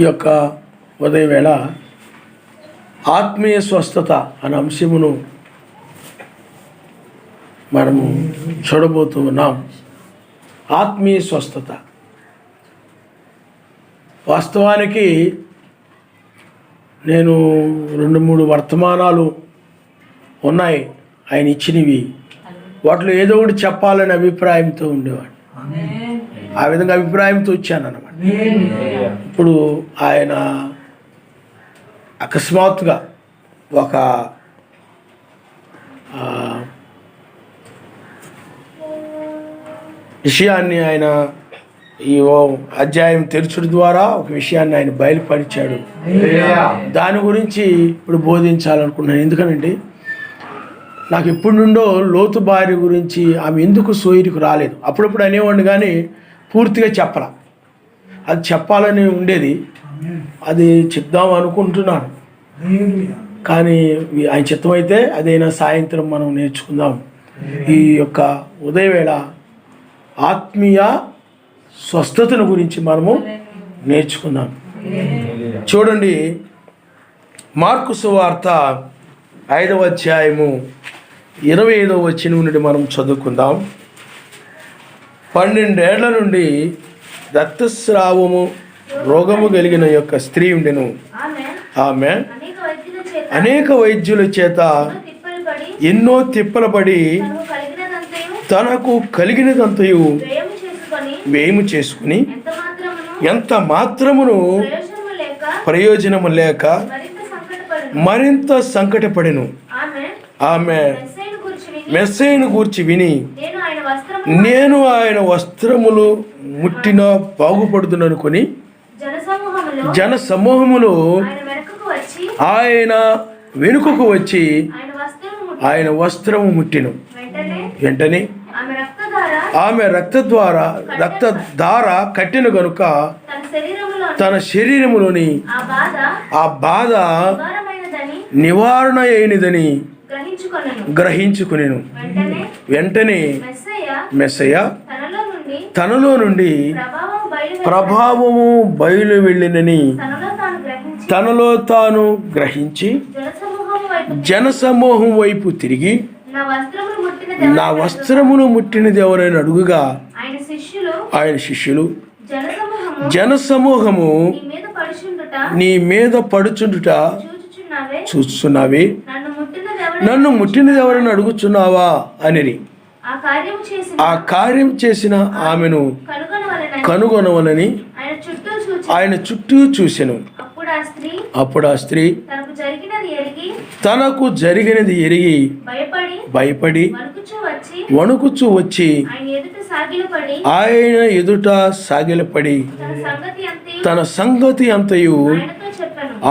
ఈ యొక్క ఉదయవేళ ఆత్మీయ స్వస్థత అనే అంశమును మనము చూడబోతూ ఉన్నాం. ఆత్మీయ స్వస్థత వాస్తవానికి నేను 2-3 వర్తమానాలు ఉన్నాయి ఆయన ఇచ్చినవి. వాటిలో ఏదో ఒకటి చెప్పాలని అభిప్రాయంతో ఉండేవాడు. ఆ విధంగా అభిప్రాయంతో వచ్చాను అన్నమాట. ఇప్పుడు ఆయన అకస్మాత్తుగా ఒక విషయాన్ని ఆయన ఈ అధ్యాయం తెరచుడు ద్వారా ఒక విషయాన్ని ఆయన బయలుపరిచాడు. దాని గురించి ఇప్పుడు బోధించాలనుకున్నాను. ఎందుకనంటే నాకు ఎప్పటి నుండో లోతు భార్య గురించి ఆమె ఎందుకు సోయిరికి రాలేదు. అప్పుడప్పుడు అనేవాడిని కానీ పూర్తిగా చెప్పరా. అది చెప్పాలని ఉండేది, అది చెప్దాం అనుకుంటున్నాను. కానీ ఆయన చిత్తమైతే అదైనా సాయంత్రం మనం నేర్చుకుందాం. ఈ యొక్క ఉదయవేళ ఆత్మీయ స్వస్థతను గురించి మనము నేర్చుకుందాం. చూడండి, మార్కు సువార్త 5వ అధ్యాయము 25వ వచనం నుండి మనం చదువుకుందాం. 12 ఏళ్ల నుండి రక్తస్రావము రోగము కలిగిన యొక్క స్త్రీ ఉండెను. ఆమె అనేక వైద్యుల చేత ఎన్నో తిప్పలపడి తనకు కలిగినదంతయు వ్యయము చేసుకుని ఎంత మాత్రమును ప్రయోజనము లేక మరింత సంకటపడెను. ఆమె మెస్సయ్యను గూర్చి విని, నేను ఆయన వస్త్రములు ముట్టిన బాగుపడుదుననుకొని జన సమూహములు ఆయన వెనుకకు వచ్చి ఆయన వస్త్రము ముట్టిను. వెంటనే ఆమె రక్తధార కట్టిన గనుక తన శరీరములోని ఆ బాధ నివారణ అయినదని గ్రహించుకునేను. వెంటనే మెస్సయ్య తనలో నుండి ప్రభావము బయలు వెళ్ళినని తనలో తాను గ్రహించి జనసమూహం వైపు తిరిగి, నా వస్త్రమును ముట్టినది ఎవరైనా అడుగుగా ఆయన శిష్యులు జనసమూహము నీ మీద పడుచుండుట చూస్తున్నావే, నన్ను ముట్టినది ఎవరైనా అడుగుచున్నావా అనిరి. ఆ కార్యం చేసిన ఆమెను కనుగొనవలని ఆయన చుట్టూ చూసెను. అప్పుడు ఆ స్త్రీ తనకు జరిగినది ఎరిగి భయపడి వణుకుచూ వచ్చి ఆయన ఎదుట సాగిలపడి తన సంగతి అంతయు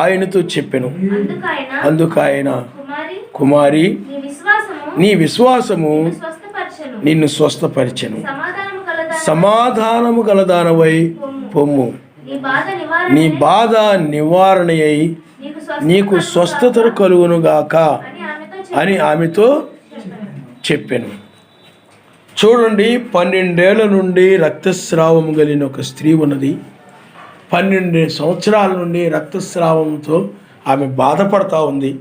ఆయనతో చెప్పెను. అందుకాయన, కుమారి, నీ విశ్వాసము నిన్ను స్వస్థపరిచెను. సమాధానము గలదానవై పొమ్ము, నీ బాధ నివారణ అయి నీకు స్వస్థత కలుగునుగాక అని ఆమెతో చెప్పాను. చూడండి, 12 ఏళ్ల నుండి రక్తస్రావము కలిగిన ఒక స్త్రీ ఉన్నది. 12 సంవత్సరాల నుండి రక్తస్రావంతో ఆమె బాధపడతా ఉంది.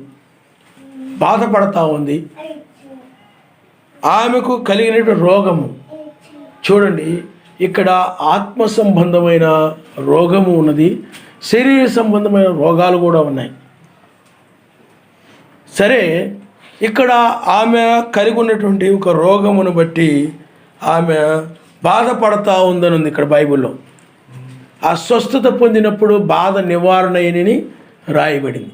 ఆమెకు కలిగినటువంటి రోగము చూడండి, ఇక్కడ ఆత్మ సంబంధమైన రోగము ఉన్నది, శరీర సంబంధమైన రోగాలు కూడా ఉన్నాయి. సరే, ఇక్కడ ఆమె కలిగి ఉన్నటువంటి ఒక రోగమును బట్టి ఆమె బాధపడతా ఉందని ఉంది ఇక్కడ బైబిల్లో. ఆ స్వస్థత పొందినప్పుడు బాధ నివారణ అయినని రాయబడింది.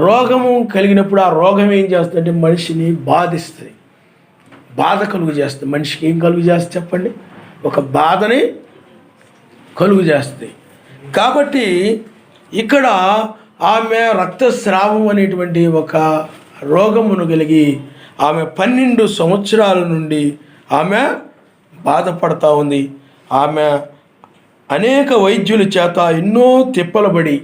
రోగము కలిగినప్పుడు ఆ రోగం ఏం చేస్తుందంటే మనిషిని బాధిస్తుంది, బాధ కలుగు చేస్తుంది. మనిషికి ఏం కలుగు చేస్తుంది చెప్పండి? ఒక బాధని కలుగు చేస్తుంది. కాబట్టి ఇక్కడ ఆమె రక్తస్రావం అనేటువంటి ఒక రోగమును కలిగి ఆమె 12 సంవత్సరాల నుండి ఆమె బాధపడతా ఉంది. ఆమె అనేక వైద్యుల చేత ఎన్నో తిప్పలబడి,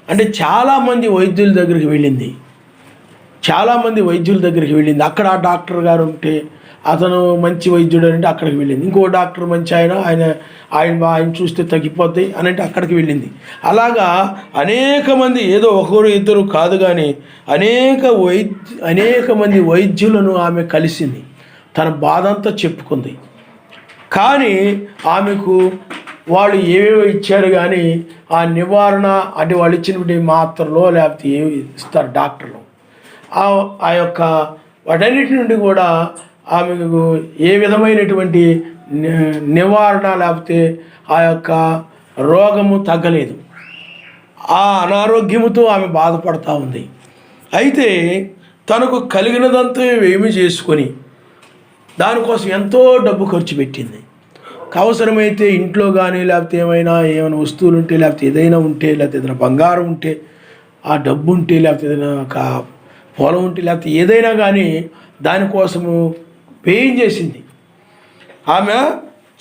అంటే చాలామంది వైద్యుల దగ్గరికి వెళ్ళింది. అక్కడ ఆ డాక్టర్ గారు ఉంటే అతను మంచి వైద్యుడు అంటే అక్కడికి వెళ్ళింది. ఇంకో డాక్టర్ మంచి ఆయన చూస్తే తగ్గిపోతాయి అని అంటే అక్కడికి వెళ్ళింది. అలాగా అనేక మంది, ఏదో ఒకరు ఇద్దరు కాదు కానీ అనేక మంది వైద్యులను ఆమె కలిసింది. తన బాధ అంతా చెప్పుకుంది. కానీ ఆమెకు వాళ్ళు ఏవేవో ఇచ్చారు కానీ ఆ నివారణ అంటే వాళ్ళు ఇచ్చినటువంటి మాత్రలో లేకపోతే ఏవి ఇస్తారు డాక్టర్లు, ఆ యొక్క వాటన్నిటి నుండి కూడా ఆమెకు ఏ విధమైనటువంటి నివారణ లేకపోతే ఆ యొక్క రోగము తగ్గలేదు. ఆ అనారోగ్యముతో ఆమె బాధపడుతూ ఉంది. అయితే తనకు కలిగినదంతా ఏమి చేసుకొని దానికోసం ఎంతో డబ్బు ఖర్చు పెట్టింది. అవసరమైతే ఇంట్లో కానీ లేకపోతే ఏమైనా వస్తువులు ఉంటే లేకపోతే ఏదైనా ఉంటే లేకపోతే ఏదైనా బంగారం ఉంటే ఆ డబ్బు ఉంటే లేకపోతే ఏదైనా ఒక పొలం ఉంటే లేకపోతే ఏదైనా కానీ దానికోసము వ్యయం చేసింది. ఆమె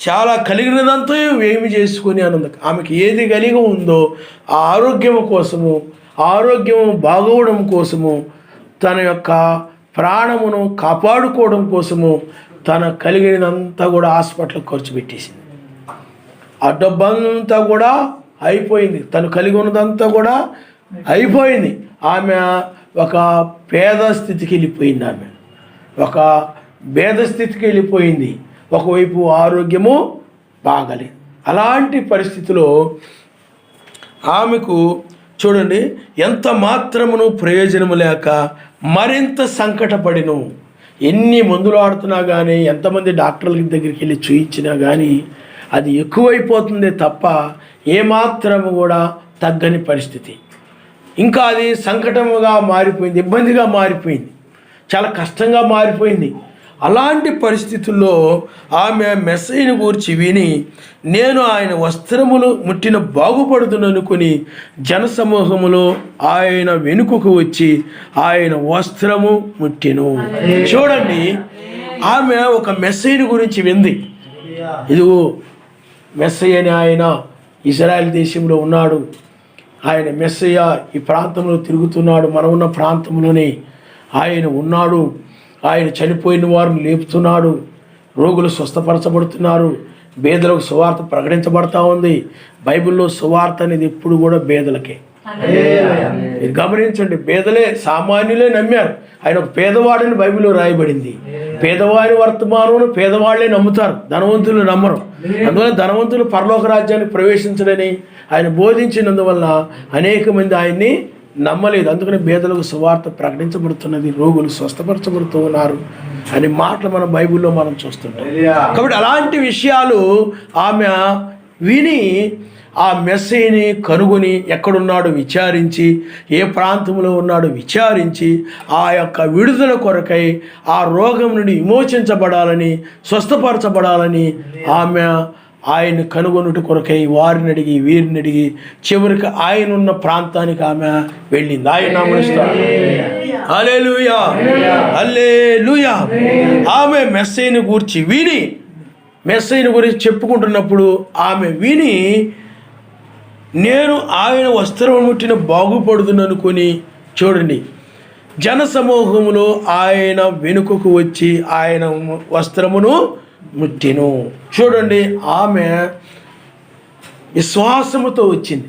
చాలా కలిగినదంతా ఏమి చేసుకొని ఆనందం. ఆమెకి ఏది కలిగి ఉందో ఆ ఆరోగ్యం కోసము, ఆరోగ్యం బాగోవడం కోసము, తన యొక్క ప్రాణమును కాపాడుకోవడం కోసము తన కలిగినదంతా కూడా హాస్పిటల్కి ఖర్చు పెట్టేసింది. ఆ డబ్బంతా కూడా అయిపోయింది. తను కలిగి ఉన్నదంతా కూడా అయిపోయింది. ఆమె ఒక పేద స్థితికి వెళ్ళిపోయింది. ఆమె ఒక భేద స్థితికి వెళ్ళిపోయింది. ఒకవైపు ఆరోగ్యము బాగలేదు. అలాంటి పరిస్థితిలో ఆమెకు చూడండి ఎంత మాత్రమును ప్రయోజనము లేక మరింత సంకటపడిను. ఎన్ని మందులు ఆడుతున్నా కానీ ఎంతమంది డాక్టర్ల దగ్గరికి వెళ్ళి చూయించినా కానీ అది ఎక్కువైపోతుందే తప్ప ఏమాత్రము కూడా తగ్గని పరిస్థితి. ఇంకా అది సంకటముగా మారిపోయింది, ఇబ్బందిగా మారిపోయింది, చాలా కష్టంగా మారిపోయింది. అలాంటి పరిస్థితుల్లో ఆమె మెస్సయ్యను గూర్చి విని నేను ఆయన వస్త్రములు ముట్టిన బాగుపడుతుననుకొని జనసమూహములో ఆయన వెనుకకు వచ్చి ఆయన వస్త్రము ముట్టెను. చూడండి, ఆమె ఒక మెస్సయ్యను గురించి వింది. ఇదిగో మెస్సయ్య అని ఆయన ఇజ్రాయెల్ దేశంలో ఉన్నాడు, ఆయన మెస్సయ్య ఈ ప్రాంతంలో తిరుగుతున్నాడు, మనం ఉన్న ప్రాంతంలోనే ఆయన ఉన్నాడు, ఆయన చనిపోయిన వారిని లేపుతున్నాడు, రోగులు స్వస్థపరచబడుతున్నారు, బేదలకు సువార్త ప్రకటించబడతా ఉంది. బైబిల్లో సువార్త అనేది ఎప్పుడు కూడా బేదలకే. మీరు గమనించండి, బేదలే సామాన్యులే నమ్మారు. ఆయన ఒక పేదవాడని బైబిల్లో రాయబడింది. పేదవాడి వర్తమానం పేదవాళ్లే నమ్ముతారు, ధనవంతులు నమ్మరు. అందువల్ల ధనవంతులు పరలోక రాజ్యానికి ప్రవేశించడని ఆయన బోధించినందువల్ల అనేక మంది ఆయన్ని నమ్మలేదు. అందుకని బేదలకు సువార్త ప్రకటించబడుతున్నది, రోగులు స్వస్థపరచబడుతూ ఉన్నారు అనే మాటలు మన బైబిల్లో మనం చూస్తుంటాం. కాబట్టి అలాంటి విషయాలు ఆమె విని ఆ మెస్సయ్యని కనుగొని ఎక్కడున్నాడో విచారించి, ఏ ప్రాంతంలో ఉన్నాడో విచారించి, ఆ యొక్క విడుదల కొరకై ఆ రోగం నుండి విమోచించబడాలని, స్వస్థపరచబడాలని ఆమె ఆయన కనుగొనుట కొరకై వారిని అడిగి వీరిని అడిగి చివరికి ఆయన ఉన్న ప్రాంతానికి ఆమె వెళ్ళింది. ఆయన నామమున హల్లెలూయా, హల్లెలూయా. ఆమె మెస్సయ్యను గురించి విని, మెస్సయ్యను గురించి చెప్పుకుంటున్నప్పుడు ఆమె విని నేను ఆయన వస్త్రం ముట్టిన బాగుపడుదుననుకొని, చూడండి, జనసమూహములో ఆయన వెనుకకు వచ్చి ఆయన వస్త్రమును ముట్టెను. చూడండి, ఆమె విశ్వాసముతో వచ్చింది.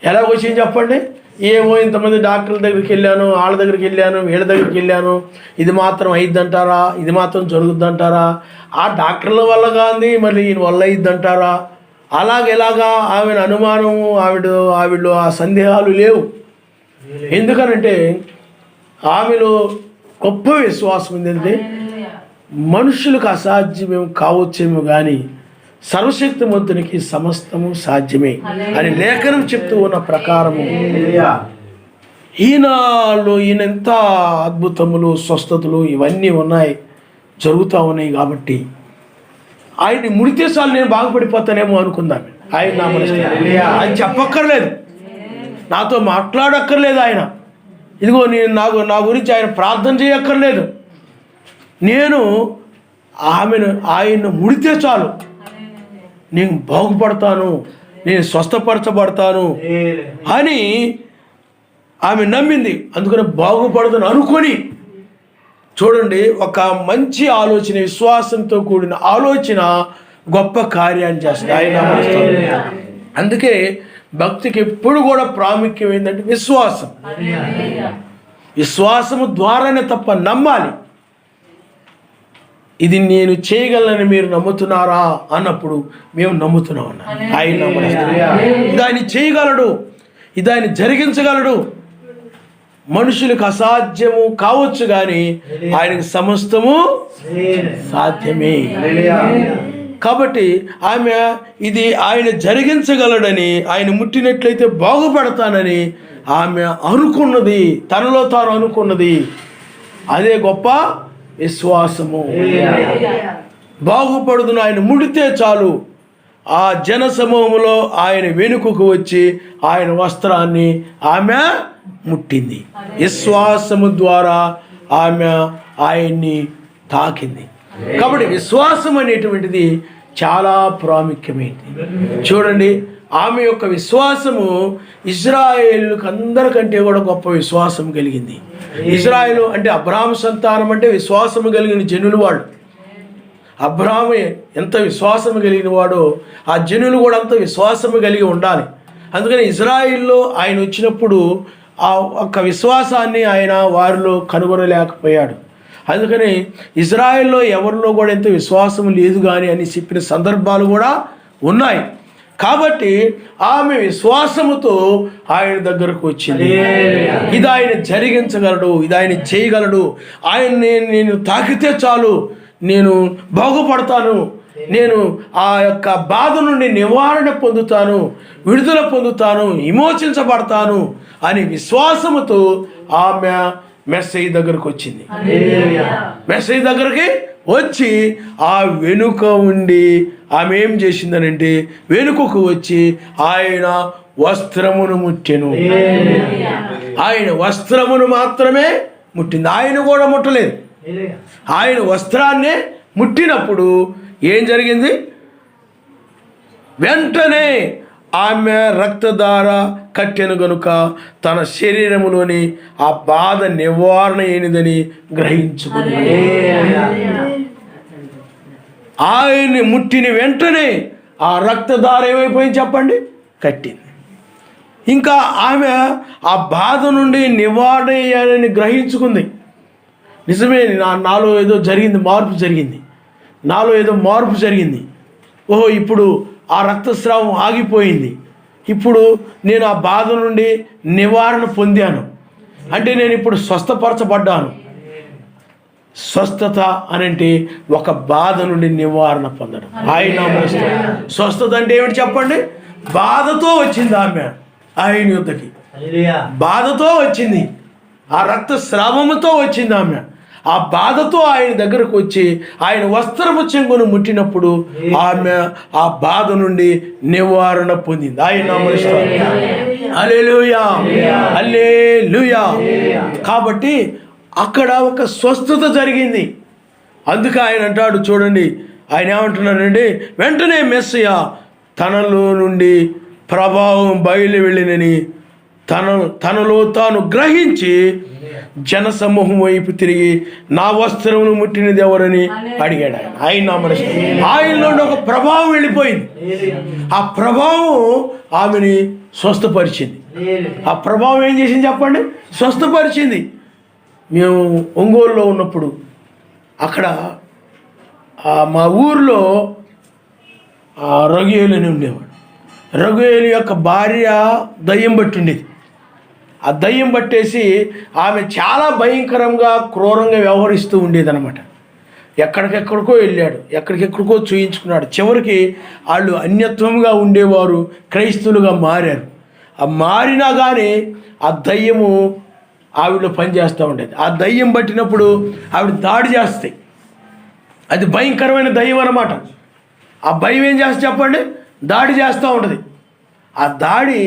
ఎలా వచ్చింది చెప్పండి? ఏమో ఇంతమంది డాక్టర్ల దగ్గరికి వెళ్ళాను, వాళ్ళ దగ్గరికి వెళ్ళాను, వీళ్ళ దగ్గరికి వెళ్ళాను, ఇది మాత్రం అయిద్దంటారా, ఇది మాత్రం జరుగుద్దంటారా, ఆ డాక్టర్ల వల్ల కాంది మరి ఈయన వల్ల అయిద్దంటారా, ఎలాగా ఆమెను అనుమానము, ఆవిడలో ఆ సందేహాలు లేవు. ఎందుకనంటే ఆమెలో గొప్ప విశ్వాసం ఏంటంటే మనుషులకు అసాధ్యమేమో కావచ్చేమో కానీ సర్వశక్తిమంతునికి సమస్తము సాధ్యమే అని లేఖనం చెప్తూ ఉన్న ప్రకారము ఈయనలో ఎంత అద్భుతములు, స్వస్థతలు ఇవన్నీ ఉన్నాయి, జరుగుతూ ఉన్నాయి. కాబట్టి ఆయన్ని ముడితే చాలు నేను బాగుపడిపోతానేమో అనుకుందాం. ఆయన ఆయన చెప్పక్కర్లేదు, నాతో మాట్లాడక్కర్లేదు, ఆయన ఇదిగో నేను నా గురించి ఆయన ప్రార్థన చేయక్కర్లేదు, నేను ఆయన్ను ముడితే చాలు నేను బాగుపడతాను, నేను స్వస్థపరచబడతాను అని ఆమె నమ్మింది. అందుకని బాగుపడతాను అనుకొని చూడండి, ఒక మంచి ఆలోచన, విశ్వాసంతో కూడిన ఆలోచన గొప్ప కార్యాన్ని చేస్తుంది. ఆయన అందుకే భక్తికి ఎప్పుడు కూడా ప్రాముఖ్యం ఏంటంటే విశ్వాసం. విశ్వాసము ద్వారానే తప్ప నమ్మాలి. ఇది నేను చేయగలనని మీరు నమ్ముతున్నారా అన్నప్పుడు మేము నమ్ముతున్నాం అన్న. ఆయన ఇది ఆయన చేయగలడు, ఇది ఆయన జరిగించగలడు. మనుషులకు అసాధ్యము కావచ్చు కానీ ఆయనకు సమస్తము సాధ్యమే. కాబట్టి ఆమె ఇది ఆయన జరిగించగలడని, ఆయన ముట్టినట్లయితే బాగుపడతానని ఆమె అనుకున్నది, తనలో తాను అనుకున్నది. అదే గొప్ప విశ్వాసము. బాగుపడుతున్న ఆయన ముడితే చాలు. ఆ జన సమూహంలో ఆయన వెనుకకు వచ్చి ఆయన వస్త్రాన్ని ఆమె ముట్టింది. విశ్వాసము ద్వారా ఆమె ఆయన్ని తాకింది. కాబట్టి విశ్వాసం అనేటువంటిది చాలా ప్రాముఖ్యమైనది. చూడండి, ఆమె యొక్క విశ్వాసము ఇజ్రాయేలుకు అందరికంటే కూడా గొప్ప విశ్వాసం కలిగింది. ఇజ్రాయేలు అంటే అబ్రాహాము సంతానం, అంటే విశ్వాసము కలిగిన జనులు వాళ్ళు. అబ్రాహాము ఎంత విశ్వాసము కలిగిన వాడో ఆ జనులు కూడా అంత విశ్వాసము కలిగి ఉండాలి. అందుకని ఇజ్రాయిల్లో ఆయన వచ్చినప్పుడు ఆ ఒక్క విశ్వాసాన్ని ఆయన వారిలో కనుగొనలేకపోయాడు. అందుకని ఇజ్రాయిల్లో ఎవరిలో కూడా ఎంత విశ్వాసం లేదు కానీ అని చెప్పిన సందర్భాలు కూడా ఉన్నాయి. కాబట్టి ఆమె విశ్వాసముతో ఆయన దగ్గరకు వచ్చింది. ఇది ఆయన జరిగించగలడు, ఇది ఆయన చేయగలడు, ఆయన నేను తాకితే చాలు నేను బాగుపడతాను, నేను ఆ యొక్క బాధ నుండి నివారణ పొందుతాను, విడుదల పొందుతాను, విమోచించబడతాను అని విశ్వాసముతో ఆమె మెస్సయ్య దగ్గరకు వచ్చింది. మెస్సయ్య దగ్గరికి వచ్చి ఆ వెనుక ఉండి ఆమె ఏం చేసిందనంటే వెనుకకు వచ్చి ఆయన వస్త్రమును ముట్టెను. ఆయన వస్త్రమును మాత్రమే ముట్టింది, ఆయన కూడా ముట్టలేదు. ఆయన వస్త్రాన్నే ముట్టినప్పుడు ఏం జరిగింది? వెంటనే ఆమె రక్తధార కట్టెను గనుక తన శరీరములోని ఆ బాధ నివారణ అయినదని గ్రహించుకుంది. ఆయన్ని ముట్టిన వెంటనే ఆ రక్తధార ఏమైపోయింది చెప్పండి? కట్టింది. ఇంకా ఆమె ఆ బాధ నుండి నివారణ అయ్యానని గ్రహించుకుంది. నిజమే, నాలో ఏదో జరిగింది, మార్పు జరిగింది, నాలో ఏదో మార్పు జరిగింది. ఓహో, ఇప్పుడు ఆ రక్తస్రావం ఆగిపోయింది, ఇప్పుడు నేను ఆ బాధ నుండి నివారణ పొందాను, అంటే నేను ఇప్పుడు స్వస్థపరచబడ్డాను. స్వస్థత అనంటే ఒక బాధ నుండి నివారణ పొందడం. ఆయన స్వస్థత అంటే ఏమిటి చెప్పండి? బాధతో వచ్చింది ఆమె ఆయన యుద్ధకి, బాధతో వచ్చింది, ఆ రక్తస్రావముతో వచ్చింది ఆమె. ఆ బాధతో ఆయన దగ్గరకు వచ్చి ఆయన వస్త్రపు చెంగును ముట్టినప్పుడు ఆమె ఆ బాధ నుండి నివారణ పొందింది. ఆయన హల్లెలూయా, హల్లెలూయా. కాబట్టి అక్కడ ఒక స్వస్థత జరిగింది. అందుకే ఆయన అంటాడు, చూడండి ఆయన ఏమంటున్నాడండి, వెంటనే మెస్సయ్య తనలో నుండి ప్రభావం బయలు వెళ్ళినని తనలో తాను గ్రహించి జనసమూహం వైపు తిరిగి నా వస్త్రమును ముట్టినది ఎవరని అడిగాడు. ఆయనలో ఒక ప్రభావం వెళ్ళిపోయింది. ఆ ప్రభావం ఆమెని స్వస్థపరిచింది. ఆ ప్రభావం ఏం చేసింది చెప్పండి? స్వస్థపరిచింది. మేము ఒంగోలులో ఉన్నప్పుడు అక్కడ మా ఊరిలో రఘుయేలు అని ఉండేవాడు. రఘుయేలు యొక్క భార్య దయ్యం బట్టి ఉండేది. ఆ దయ్యం పట్టేసి ఆమె చాలా భయంకరంగా క్రూరంగా వ్యవహరిస్తూ ఉండేదన్నమాట. ఎక్కడికెక్కడికో వెళ్ళాడు, ఎక్కడికెక్కడికో చూయించుకున్నాడు. చివరికి వాళ్ళు అన్యత్వంగా ఉండేవారు క్రైస్తవులుగా మారారు. ఆ మారినా కానీ ఆ దయ్యము ఆవిడలో పనిచేస్తూ ఉండేది. ఆ దయ్యం పట్టినప్పుడు ఆవిడ దాడి చేస్తాయి. అది భయంకరమైన దయ్యం అన్నమాట. ఆ భయం ఏం చేస్తే చెప్పండి? దాడి చేస్తూ ఉంటుంది. ఆ దాడి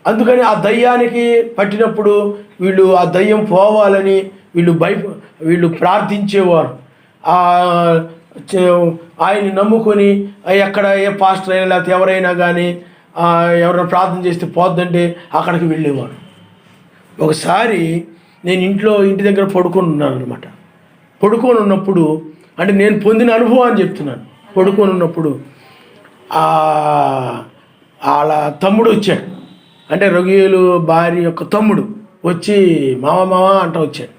అందుకని ఆ దయ్యానికి పట్టినప్పుడు వీళ్ళు ఆ దయ్యం పోవాలని వీళ్ళు ప్రార్థించేవారు. ఆయన్ని నమ్ముకొని ఎక్కడ ఏ పాస్టర్ అయినా లేకపోతే ఎవరైనా కానీ ఎవరైనా ప్రార్థన చేస్తే పోద్దంటే అక్కడికి వెళ్ళేవారు. ఒకసారి నేను ఇంటి దగ్గర పడుకొని ఉన్నాను అనమాట. పడుకొని ఉన్నప్పుడు అంటే నేను పొందిన అనుభవాన్ని చెప్తున్నాను. పడుకొని ఉన్నప్పుడు వాళ్ళ తమ్ముడు వచ్చాడు, అంటే రొగియేలు భార్య యొక్క తమ్ముడు వచ్చి మామ అంట వచ్చాడు.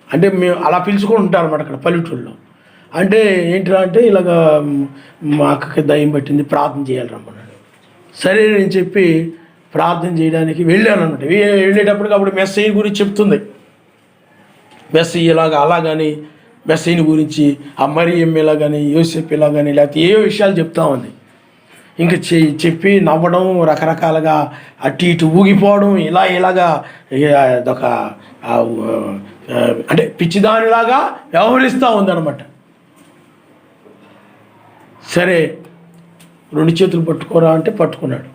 అంటే మేము అలా పిలుచుకొని ఉంటారు అనమాట అక్కడ పల్లెటూరులో. అంటే ఏంటిరా అంటే ఇలాగ మా అక్కకి దయ్యం పట్టింది, ప్రార్థన చేయాలి రమ్మన్నాడు. సరే నేను చెప్పి ప్రార్థన చేయడానికి వెళ్ళాను అనమాట. వెళ్ళేటప్పటికి అప్పుడు మెస్సయ్య గురించి చెప్తుంది. మెస్సయ్య ఇలాగా అలాగని మెస్సయ్యని గురించి ఆ మరియమ్మ ఇలాగని యోసేపు ఇలాగని లేకపోతే ఏ విషయాలు చెప్తా ఉంది. ఇంకా చెప్పి నవ్వడం, రకరకాలుగా అటు ఇటు ఊగిపోవడం, ఇలాగా అదొక అంటే పిచ్చిదానిలాగా వ్యవహరిస్తూ ఉందన్నమాట. సరే 2 చేతులు పట్టుకోరా అంటే పట్టుకున్నాడు,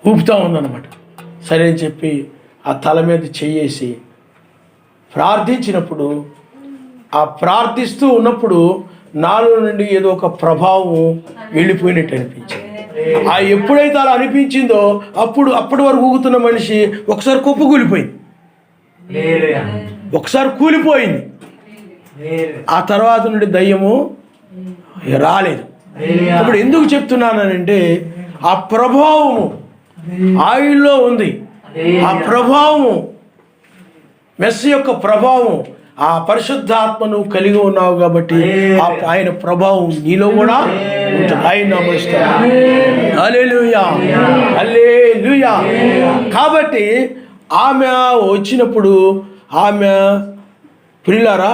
ఊపుతూ ఉందన్నమాట. సరే అని చెప్పి ఆ తల మీద చెయ్యేసి ప్రార్థించినప్పుడు, ఆ ప్రార్థిస్తూ ఉన్నప్పుడు నాలో నుండి ఏదో ఒక ప్రభావం వెళ్ళిపోయినట్టు అనిపించింది. ఎప్పుడైతే అలా అనిపించిందో అప్పటి వరకు ఊగుతున్న మనిషి ఒకసారి కుప్పకూలిపోయింది, ఒకసారి కూలిపోయింది. ఆ తర్వాత నుండి దయ్యము రాలేదు. ఇప్పుడు ఎందుకు చెప్తున్నానంటే ఆ ప్రభావము ఆయనలో ఉంది. ఆ ప్రభావము మెస్సీ యొక్క ప్రభావం, ఆ పరిశుద్ధాత్మను కలిగి ఉన్నావు కాబట్టి ఆయన ప్రభావం నీలో కూడా ఉంటుంది. ఆయన నమస్కారం. హల్లెలూయా, హల్లెలూయా. కాబట్టి ఆమె వచ్చినప్పుడు ఆమె ప్రియులారా,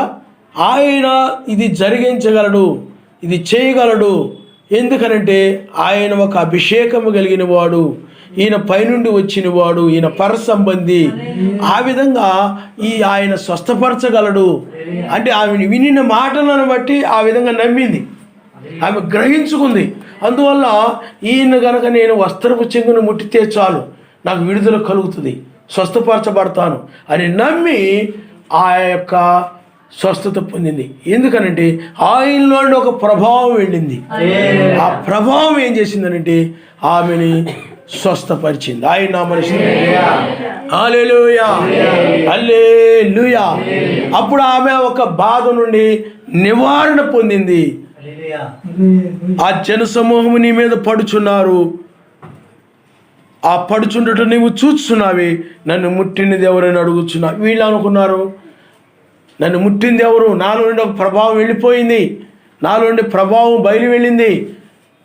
ఆయన ఇది జరిగించగలడు, ఇది చేయగలడు. ఎందుకనంటే ఆయన ఒక అభిషేకము కలిగిన వాడు, ఈయన పైనుండి వచ్చినవాడు, ఈయన పరసంబంధి. ఆ విధంగా ఆయన స్వస్థపరచగలడు అంటే ఆమెను వినిన మాటలను బట్టి ఆ విధంగా నమ్మింది, ఆమె గ్రహించుకుంది. అందువల్ల ఈయన కనుక నేను వస్త్రపు చెంగును ముట్టితే చాలు నాకు విడుదల కలుగుతుంది, స్వస్థపరచబడతాను అని నమ్మి ఆ యొక్క స్వస్థత పొందింది. ఎందుకనంటే ఆయనలో ఒక ప్రభావం వెళ్ళింది. ఆ ప్రభావం ఏం చేసిందనంటే ఆమెని స్వస్థపరిచింది. ఆయన నామమున హల్లెలూయా, హల్లెలూయా. అప్పుడు ఆమె ఒక బాధ నుండి నివారణ పొందింది. ఆ జనసమూహము నీ మీద పడుచున్నారు, ఆ పడుచుండట నీవు చూస్తున్నావి, నన్ను ముట్టినది ఎవరైనా అడుగుచున్నా. వీళ్ళు అనుకున్నారు నన్ను ముట్టింది ఎవరు, నాలో నుండి ఒక ప్రభావం వెళ్ళిపోయింది, నాలో నుండి ప్రభావం బయలు వెళ్ళింది,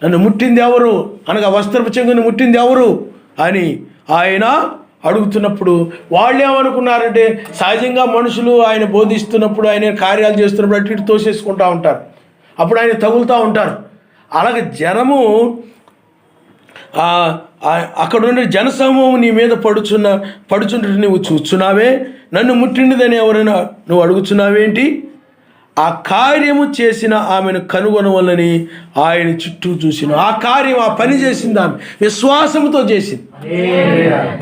నన్ను ముట్టింది ఎవరు అనగా వస్త్రపు చెంగుని ముట్టింది ఎవరు అని ఆయన అడుగుతున్నప్పుడు వాళ్ళు ఏమనుకున్నారంటే, సహజంగా మనుషులు ఆయన బోధిస్తున్నప్పుడు, ఆయన కార్యాలు చేస్తున్నప్పుడు అటు ఇటు తోసేసుకుంటూ ఉంటారు, అప్పుడు ఆయన తగులుతూ ఉంటారు. అలాగే జనము అక్కడ ఉండే జనసమూహం నీ మీద పడుచుంటే నువ్వు చూస్తున్నావే, నన్ను ముట్టిండిదని ఎవరైనా నువ్వు అడుగుతున్నావేంటి? ఆ కార్యము చేసిన ఆమెను కనుగొనవలని ఆయన చుట్టూ చూసిన ఆ కార్యం, ఆ పని చేసింది ఆమె విశ్వాసముతో చేసింది.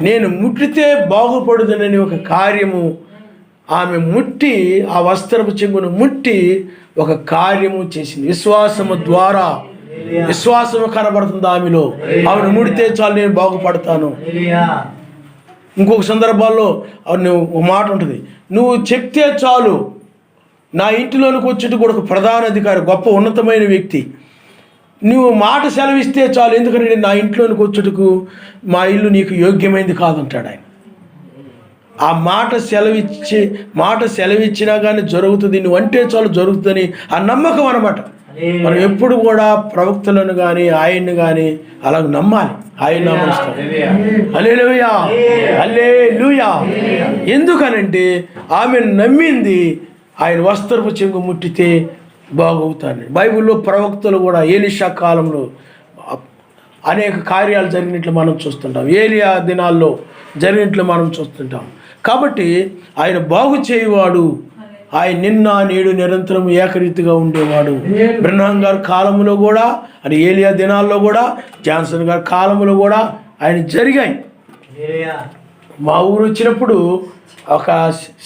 నేను ముట్టితే బాగుపడుతుందని ఒక కార్యము ఆమె ముట్టి, ఆ వస్త్రపు చెంగును ముట్టి ఒక కార్యము చేసింది. విశ్వాసము ద్వారా విశ్వాసము కనబడుతుంది ఆమెలో. ఆమెను ముడితే చాలు నేను బాగుపడతాను. ఇంకొక సందర్భాల్లో ఒక మాట ఉంటుంది, నువ్వు చెప్తే చాలు నా ఇంటిలోనికి వచ్చేటి కూడా ఒక ప్రధాన అధికారి, గొప్ప ఉన్నతమైన వ్యక్తి, నువ్వు మాట సెలవిస్తే చాలు, ఎందుకంటే నా ఇంట్లోనికి వచ్చేటకు మా ఇల్లు నీకు యోగ్యమైనది కాదంటాడు ఆయన. ఆ మాట సెలవిచ్చినా కానీ జరుగుతుంది, నువ్వు అంటే చాలు జరుగుతుందని ఆ నమ్మకం అన్నమాట. మనం ఎప్పుడు కూడా ప్రవక్తలను కానీ ఆయన్ని కానీ అలా నమ్మాలి. ఆయన నమస్కారం. హల్లెలూయా, హల్లెలూయా. ఎందుకనంటే ఆమె నమ్మింది ఆయన వస్త్రపు చెంగు ముట్టితే బాగవుతాను. బైబిల్లో ప్రవక్తలు కూడా ఏలీషా కాలంలో అనేక కార్యాలు జరిగినట్లు మనం చూస్తుంటాం, ఏలియా దినాల్లో జరిగినట్లు మనం చూస్తుంటాం. కాబట్టి ఆయన బాగు చేయువాడు, ఆయన నిన్న నేడు నిరంతరం ఏకరీతిగా ఉండేవాడు. బ్రహ్నాం గారి కాలంలో కూడా, అది ఏలియా దినాల్లో కూడా, జాన్సన్ గారి కాలంలో కూడా ఆయన జరిగాయి. మా ఊరు వచ్చినప్పుడు ఒక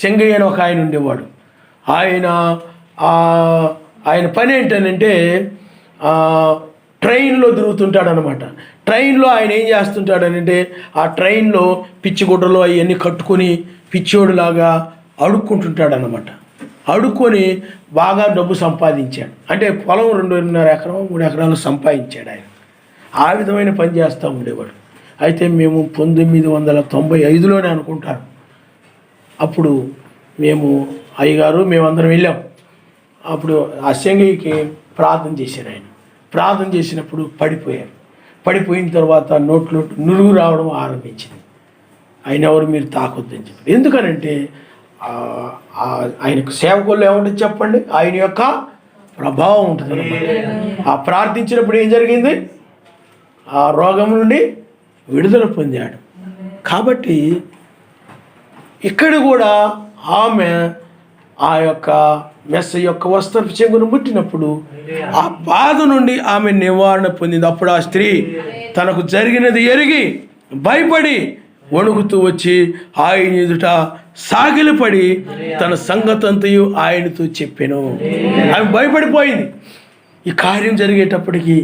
సింగయ్య అని ఒక ఆయన ఉండేవాడు. ఆయన పని ఏంటనంటే ట్రైన్లో తిరుగుతుంటాడనమాట. ట్రైన్లో ఆయన ఏం చేస్తుంటాడనంటే, ఆ ట్రైన్లో పిచ్చి గుడ్డలు అవన్నీ కట్టుకొని పిచ్చోడులాగా అడుక్కుంటుంటాడు అన్నమాట. అడుక్కొని బాగా డబ్బు సంపాదించాడు. అంటే పొలం 2.5 ఎకరం 3 ఎకరాలు సంపాదించాడు ఆయన. ఆ విధమైన పని చేస్తూ ఉండేవాడు. అయితే మేము 1995లోనే అనుకుంటాను, అప్పుడు మేము అయ్యగారు మేమందరం వెళ్ళాం. అప్పుడు అసెంబ్లీకి ప్రార్థన చేశారు ఆయన. ప్రార్థన చేసినప్పుడు పడిపోయిన తర్వాత నోట్లో నురుగు రావడం ఆరంభించింది. ఆయన ఎవరు మీరు తాకొద్దని చెప్పి. ఎందుకనంటే ఆయనకు సేవకుల్లో ఏముంటుంది చెప్పండి, ఆయన యొక్క ప్రభావం ఉంటుంది అన్నమాట. ఆ ప్రార్థించినప్పుడు ఏం జరిగింది, ఆ రోగం నుండి విడుదల పొందాడు. కాబట్టి ఇక్కడ కూడా ఆమె ఆ యొక్క మెస్సయ్య యొక్క వస్త్రపు చెంగును ముట్టినప్పుడు ఆ బాధ నుండి ఆమె నివారణ పొందింది. అప్పుడు ఆ స్త్రీ తనకు జరిగినది ఎరిగి భయపడి వణుకుతూ వచ్చి ఆయన ఎదుట సాగిలపడి తన సంగతంతయు ఆయనతో చెప్పాను. ఆమె భయపడిపోయింది. ఈ కార్యం జరిగేటప్పటికి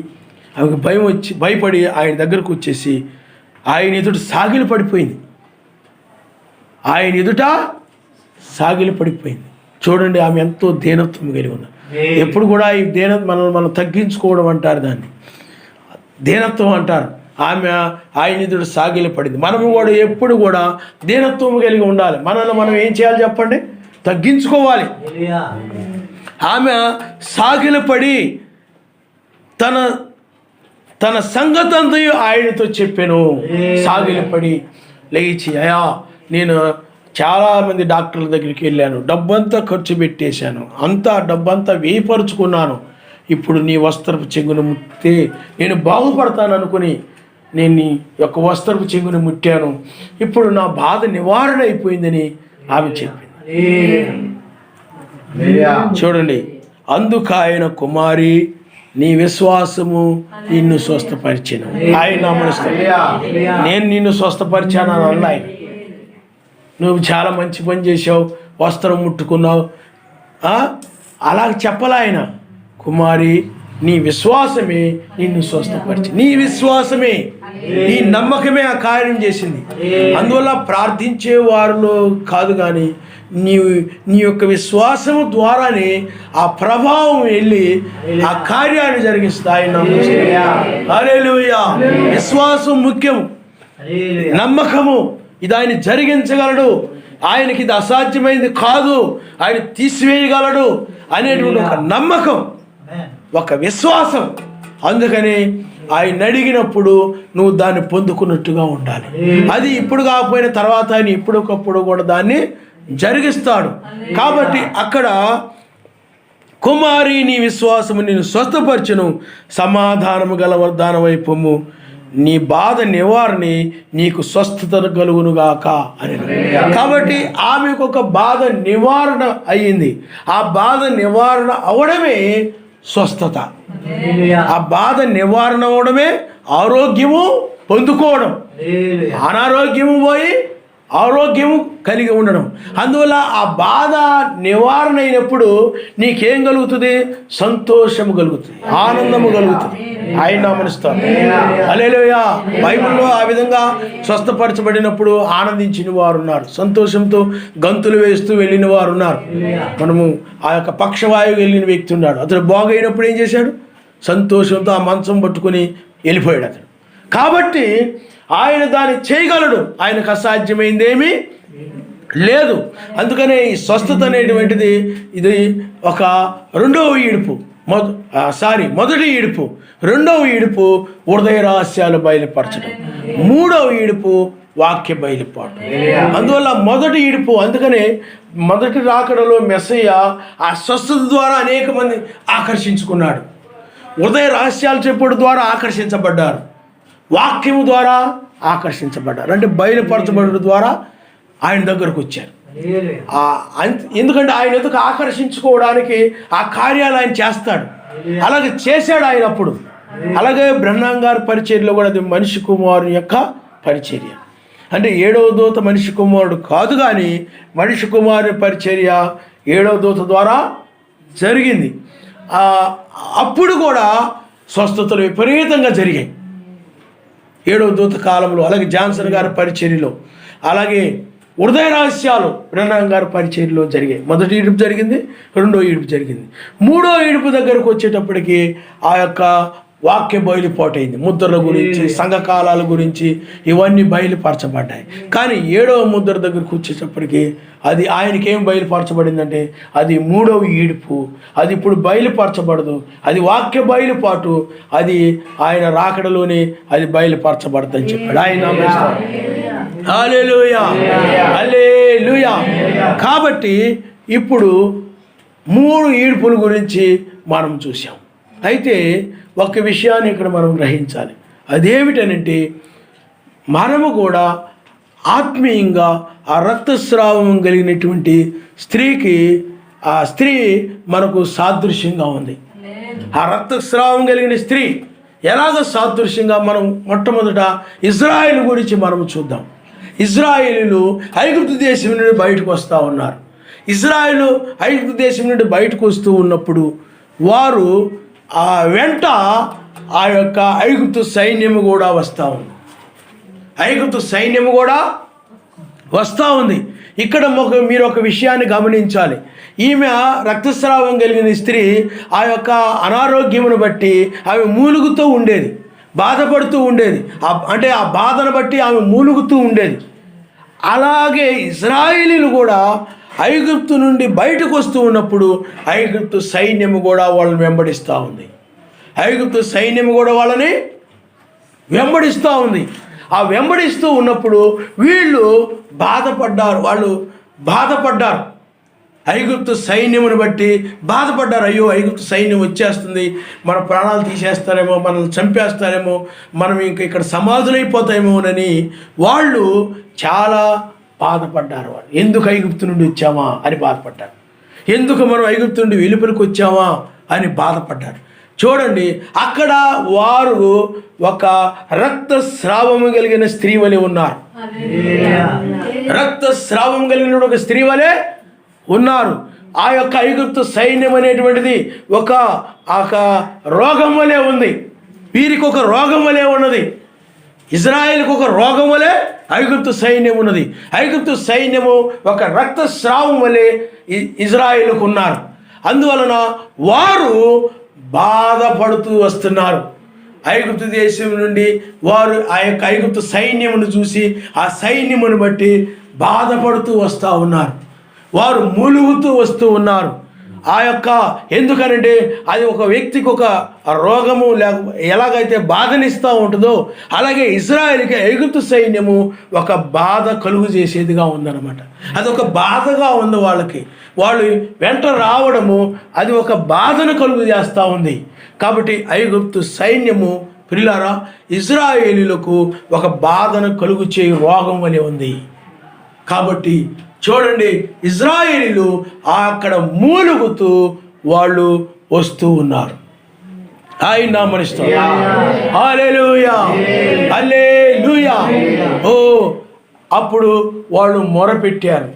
ఆమెకు భయం వచ్చి భయపడి ఆయన దగ్గరకు వచ్చేసి ఆయన ఎదుట సాగిలపడిపోయింది. ఆయన ఎదుట సాగిలపడిపోయింది. చూడండి, ఆమె ఎంతో దీనత్వం కలిగి ఉన్నది. ఎప్పుడు కూడా ఈ మనం తగ్గించుకోవడం అంటారు, దాన్ని దీనత్వం అంటారు. ఆమె ఆయన ఎదుట సాగిలపడింది. మనము కూడా ఎప్పుడు కూడా దీనత్వం కలిగి ఉండాలి. మనల్ని మనం ఏం చేయాలి చెప్పండి, తగ్గించుకోవాలి. ఆమె సాగిలపడి తన సంగతంతయు ఆయనతో చెప్పాను. సాగిలపడి లేచి, అయ్యా నేను చాలామంది డాక్టర్ల దగ్గరికి వెళ్ళాను, డబ్బంతా ఖర్చు పెట్టేశాను, డబ్బంతా వేయపరుచుకున్నాను. ఇప్పుడు నీ వస్త్రపు చెంగును ముట్టితే నేను బాగుపడతాను అనుకుని నేను నీ యొక్క వస్త్రపు చెంగును ముట్టాను. ఇప్పుడు నా బాధ నివారణ అయిపోయిందని ఆమె చెప్పింది. చూడండి, అందుకు ఆయన, కుమారి నీ విశ్వాసము నిన్ను స్వస్థపరిచాను. ఆయన నేను నిన్ను స్వస్థపరిచాను అని అన్న ఆయన. నువ్వు చాలా మంచి పని చేసావు, వస్త్రం ముట్టుకున్నావు, అలాగ చెప్పలే ఆయన. కుమారి నీ విశ్వాసమే నిన్ను స్వస్థపరిచి, నీ విశ్వాసమే, నీ నమ్మకమే ఆ కార్యం చేసింది. అందువల్ల ప్రార్థించే వారిలో కాదు, కానీ నీ యొక్క విశ్వాసము ద్వారానే ఆ ప్రభావం వెళ్ళి ఆ కార్యాన్ని జరిగిస్తుంది. ఆయన హల్లెలూయా. విశ్వాసం ముఖ్యం, నమ్మకము. ఇది ఆయన జరిగించగలడు, ఆయనకి ఇది అసాధ్యమైంది కాదు, ఆయన తీసివేయగలడు అనేటువంటి ఒక నమ్మకం, ఒక విశ్వాసం. అందుకని ఆయన అడిగినప్పుడు నువ్వు దాన్ని పొందుకున్నట్టుగా ఉండాలి. అది ఇప్పుడు కాకపోయిన తర్వాత ఆయన ఇప్పటికప్పుడు కూడా దాన్ని జరిగిస్తాడు. కాబట్టి అక్కడ కుమారి నీ విశ్వాసము నేను స్వస్థపరచును, సమాధానము గల వర్ధానవైపొమ్ము, నీ బాధ నివారణి నీకు స్వస్థత కలుగునుగాక అని. కాబట్టి ఆమెకు ఒక బాధ నివారణ అయ్యింది. ఆ బాధ నివారణ అవడమే స్వస్థత. ఆ బాధ నివారణ అవడమే ఆరోగ్యము పొందుకోవడం. అనారోగ్యము పోయి ఆరోగ్యము కలిగి ఉండడం. అందువల్ల ఆ బాధ నివారణ అయినప్పుడు నీకేం కలుగుతుంది? సంతోషము కలుగుతుంది, ఆనందము కలుగుతుంది. ఆయన నామమునిస్తాను. హల్లెలూయా. బైబిల్లో ఆ విధంగా స్వస్థపరచబడినప్పుడు ఆనందించిన వారు ఉన్నారు, సంతోషంతో గంతులు వేస్తూ వెళ్ళిన వారు ఉన్నారు. మనము ఆ యొక్క పక్షవాయువు వెళ్ళిన వ్యక్తి ఉన్నాడు. అతడు బాగైనప్పుడు ఏం చేశాడు? సంతోషంతో ఆ మంచం పట్టుకుని వెళ్ళిపోయాడు అతడు. కాబట్టి ఆయన దాన్ని చేయగలడు, ఆయనకు అసాధ్యమైందేమీ లేదు. అందుకనే ఈ స్వస్థత అనేటువంటిది ఇది ఒక మొదటి ఈడుపు. రెండవ ఈడుపు హృదయ రహస్యాలు బయలుపరచడం. మూడవ ఈడుపు వాక్య బయలుపాటు. అందువల్ల మొదటి ఈడుపు, అందుకనే మొదటి రాకడలో మెస్సయ్య ఆ స్వస్థత ద్వారా అనేక మంది ఆకర్షించుకున్నాడు. హృదయ రహస్యాలు చెప్పుడు ద్వారా ఆకర్షించబడ్డారు, వాక్యము ద్వారా ఆకర్షించబడ్డారు. అంటే బయలుపరచబడడం ద్వారా ఆయన దగ్గరకు వచ్చారు. ఎందుకంటే ఆయన ఎందుకు ఆకర్షించుకోవడానికి ఆ కార్యాలు ఆయన చేస్తాడు. అలాగే చేశాడు ఆయన అప్పుడు. అలాగే బ్రహ్మాం గారి పరిచర్యలో కూడా అది మనిషి కుమారుని యొక్క పరిచర్య. అంటే 7వ దూత మనిషి కుమారుడు కాదు, కానీ మనిషి కుమారుని పరిచర్య 7వ దూత ద్వారా జరిగింది. అప్పుడు కూడా స్వస్థతలు విపరీతంగా జరిగాయి 7వ దూత కాలంలో. అలాగే జాన్సన్ గారి పరిచర్యలో, అలాగే హృదయ రహస్యాలు బ్రహ్మం గారి పరిచర్యలో జరిగాయి. మొదటి ఈడుపు జరిగింది, రెండో ఈడుపు జరిగింది. మూడో ఈడుపు దగ్గరకు వచ్చేటప్పటికి ఆ యొక్క వాక్య బయలుపాటైంది. ముద్రల గురించి, సంఘకాలాల గురించి ఇవన్నీ బయలుపరచబడ్డాయి. కానీ 7వ ముద్ర దగ్గరకు వచ్చేటప్పటికి అది ఆయనకేం బయలుపరచబడిందంటే అది 3వ ఈడుపు. అది ఇప్పుడు బయలుపరచబడదు, అది వాక్య బయలుపాటు. అది ఆయన రాకడలోనే అది బయలుపరచబడదని చెప్పాడు. ఆయన హల్లెలూయా, హల్లెలూయా. కాబట్టి ఇప్పుడు 3 ఈడుపుల గురించి మనం చూసాం. అయితే ఒక విషయాన్ని ఇక్కడ మనం గ్రహించాలి. అదేమిటనంటే మనము కూడా ఆత్మీయంగా ఆ రక్తస్రావం కలిగినటువంటి స్త్రీకి, ఆ స్త్రీ మనకు సాదృశ్యంగా ఉంది. ఆ రక్తస్రావం కలిగిన స్త్రీ ఎలాగ సాదృశ్యంగా మనం మొట్టమొదట ఇజ్రాయేల్ గురించి మనం చూద్దాం. ఇజ్రాయేలీలు ఐగుప్తు దేశం నుండి బయటకు వస్తూ ఉన్నారు. ఇజ్రాయేలు ఐగుప్తు దేశం నుండి బయటకు వస్తూ ఉన్నప్పుడు వారు ఆ వెంట ఆ యొక్క ఐగుప్తు సైన్యము కూడా వస్తూ ఉంది. ఐగుప్తు సైన్యము కూడా వస్తూ ఉంది. ఇక్కడ మీరు ఒక విషయాన్ని గమనించాలి. ఈమె రక్తస్రావం కలిగిన స్త్రీ ఆ యొక్క అనారోగ్యమును బట్టి ఆమె మూలుగుతూ ఉండేది, బాధపడుతూ ఉండేది. అంటే ఆ బాధను బట్టి ఆమె మూలుగుతూ ఉండేది. అలాగే ఇశ్రాయేలీలు కూడా ఐగుప్తు నుండి బయటకు వస్తూ ఉన్నప్పుడు ఐగుప్తు సైన్యము కూడా వాళ్ళని వెంబడిస్తూ ఉంది. ఐగుప్తు సైన్యము కూడా వాళ్ళని వెంబడిస్తూ ఉంది. ఆ వెంబడిస్తూ ఉన్నప్పుడు వీళ్ళు బాధపడ్డారు. వాళ్ళు బాధపడ్డారు, ఐగుప్తు సైన్యమును బట్టి బాధపడ్డారు. అయ్యో, ఐగుప్తు సైన్యం వచ్చేస్తుంది, మన ప్రాణాలు తీసేస్తారేమో, మనల్ని చంపేస్తారేమో, మనం ఇంక ఇక్కడ సమాధులైపోతామేమోనని వాళ్ళు చాలా బాధపడ్డారు. వాళ్ళు ఎందుకు ఐగుప్తు నుండి వచ్చామా అని బాధపడ్డారు. ఎందుకు మనం ఐగుప్తు నుండి వెలుపలికి వచ్చామా అని బాధపడ్డారు. చూడండి, అక్కడ వారు ఒక రక్తస్రావము కలిగిన స్త్రీ వలె ఉన్నారు. రక్తస్రావం కలిగిన ఒక స్త్రీ వలె ఉన్నారు. ఆ యొక్క ఐగుప్తు సైన్యం అనేటువంటిది ఒక రోగం వలె ఉంది. వీరికి ఒక రోగం వలె ఉన్నది. ఇజ్రాయేల్కి ఒక రోగం వలె ఐగుప్తు సైన్యం ఉన్నది. ఐగుప్తు సైన్యము ఒక రక్తస్రావం వలె ఇజ్రాయేలుకు ఉన్నారు. అందువలన వారు బాధపడుతూ వస్తున్నారు. ఐగుప్తు దేశం నుండి వారు ఆ యొక్క ఐగుప్తు సైన్యమును చూసి ఆ సైన్యమును బట్టి బాధపడుతూ వస్తూ ఉన్నారు. వారు మూలుగుతూ వస్తూ ఉన్నారు. ఆ యొక్క ఎందుకనంటే అది ఒక వ్యక్తికి ఒక రోగము ఎలాగైతే బాధనిస్తూ ఉంటుందో అలాగే ఇజ్రాయేల్కి ఐగుప్తు సైన్యము ఒక బాధ కలుగు చేసేదిగా ఉందన్నమాట. అదొక బాధగా ఉంది వాళ్ళకి. వాళ్ళు వెంట రావడము అది ఒక బాధను కలుగు చేస్తూ ఉంది. కాబట్టి ఐగుప్తు సైన్యము ప్రియులారా ఇజ్రాయేలీలకు ఒక బాధను కలుగు చేయు రోగం వలె ఉంది. కాబట్టి చూడండి, ఇజ్రాయేలీలు అక్కడ మూలుగుతూ వాళ్ళు వస్తూ ఉన్నారు. ఆయన నామమున స్తోత్రం. హల్లెలూయా, హల్లెలూయా. ఓ అప్పుడు వాళ్ళు మొరపెట్టారు.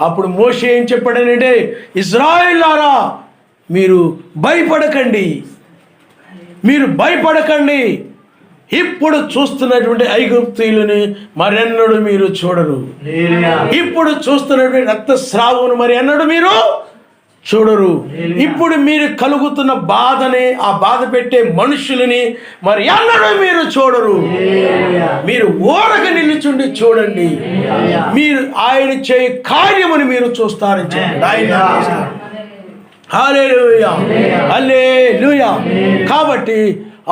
అప్పుడు మోషే ఏం చెప్పాడనంటే, ఇజ్రాయేలులారా మీరు భయపడకండి, మీరు భయపడకండి. ఇప్పుడు చూస్తున్నటువంటి ఐగుప్తీయులని మరెన్నడూ మీరు చూడరు. ఇప్పుడు చూస్తున్నటువంటి రక్తస్రావమును మరి ఎన్నడూ మీరు చూడరు. ఇప్పుడు మీరు కలుగుతున్న బాధని, ఆ బాధ పెట్టే మనుషులని మరి ఎన్నడూ మీరు చూడరు. మీరు ఓరగ నిలుచుండి చూడండి, మీరు ఆయన చేయ కార్యముని మీరు చూస్తారని చెప్పండి. ఆయన హల్లెలూయా, హల్లెలూయా. కాబట్టి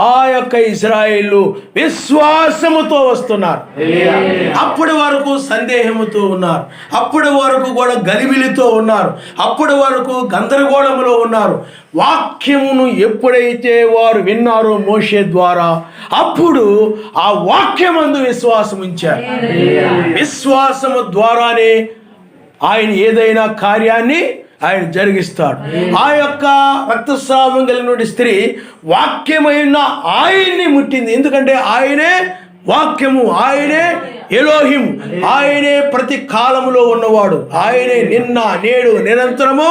ఆ యొక్క ఇశ్రాయేలు విశ్వాసముతో వస్తున్నారు. అప్పటి వరకు సందేహముతో ఉన్నారు, అప్పటి వరకు కూడా గలిబిలితో ఉన్నారు, అప్పటి వరకు గందరగోళములో ఉన్నారు. వాక్యమును ఎప్పుడైతే వారు విన్నారో మోషే ద్వారా, అప్పుడు ఆ వాక్యమందు విశ్వాసం ఉంచారు. విశ్వాసము ద్వారానే ఆయన ఏదైనా కార్యాన్ని ఆయన జరిగిస్తాడు. ఆ యొక్క రక్తస్రావం కలిగిన స్త్రీ వాక్యమైన ఆయన్ని ముట్టింది. ఎందుకంటే ఆయనే వాక్యము, ఆయనే ఎలోహిం, ఆయనే ప్రతి కాలములో ఉన్నవాడు, ఆయనే నిన్న నేడు నిరంతరము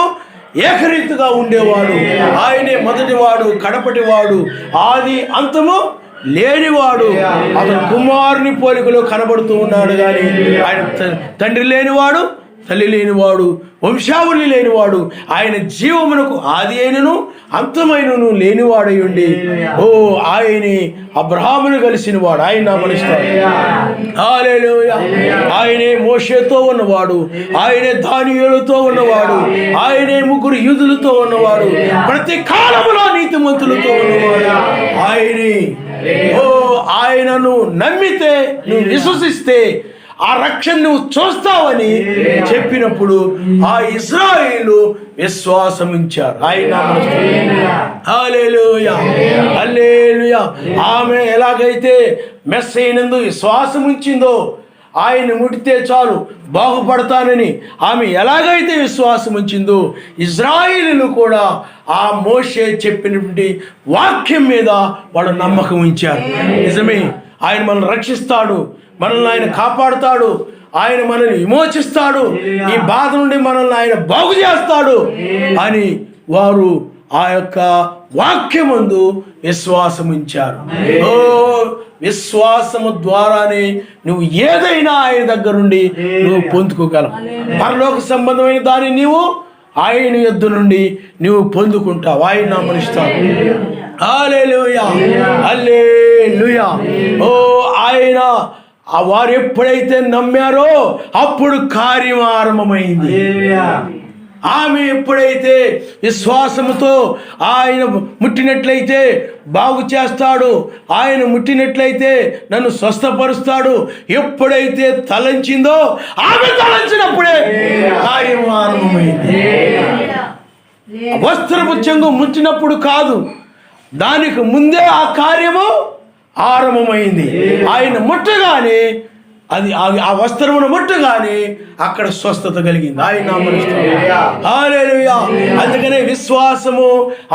ఏకరీతిగా ఉండేవాడు. ఆయనే మొదటివాడు, కడపటివాడు, ఆది అంతము లేనివాడు, అతను కుమారుని పోలికలో కనబడుతూ ఉన్నాడు. కానీ ఆయన తండ్రి లేనివాడు, తల్లి లేనివాడు, వంశావళి లేనివాడు, ఆయన జీవమునకు ఆది అయినను అంతమైనను లేనివాడై ఉండి ఆయనే అబ్రహామును కలిసిన వాడు. ఆయన నామనిస్తాడు. హల్లెలూయా. ఆయనే మోషేతో ఉన్నవాడు, ఆయనే దానియేలుతో ఉన్నవాడు, ఆయనే ముగ్గురు యూదులతో ఉన్నవాడు, ప్రతి కాలములో నీతిమంతులతో ఉన్నవాడు ఆయనే. ఆయనను నమ్మితే, నువ్వు విశ్వసిస్తే ఆ రక్షణ నువ్వు చూస్తావని చెప్పినప్పుడు ఆ ఇశ్రాయేలు విశ్వాసం ఉంచారు. ఆయన హల్లెలూయా, హల్లెలూయా. ఆమె ఎలాగైతే మెస్సీయనందు విశ్వాసం ఉంచిందో, ఆయన ముట్టితే చాలు బాగుపడతానని ఆమె ఎలాగైతే విశ్వాసం ఉంచిందో, ఇశ్రాయేలును కూడా ఆ మోషే చెప్పినటువంటి వాక్యం మీద వాళ్ళు నమ్మకం ఉంచారు. నిజమే, ఆయన మనల్ని రక్షిస్తాడు, మనల్ని ఆయన కాపాడుతాడు, ఆయన మనల్ని విమోచిస్తాడు, ఈ బాధ నుండి మనల్ని ఆయన బాగు చేస్తాడు అని వారు ఆ యొక్క వాక్యమందు విశ్వాసం ఉంచారు. విశ్వాసము ద్వారానే నువ్వు ఏదైనా ఆయన దగ్గర నుండి నువ్వు పొందుకోగలవు. పరలోక సంబంధమైన దాన్ని నీవు ఆయన యొద్ద నుండి నువ్వు పొందుకుంటావు. ఆయన నామమునిస్తాడు. హల్లెలూయా, హల్లెలూయా. ఆయన వారు ఎప్పుడైతే నమ్మారో అప్పుడు కార్యం ఆరంభమైంది. ఆమె ఎప్పుడైతే విశ్వాసముతో ఆయన ముట్టినట్లయితే బాగు చేస్తాడు, ఆయన ముట్టినట్లయితే నన్ను స్వస్థపరుస్తాడు ఎప్పుడైతే తలంచిందో, ఆమె తలంచినప్పుడే కార్యం ఆరంభమైంది. వస్త్రపు చెంగు ముట్టినప్పుడు కాదు, దానికి ముందే ఆ కార్యము ఆరంభమైంది. ఆయన ముట్టగానే, అది ఆ వస్త్రమును ముట్టగానే అక్కడ స్వస్థత కలిగింది. ఆయన హల్లెలూయా. అందుకనే విశ్వాసము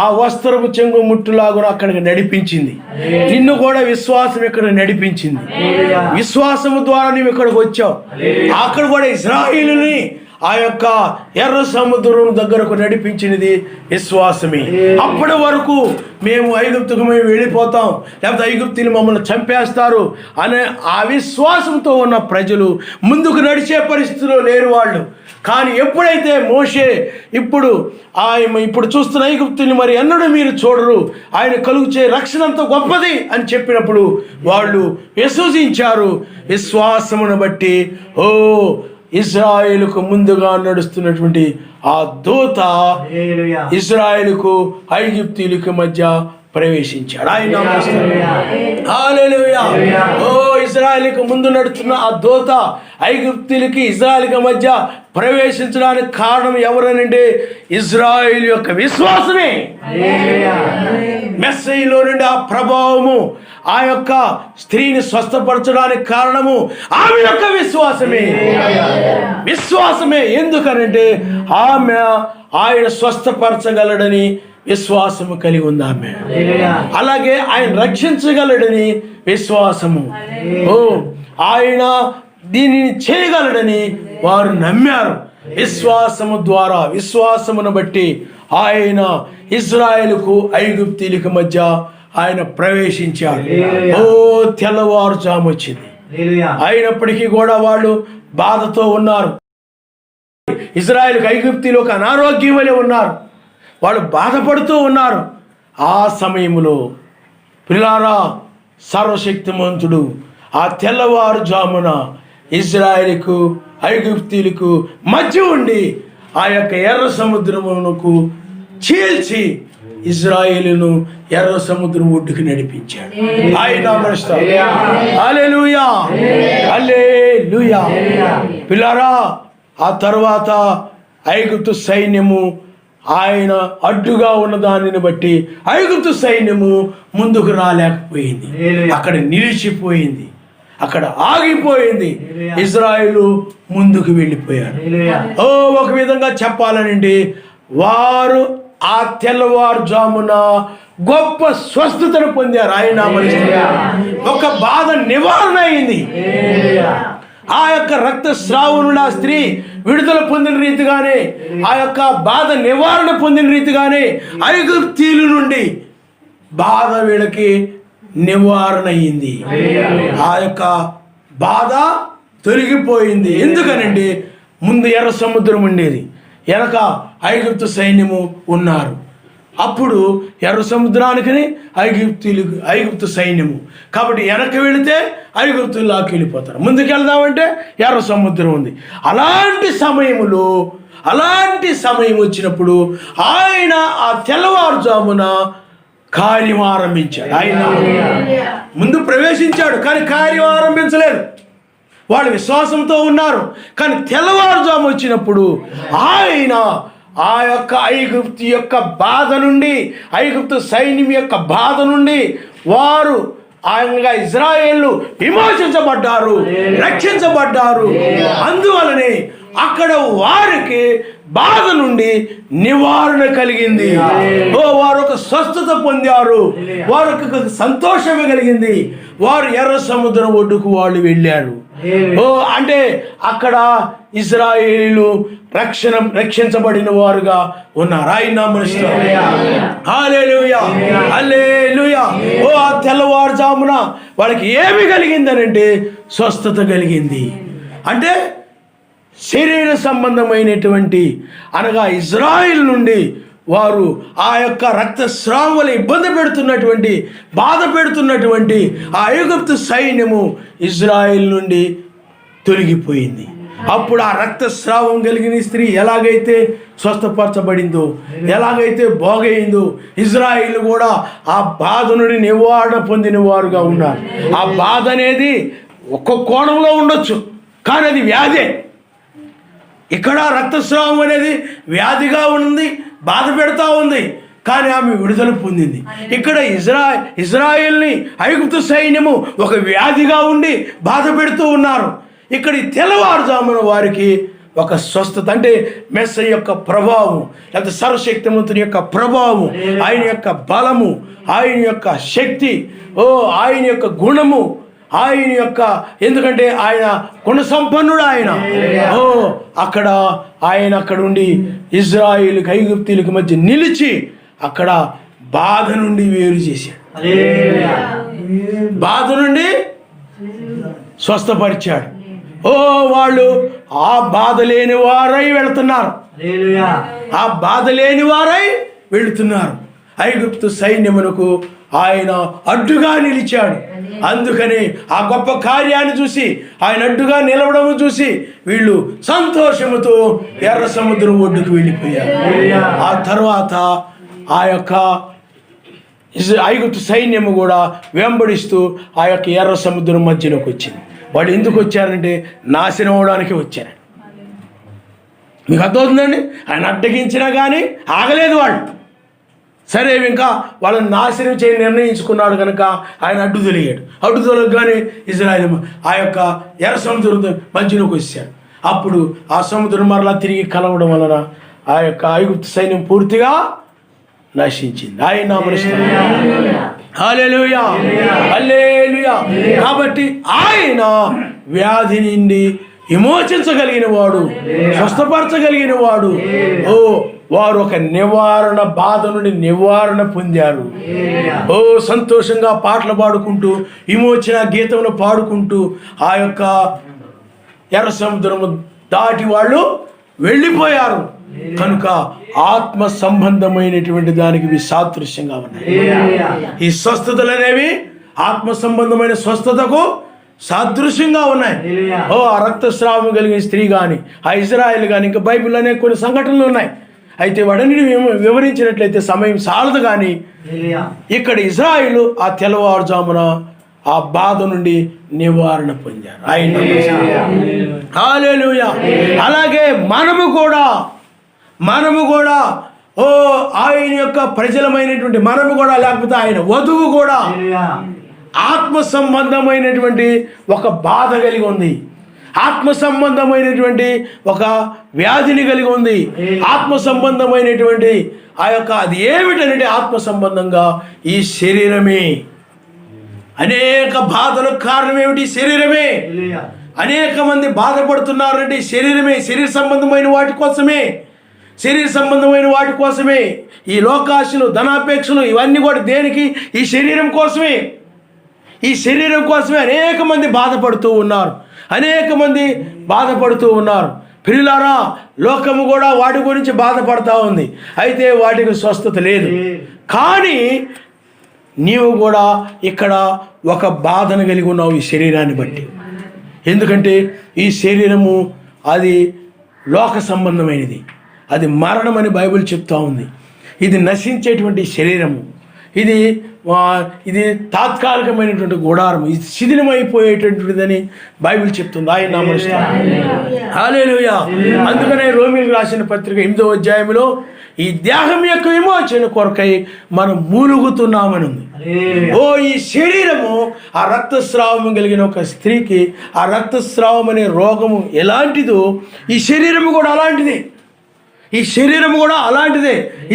ఆ వస్త్రపు చెంగు ముట్టులాగా అక్కడికి నడిపించింది. నిన్ను కూడా విశ్వాసం ఇక్కడ నడిపించింది. విశ్వాసము ద్వారా నువ్వు ఇక్కడికి వచ్చావు. అక్కడ కూడా ఇశ్రాయేలుని ఆ యొక్క ఎర్ర సముద్రం దగ్గరకు నడిపించినది విశ్వాసమే. అప్పటి వరకు మేము ఐగుప్తుకు మేము వెళ్ళిపోతాం, లేకపోతే ఐగుప్తులు మమ్మల్ని చంపేస్తారు అనే ఆ విశ్వాసంతో ఉన్న ప్రజలు ముందుకు నడిచే పరిస్థితిలో లేరు వాళ్ళు. కానీ ఎప్పుడైతే మోషే ఇప్పుడు చూస్తున్న ఐగుప్తుని మరి ఎన్నడూ మీరు చూడరు, ఆయన కలుగుచే రక్షణ అంత గొప్పది అని చెప్పినప్పుడు వాళ్ళు విశ్వసించారు. విశ్వాసమును బట్టి ఇశ్రాయేలుకు ముందుగా నడుస్తున్నటువంటి ఆ దూత ఇశ్రాయేలుకు ఐగుప్తీయులకు మధ్య ప్రవేశించాడు. ఆయన హల్లెలూయా. ఇశ్రాయేలుకు ముందు నడుస్తున్న ఆ దూత ఐగుప్తీయులకి ఇశ్రాయేలుకి మధ్య ప్రవేశించడానికి కారణం ఎవరనంటే ఇశ్రాయేలు యొక్క విశ్వాసమే. మెస్సీలో నుండి ఆ ప్రభావము ఆ యొక్క స్త్రీని స్వస్థపరచడానికి కారణము ఆమె యొక్క విశ్వాసమే. ఎందుకనంటే ఆమె ఆయన స్వస్థపరచగలడని విశ్వాసము కలిగి ఉంది ఆమె. అలాగే ఆయన రక్షించగలడని విశ్వాసము, ఆయన దీనిని చేయగలడని వారు నమ్మారు. విశ్వాసము ద్వారా, విశ్వాసమును బట్టి ఆయన ఇశ్రాయేలుకు ఐగుప్తీయులకు మధ్య ఆయన ప్రవేశించాడు. తెల్లవారుజాము వచ్చింది. అయినప్పటికీ కూడా వాళ్ళు బాధతో ఉన్నారు. ఇశ్రాయేలుకు ఐగుప్తీయులు ఒక అనారోగ్యం వలె ఉన్నారు, వాళ్ళు బాధపడుతూ ఉన్నారు. ఆ సమయంలో ప్రియులారా, సర్వశక్తిమంతుడు ఆ తెల్లవారుజామున ఇశ్రాయేలుకు ఐగుప్తీయులకు మధ్య ఉండి ఆ యొక్క ఎర్ర సముద్రమునకు చీల్చి ఇశ్రాయేలును ఎర్ర సముద్రం ఒడ్డుకు నడిపించాడు. ఆయన హల్లెలూయా, హల్లెలూయా. పిల్లారా, ఆ తర్వాత ఐగుప్తు సైన్యము ఆయన అడ్డుగా ఉన్న దానిని బట్టి ఐగుప్తు సైన్యము ముందుకు రాలేకపోయింది, అక్కడ నిలిచిపోయింది, అక్కడ ఆగిపోయింది. ఇశ్రాయేలు ముందుకు వెళ్ళిపోయారు. ఒక విధంగా చెప్పాలనండి, వారు ఆ తెల్లవారుజామున గొప్ప స్వస్థతను పొందారు. ఆయన ఒక బాధ నివారణ అయింది. ఆ యొక్క రక్తస్రావం నుండి ఆ స్త్రీ విడుదల పొందిన రీతిగానే, ఆ యొక్క బాధ నివారణ పొందిన రీతిగానే ఐగుప్తీయుల నుండి బాధ వీళ్ళకి నివారణ అయింది. ఆ యొక్క బాధ తొలగిపోయింది. ఎందుకనండి, ముందు ఎర్ర సముద్రం ఉండేది, వెనక ఐగుప్తు సైన్యము ఉన్నారు. అప్పుడు ఎర్ర సముద్రానికి ఐగుప్తు సైన్యము, కాబట్టి వెనక్కి వెళితే ఐగుప్తుల్లోకి వెళ్ళిపోతారు. ముందుకు వెళ్దామంటే ఎర్ర సముద్రం ఉంది. అలాంటి సమయం వచ్చినప్పుడు ఆయన ఆ తెల్లవారుజామున కార్యం ఆరంభించాడు. ఆయన ముందు ప్రవేశించాడు, కానీ కార్యం ఆరంభించలేదు. వాళ్ళు విశ్వాసంతో ఉన్నారు, కానీ తెల్లవారుజాము వచ్చినప్పుడు ఆయన ఆ యొక్క ఐగుప్తు యొక్క బాధ నుండి, ఐగుప్తు సైన్యం యొక్క బాధ నుండి వారు ఆయనగా ఇజ్రాయేలు విమోచించబడ్డారు, రక్షించబడ్డారు. అందువలనే అక్కడ వారికి బాధ నుండి నివారణ కలిగింది. వారు ఒక స్వస్థత పొందారు, వారికి సంతోషమే కలిగింది. వారు ఎర్ర సముద్రం ఒడ్డుకు వాళ్ళు వెళ్ళారు. అంటే అక్కడ ఇజ్రాయేలీలు రక్షించబడిన వారుగా ఉన్నారు. ఆయన హల్లెలూయా, హల్లెలూయా. ఆ తెల్లవారుజామున వాళ్ళకి ఏమి కలిగిందనంటే స్వస్థత కలిగింది. అంటే శరీర సంబంధమైనటువంటి, అనగా ఇజ్రాయిల్ నుండి వారు ఆ యొక్క రక్తస్రావం ఇబ్బంది పెడుతున్నటువంటి, బాధ పెడుతున్నటువంటి ఆ ఐగుప్తు సైన్యము ఇజ్రాయిల్ నుండి తొలగిపోయింది. అప్పుడు ఆ రక్తస్రావం కలిగిన స్త్రీ ఎలాగైతే స్వస్థపరచబడిందో, ఎలాగైతే బాగయిందో, ఇజ్రాయిల్ కూడా ఆ బాధ నుండి నివారణ పొందిన వారుగా ఉన్నారు. ఆ బాధ అనేది ఒక్కొక్క కోణంలో ఉండొచ్చు, కానీ అది వ్యాధే. ఇక్కడ రక్తస్రావం అనేది వ్యాధిగా ఉంది, బాధ పెడతా ఉంది, కానీ ఆమె విడుదల పొందింది. ఇక్కడ ఇజ్రాయిల్ని ఐగుప్తు సైన్యము ఒక వ్యాధిగా ఉండి బాధ పెడుతూ ఉన్నారు. ఇక్కడ తెల్లవారుజామున వారికి ఒక స్వస్థత, అంటే మెస్సయ్య యొక్క ప్రభావం, లేకపోతే సర్వశక్తిమంతుని యొక్క ప్రభావం, ఆయన యొక్క బలము, ఆయన యొక్క శక్తి, ఆయన యొక్క గుణము, ఆయన యొక్క, ఎందుకంటే ఆయన గుణ సంపన్నుడు ఆయన. అక్కడ ఆయన అక్కడుండి ఇజ్రాయిల్కి ఐగుప్తీయులకి మధ్య నిలిచి అక్కడ బాధ నుండి వేరు చేశాడు, బాధ నుండి స్వస్థపరిచాడు. వాళ్ళు ఆ బాధ లేని వారై వెళుతున్నారు, ఆ బాధ లేని వారై వెళుతున్నారు. ఐగుప్తు సైన్యమునకు ఆయన అడ్డుగా నిలిచాడు. అందుకని ఆ గొప్ప కార్యాన్ని చూసి, ఆయన అడ్డుగా నిలవడం చూసి వీళ్ళు సంతోషముతో ఎర్ర సముద్రం ఒడ్డుకు వెళ్ళిపోయారు. ఆ తర్వాత ఆ యొక్క ఐగుప్తు సైన్యము కూడా వెంబడిస్తూ ఆ యొక్క ఎర్ర సముద్రం మధ్యలోకి వచ్చింది. వాళ్ళు ఎందుకు వచ్చారంటే నాశనం అవడానికి వచ్చారు. మీకు అర్థమవుతుందండి? ఆయన అడ్డగించినా కానీ ఆగలేదు వాళ్ళు. సరే, ఇంకా వాళ్ళని నాశనం చేయ నిర్ణయించుకున్నాడు కనుక ఆయన అడ్డు తొలిగాడు. అడ్డు తొలగగానే ఇజ్రాయిల్ ఆ యొక్క ఎర్ర సముద్రం మధ్యలోకి వచ్చాడు. అప్పుడు ఆ సముద్రం మరలా తిరిగి కలవడం వలన ఆ యొక్క ఐగుప్తు సైన్యం పూర్తిగా నశించింది. ఆయన హల్లెలూయా, హల్లెలూయా. కాబట్టి ఆయన వ్యాధి నుండి విమోచించగలిగిన వాడు, స్వస్థపరచగలిగిన వాడు. వారు ఒక నివారణ, బాధ నుండి నివారణ పొందారు. సంతోషంగా పాటలు పాడుకుంటూ, విమోచన గీతమును పాడుకుంటూ ఆ యొక్క ఎర్ర సముద్రము దాటి వాళ్ళు వెళ్ళిపోయారు. కనుక ఆత్మ సంబంధమైనటువంటి దానికి ఇవి సాదృశ్యంగా ఉన్నాయి. ఈ స్వస్థతలు అనేవి ఆత్మ సంబంధమైన స్వస్థతకు సాదృశ్యంగా ఉన్నాయి. ఆ రక్తస్రావం కలిగిన స్త్రీ కానీ, ఆ ఇజ్రాయిల్ కానీ, ఇంకా బైబిల్ అనే కొన్ని సంఘటనలు ఉన్నాయి. అయితే వాటిని వివరించినట్లయితే సమయం సాలదు. కానీ ఇక్కడ ఇజ్రాయిల్ ఆ తెల్లవారుజామున ఆ బాధ నుండి నివారణ పొందారు. హల్లెలూయా. అలాగే మనము కూడా ఆయన యొక్క ప్రజలమైనటువంటి మనము కూడా, లేకపోతే ఆయన వధువు కూడా ఆత్మ సంబంధమైనటువంటి ఒక బాధ కలిగి ఉంది, ఆత్మ సంబంధమైనటువంటి ఒక వ్యాధిని కలిగి ఉంది. ఆత్మ సంబంధమైనటువంటి ఆ యొక్క అది ఏమిటంటే ఆత్మ సంబంధంగా ఈ శరీరమే. అనేక బాధలకు కారణం ఏమిటి? శరీరమే. అనేక మంది బాధపడుతున్నారంటే శరీరమే. శరీర సంబంధమైన వాటి కోసమే ఈ లోకాశలు, ధనాపేక్షలు ఇవన్నీ కూడా దేనికి? ఈ శరీరం కోసమే. ఈ శరీరం కోసమే అనేక మంది బాధపడుతూ ఉన్నారు. ప్రియులారా, లోకము కూడా వాటి గురించి బాధపడతా ఉంది, అయితే వాటికి స్వస్థత లేదు. కానీ నీవు కూడా ఇక్కడ ఒక బాధను కలిగి ఉన్నావు ఈ శరీరాన్ని బట్టి. ఎందుకంటే ఈ శరీరము అది లోక సంబంధమైనది, అది మరణమని బైబిల్ చెప్తా ఉంది. ఇది నశించేటువంటి శరీరము, ఇది తాత్కాలికమైనటువంటి గుడారం, ఇది శిథిలమైపోయేటటువంటిదని బైబిల్ చెప్తుంది. ఆయన నామమున హల్లెలూయా. అందుకనే రోమీయులకు రాసిన పత్రిక 8వ అధ్యాయంలో ఈ దేహం యొక్క విమోచన కొరకై మనం మూలుగుతున్నామని ఉంది. ఈ శరీరము, ఆ రక్తస్రావము కలిగిన ఒక స్త్రీకి ఆ రక్తస్రావం అనే రోగము ఎలాంటిదో ఈ శరీరము కూడా అలాంటిదే.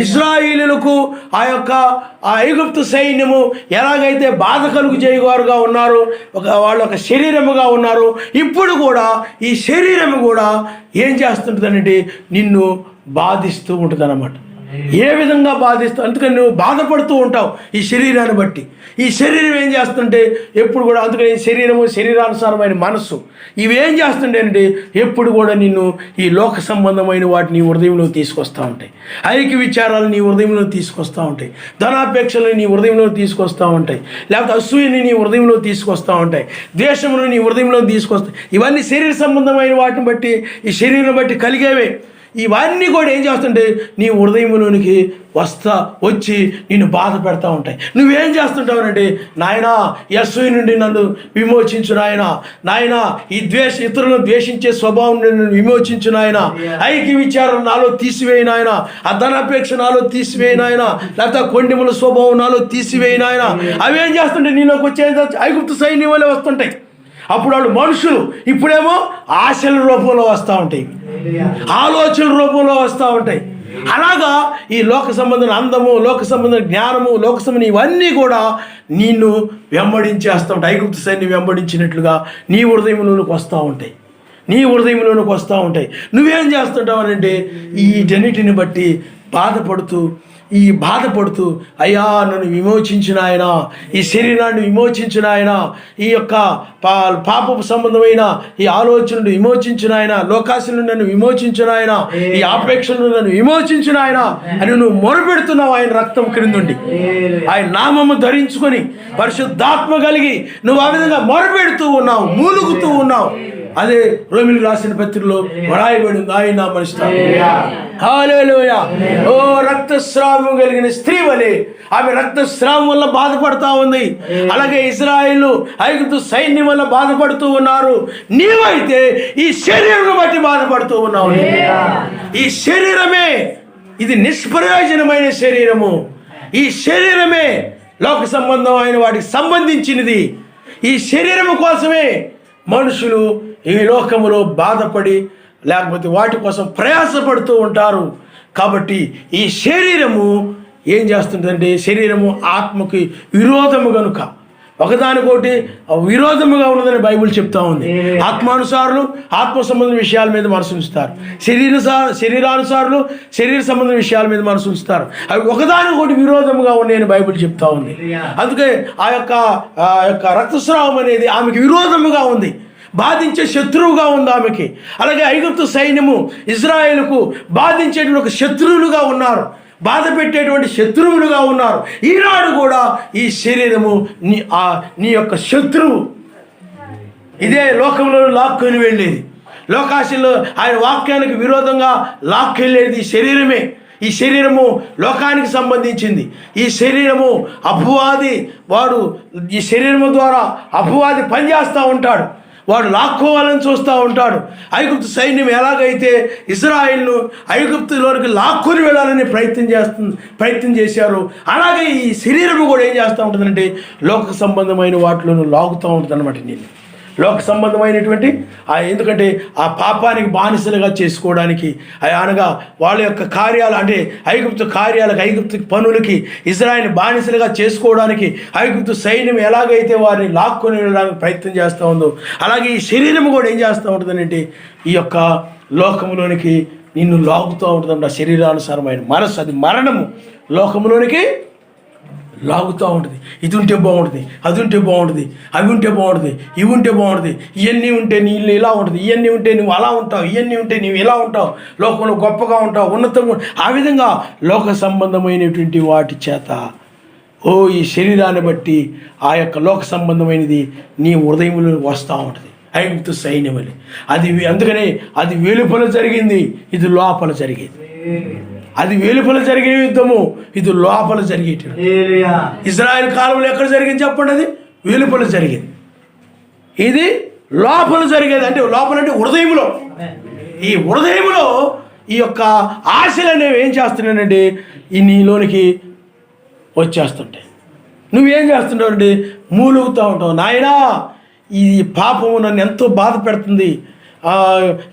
ఇశ్రాయేలీయులకు ఆ ఐగుప్తు సైన్యము ఎలాగైతే బాధ కలుగు చేయవారుగా ఉన్నారు, వాళ్ళు ఒక శరీరముగా ఉన్నారు. ఇప్పుడు కూడా ఈ శరీరము కూడా ఏం చేస్తుంటుందంటే నిన్ను బాధిస్తూ ఉంటుంది అన్నమాట. ఏ విధంగా బాధిస్తావు? అందుకని నువ్వు బాధపడుతూ ఉంటావు ఈ శరీరాన్ని బట్టి. ఈ శరీరం ఏం చేస్తుంటే ఎప్పుడు కూడా, అందుకని శరీరము, శరీరానుసారమైన మనస్సు, ఇవి ఏం చేస్తుంటే ఎప్పుడు కూడా నిన్ను ఈ లోక సంబంధమైన వాటిని నీ హృదయంలో తీసుకొస్తూ ఉంటాయి. ఐక్య విచారాలు నీ హృదయంలో తీసుకొస్తూ ఉంటాయి, ధనాపేక్షలు నీ హృదయంలో తీసుకొస్తూ ఉంటాయి, లేకపోతే అసూయని నీ హృదయంలో తీసుకొస్తూ ఉంటాయి, ద్వేషమును నీ హృదయంలో తీసుకొస్తాయి. ఇవన్నీ శరీర సంబంధమైన వాటిని బట్టి, ఈ శరీరం బట్టి కలిగేవే. ఇవన్నీ కూడా ఏం చేస్తుంటే నీ హృదయంలోనికి వచ్చి నిన్ను బాధ పెడతా ఉంటాయి. నువ్వేం చేస్తుంటావునంటే, నాయనా ఈ అసూయ నుండి నన్ను విమోచించు నాయనా ఈ ఇతరులను ద్వేషించే స్వభావం నుండి నన్ను విమోచించు నాయనా, ఐక్య విచారం నాలో తీసివేయి నాయనా, ఆ ధనాపేక్ష నాలో తీసివేయి నాయనా, లేకపోతే కొండెముల స్వభావం నాలో తీసివేయి నాయనా. అవేం చేస్తుంటే నీలోకి వచ్చే ఐగుప్తు సైన్యం వల్లే వస్తుంటాయి. అప్పుడు వాళ్ళు మనుషులు, ఇప్పుడేమో ఆశల రూపంలో వస్తూ ఉంటాయి, ఆలోచనల రూపంలో వస్తూ ఉంటాయి. అలాగా ఈ లోక సంబంధం అందము, లోక సంబంధం జ్ఞానము, లోక సంబంధం ఇవన్నీ కూడా నిన్ను వెంబడించేస్తూ ఉంటాయి. ఐగుప్తు సైన్యం వెంబడించినట్లుగా నీ హృదయంలోనికి వస్తూ ఉంటాయి. నువ్వేం చేస్తుంటావు అంటే వీటన్నిటిని బట్టి బాధపడుతూ అయ్యా నన్ను విమోచించిన ఆయన, ఈ శరీరాన్ని విమోచించిన ఆయన, ఈ యొక్క పాపపు సంబంధమైన ఈ ఆలోచనను విమోచించిన ఆయన, లోకాశలను నన్ను విమోచించిన ఆయన, ఈ ఆపేక్షలను నన్ను విమోచించిన ఆయన అని నువ్వు మొరపెడుతున్నావు. ఆయన రక్తం క్రిందుండి, ఆయన నామము ధరించుకొని పరిశుద్ధాత్మ కలిగి నువ్వు ఆ విధంగా మొరపెడుతూ ఉన్నావు, మూలుగుతూ ఉన్నావు. అదే రోమీయులకు రాసిన పత్రికలో వ్రాయబడి ఆయన నామమున హల్లెలూయా. ఓ రక్తస్రావం కలిగిన స్త్రీ వలె ఆమె రక్తస్రావం వల్ల బాధపడతా ఉంది. అలాగే ఇశ్రాయేలు ఐగుప్తు సైన్యం వల్ల బాధపడుతూ ఉన్నారు. నీవైతే ఈ శరీరం బట్టి బాధపడుతూ ఉన్నావు. ఈ శరీరమే ఇది నిష్ప్రయోజనమైన శరీరము. ఈ శరీరమే లోక సంబంధమైన వాటికి సంబంధించినది. ఈ శరీరము కోసమే మనుషులు ఈ లోకములో బాధపడి లేకపోతే వాటి కోసం ప్రయాసపడుతూ ఉంటారు. కాబట్టి ఈ శరీరము ఏం చేస్తుందంటే, శరీరము ఆత్మకి విరోధము కనుక ఒకదానికోటి విరోధముగా ఉన్నదని బైబిల్ చెప్తా ఉంది. ఆత్మానుసారులు ఆత్మ సంబంధ విషయాల మీద మనసు ఉంచుతారు, శరీరానుసారులు శరీర సంబంధ విషయాల మీద మనసు ఉంచుతారు. అవి ఒకదానికోటి విరోధముగా ఉన్నాయని బైబిల్ చెప్తా ఉంది. అందుకే ఆ యొక్క రక్తస్రావం అనేది ఆమెకి విరోధముగా ఉంది, బాధించే శత్రువుగా ఉంది ఆమెకి. అలాగే ఐగుప్తు సైన్యము ఇశ్రాయేలుకు బాధించేటువంటి ఒక శత్రువులుగా ఉన్నారు, బాధ పెట్టేటువంటి శత్రువులుగా ఉన్నారు. ఈనాడు కూడా ఈ శరీరము నీ యొక్క శత్రువు. ఇదే లోకంలో లాక్కొని వెళ్ళేది, లోకాశల్లో ఆయన వాక్యానికి విరోధంగా లాక్కెళ్ళేది ఈ శరీరమే. ఈ శరీరము లోకానికి సంబంధించింది. ఈ శరీరము అపవాది, వాడు ఈ శరీరము ద్వారా అపవాది పనిచేస్తూ ఉంటాడు, వాడు లాక్కోవాలని చూస్తూ ఉంటాడు. ఐగుప్తు సైన్యం ఎలాగైతే ఇశ్రాయేలును ఐగుప్తులోనికి లాక్కొని వెళ్ళాలని ప్రయత్నం చేశారు, అలాగే ఈ శరీరము కూడా ఏం చేస్తూ ఉంటుందంటే లోక సంబంధమైన వాటిలోనూ లాగుతూ ఉంటుంది అన్నమాట. నేను లోక సంబంధమైనటువంటి ఎందుకంటే ఆ పాపానికి బానిసలుగా చేసుకోవడానికి, అనగా వాళ్ళ యొక్క కార్యాలు అంటే ఐగుప్తు కార్యాలకు, ఐగుప్తు పనులకి ఇశ్రాయేలుని బానిసలుగా చేసుకోవడానికి ఐగుప్తు సైన్యం ఎలాగైతే వారిని లాక్కొని వెళ్ళడానికి ప్రయత్నం చేస్తూ ఉందో, అలాగే ఈ శరీరం కూడా ఏం చేస్తూ ఉంటుందంటే ఈ యొక్క లోకంలోనికి నిన్ను లాగుతూ ఉంటుందంట. శరీరానుసారమైన మనసు, అది మరణము, లోకంలోనికి లాగుతూ ఉంటుంది. ఇది ఉంటే బాగుంటుంది, అది ఉంటే బాగుంటుంది, అవి ఉంటే బాగుంటుంది, ఇవి ఉంటే బాగుంటుంది, ఇవన్నీ ఉంటే నీళ్ళు ఇలా ఉంటుంది, ఇవన్నీ ఉంటే నువ్వు అలా ఉంటావు, ఇవన్నీ ఉంటే నువ్వు ఇలా ఉంటావు, లోకంలో గొప్పగా ఉంటావు, ఉన్నతంగా. ఆ విధంగా లోక సంబంధమైనటువంటి వాటి చేత ఈ శరీరాన్ని బట్టి ఆ యొక్క లోక సంబంధమైనది నీ హృదయంలో వస్తూ ఉంటుంది. ఐగుప్తు సైన్యమని అది. అందుకనే అది వెలుపల జరిగింది, ఇది లోపల జరిగేది. అది వెలుపల జరిగిన యుద్ధము, ఇది లోపల జరిగేది. ఇజ్రాయెల్ కాలంలో ఎక్కడ జరిగింది చెప్పండి? అది వెలుపల జరిగింది, ఇది లోపల జరిగేది. అంటే లోపల అంటే హృదయంలో. ఈ హృదయంలో ఈ యొక్క ఆశలు అనేవి ఏం చేస్తున్నానండి, ఈ నీలోనికి వచ్చేస్తుంటాయి. నువ్వేం చేస్తుంటావు అంటే మూలుగుతూ ఉంటావు, నాయనా ఈ పాపము నన్ను ఎంతో బాధ పెడుతుంది,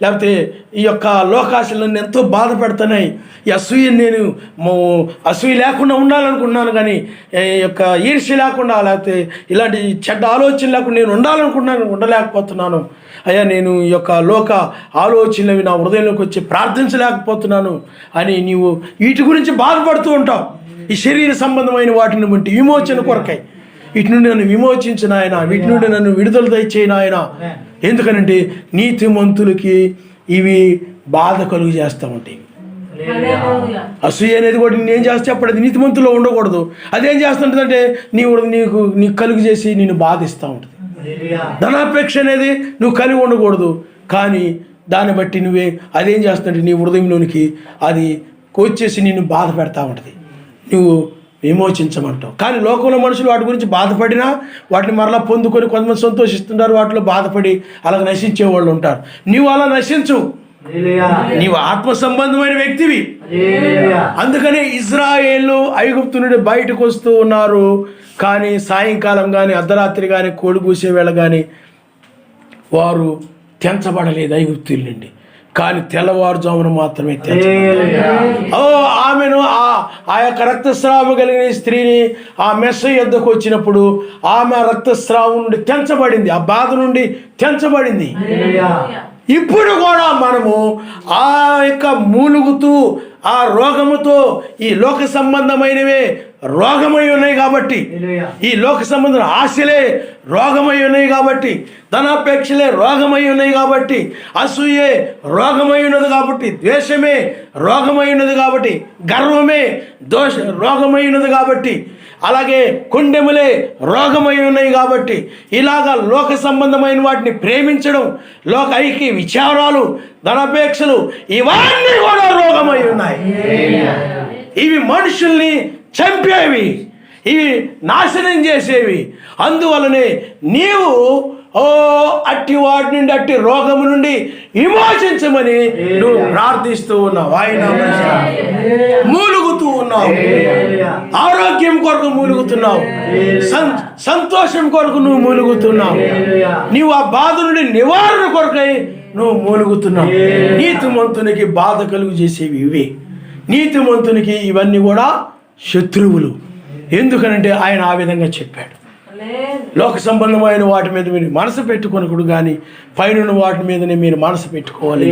లేకపోతే ఈ యొక్క లోకాశలు నన్ను ఎంతో బాధ పెడుతున్నాయి, ఈ అసూయని నేను అసూయ లేకుండా ఉండాలనుకుంటున్నాను, కానీ ఈ యొక్క ఈర్ష్య లేకుండా, లేకపోతే ఇలాంటి చెడ్డ ఆలోచన లేకుండా నేను ఉండాలనుకుంటున్నాను, ఉండలేకపోతున్నాను అయ్యా, నేను ఈ యొక్క లోక ఆలోచనలు నా హృదయంలోకి వచ్చి ప్రార్థించలేకపోతున్నాను అని నీవు వీటి గురించి బాధపడుతూ ఉంటావు. ఈ శరీర సంబంధమైన వాటిని బట్టి విమోచన కొరకై వీటి నుండి నన్ను విమోచించిన ఆయన, వీటి నుండి నన్ను విడుదల దయచేయను ఆయన. ఎందుకనంటే నీతిమంతులకి ఇవి బాధ కలుగు చేస్తూ ఉంటాయి. అసూయ అనేది కూడా నేను చేస్తే చెప్పడది నీతిమంతుల్లో ఉండకూడదు. అదేం చేస్తుంటుందంటే నీకు కలుగు చేసి నిన్ను బాధిస్తూ ఉంటుంది. ధనాపేక్ష అనేది నువ్వు కలిగి ఉండకూడదు, కానీ దాన్ని బట్టి అదేం చేస్తుంటే నీ హృదయంలోనికి అది వచ్చేసి నిన్ను బాధ పెడతా ఉంటుంది, నువ్వు విమోచించమంటావు. కానీ లోకంలో మనుషులు వాటి గురించి బాధపడినా వాటిని మరలా పొందుకొని కొంతమంది సంతోషిస్తుంటారు, వాటిలో బాధపడి అలాగ నశించే వాళ్ళు ఉంటారు. నీవు అలా నశించు, నీవు ఆత్మ సంబంధమైన వ్యక్తివి. అందుకనే ఇజ్రాయేలు ఐగుప్తు నుండి బయటకు వస్తూ ఉన్నారు, కానీ సాయంకాలం కానీ అర్ధరాత్రి కానీ కోడి కూసే వేళ కానీ వారు తెంచబడలేదు ఐగుప్తుల నుండి, కానీ తెల్లవారుజామున మాత్రమే ఆమెను ఆ యొక్క రక్తస్రావం కలిగిన స్త్రీని ఆ మెస్సయ్య యొద్దకు వచ్చినప్పుడు ఆమె రక్తస్రావం నుండి తెంచబడింది, ఆ బాధ నుండి తెంచబడింది. ఇప్పుడు కూడా మనము ఆ యొక్క మూలుగుతూ ఆ రోగముతో, ఈ లోక సంబంధమైనవే రోగమై ఉన్నాయి కాబట్టి, ఈ లోక సంబంధం ఆశలే రోగమై ఉన్నాయి కాబట్టి, ధనాపేక్షలే రోగమై ఉన్నాయి కాబట్టి, అసూయే రోగమై ఉన్నది కాబట్టి, ద్వేషమే రోగమై ఉన్నది కాబట్టి, గర్వమే రోగమై ఉన్నది కాబట్టి, అలాగే కొండెములే రోగమై ఉన్నాయి కాబట్టి, ఇలాగా లోక సంబంధమైన వాటిని ప్రేమించడం, లోక ఐక్య విచారాలు, ధనాపేక్షలు ఇవన్నీ కూడా రోగమై ఉన్నాయి. ఇవి మనుషుల్ని చంపేవి, ఇవి నాశనం చేసేవి. అందువలనే నీవు అట్టి వాటి నుండి, అట్టి రోగము నుండి విమోచించమని నువ్వు ప్రార్థిస్తూ ఉన్నావు. ఆయన మూలుగుతూ ఉన్నావు, ఆరోగ్యం కొరకు మూలుగుతున్నావు, సంతోషం కొరకు నువ్వు మూలుగుతున్నావు, నీవు ఆ బాధ నుండి నివారణ కొరకై నువ్వు మూలుగుతున్నావు. నీతిమంతునికి బాధ కలుగు చేసేవి ఇవే. నీతిమంతునికి ఇవన్నీ కూడా శత్రువులు. ఎందుకనంటే ఆయన ఆ విధంగా చెప్పాడు, లోక సంబంధమైన వాటి మీద మీరు మనసు పెట్టుకొనకుడు, కానీ పైన వాటి మీదనే మీరు మనసు పెట్టుకోవాలి.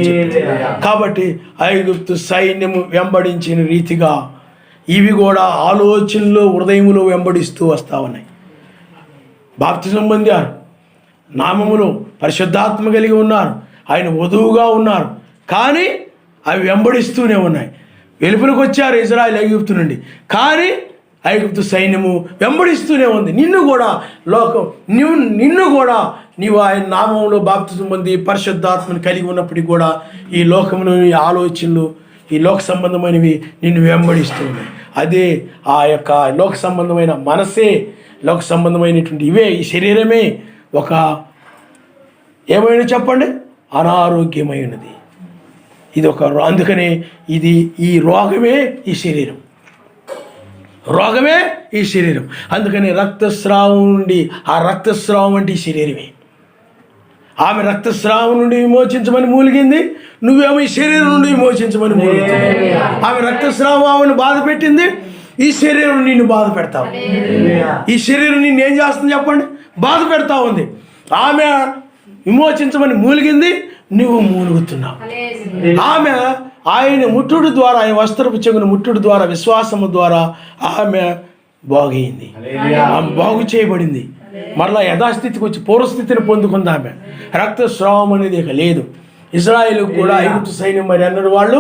కాబట్టి ఐగుప్తు సైన్యము వెంబడించిన రీతిగా ఇవి కూడా ఆలోచనలో, హృదయములో వెంబడిస్తూ వస్తూ ఉన్నాయి. బాప్తిజం పొందారు, నామములో పరిశుద్ధాత్మ కలిగి ఉన్నారు, ఆయన వధువుగా ఉన్నారు, కానీ అవి వెంబడిస్తూనే ఉన్నాయి. వెలుపలకు వచ్చారు ఇజ్రాయెల్ ఐగుప్తు నుండి, కానీ ఐగుప్తు సైన్యము వెంబడిస్తూనే ఉంది. నిన్ను కూడా నీవు ఆయన నామంలో బాప్తిజం పొంది పరిశుద్ధాత్మను కలిగి ఉన్నప్పటికీ కూడా ఈ లోకంలోని ఆలోచనలు, ఈ లోక సంబంధమైనవి నిన్ను వెంబడిస్తూ ఉన్నాయి. అదే ఆ యొక్క లోక సంబంధమైన మనసే, లోక సంబంధమైనటువంటి ఇవే, ఈ శరీరమే ఒక ఏమైనా చెప్పండి అనారోగ్యమైనది. ఇది ఒక, అందుకనే ఈ రోగమే ఈ శరీరం, రోగమే ఈ శరీరం. అందుకని రక్తస్రావం నుండి, ఆ రక్తస్రావం అంటే ఈ శరీరమే. ఆమె రక్తస్రావం నుండి విమోచించమని మూలిగింది, నువ్వేమో ఈ శరీరం నుండి విమోచించమని మూలుగుతుంది. ఆమె రక్తస్రావం ఆమెను బాధ పెట్టింది, ఈ శరీరం నిన్ను బాధ పెడతావు. ఈ శరీరం నిన్ను ఏం చేస్తుంది చెప్పండి, బాధ పెడతా ఉంది. ఆమె విమోచించమని మూలిగింది, నువ్వు మూలుగుతున్నావు. ఆమె ఆయన ముట్టుడు ద్వారా, ఆయన వస్త్రపు చెంగును ముట్టుడు ద్వారా, విశ్వాసము ద్వారా ఆమె బాగైంది, ఆమె బాగు చేయబడింది, మరలా యథాస్థితికి వచ్చి పూర్వస్థితిని పొందుకుంది ఆమె. రక్తస్రావం అనేది ఇక లేదు. ఇజ్రాయేల్ కూడా ఐగుప్తు సైన్యం మరి అన్నారు వాళ్ళు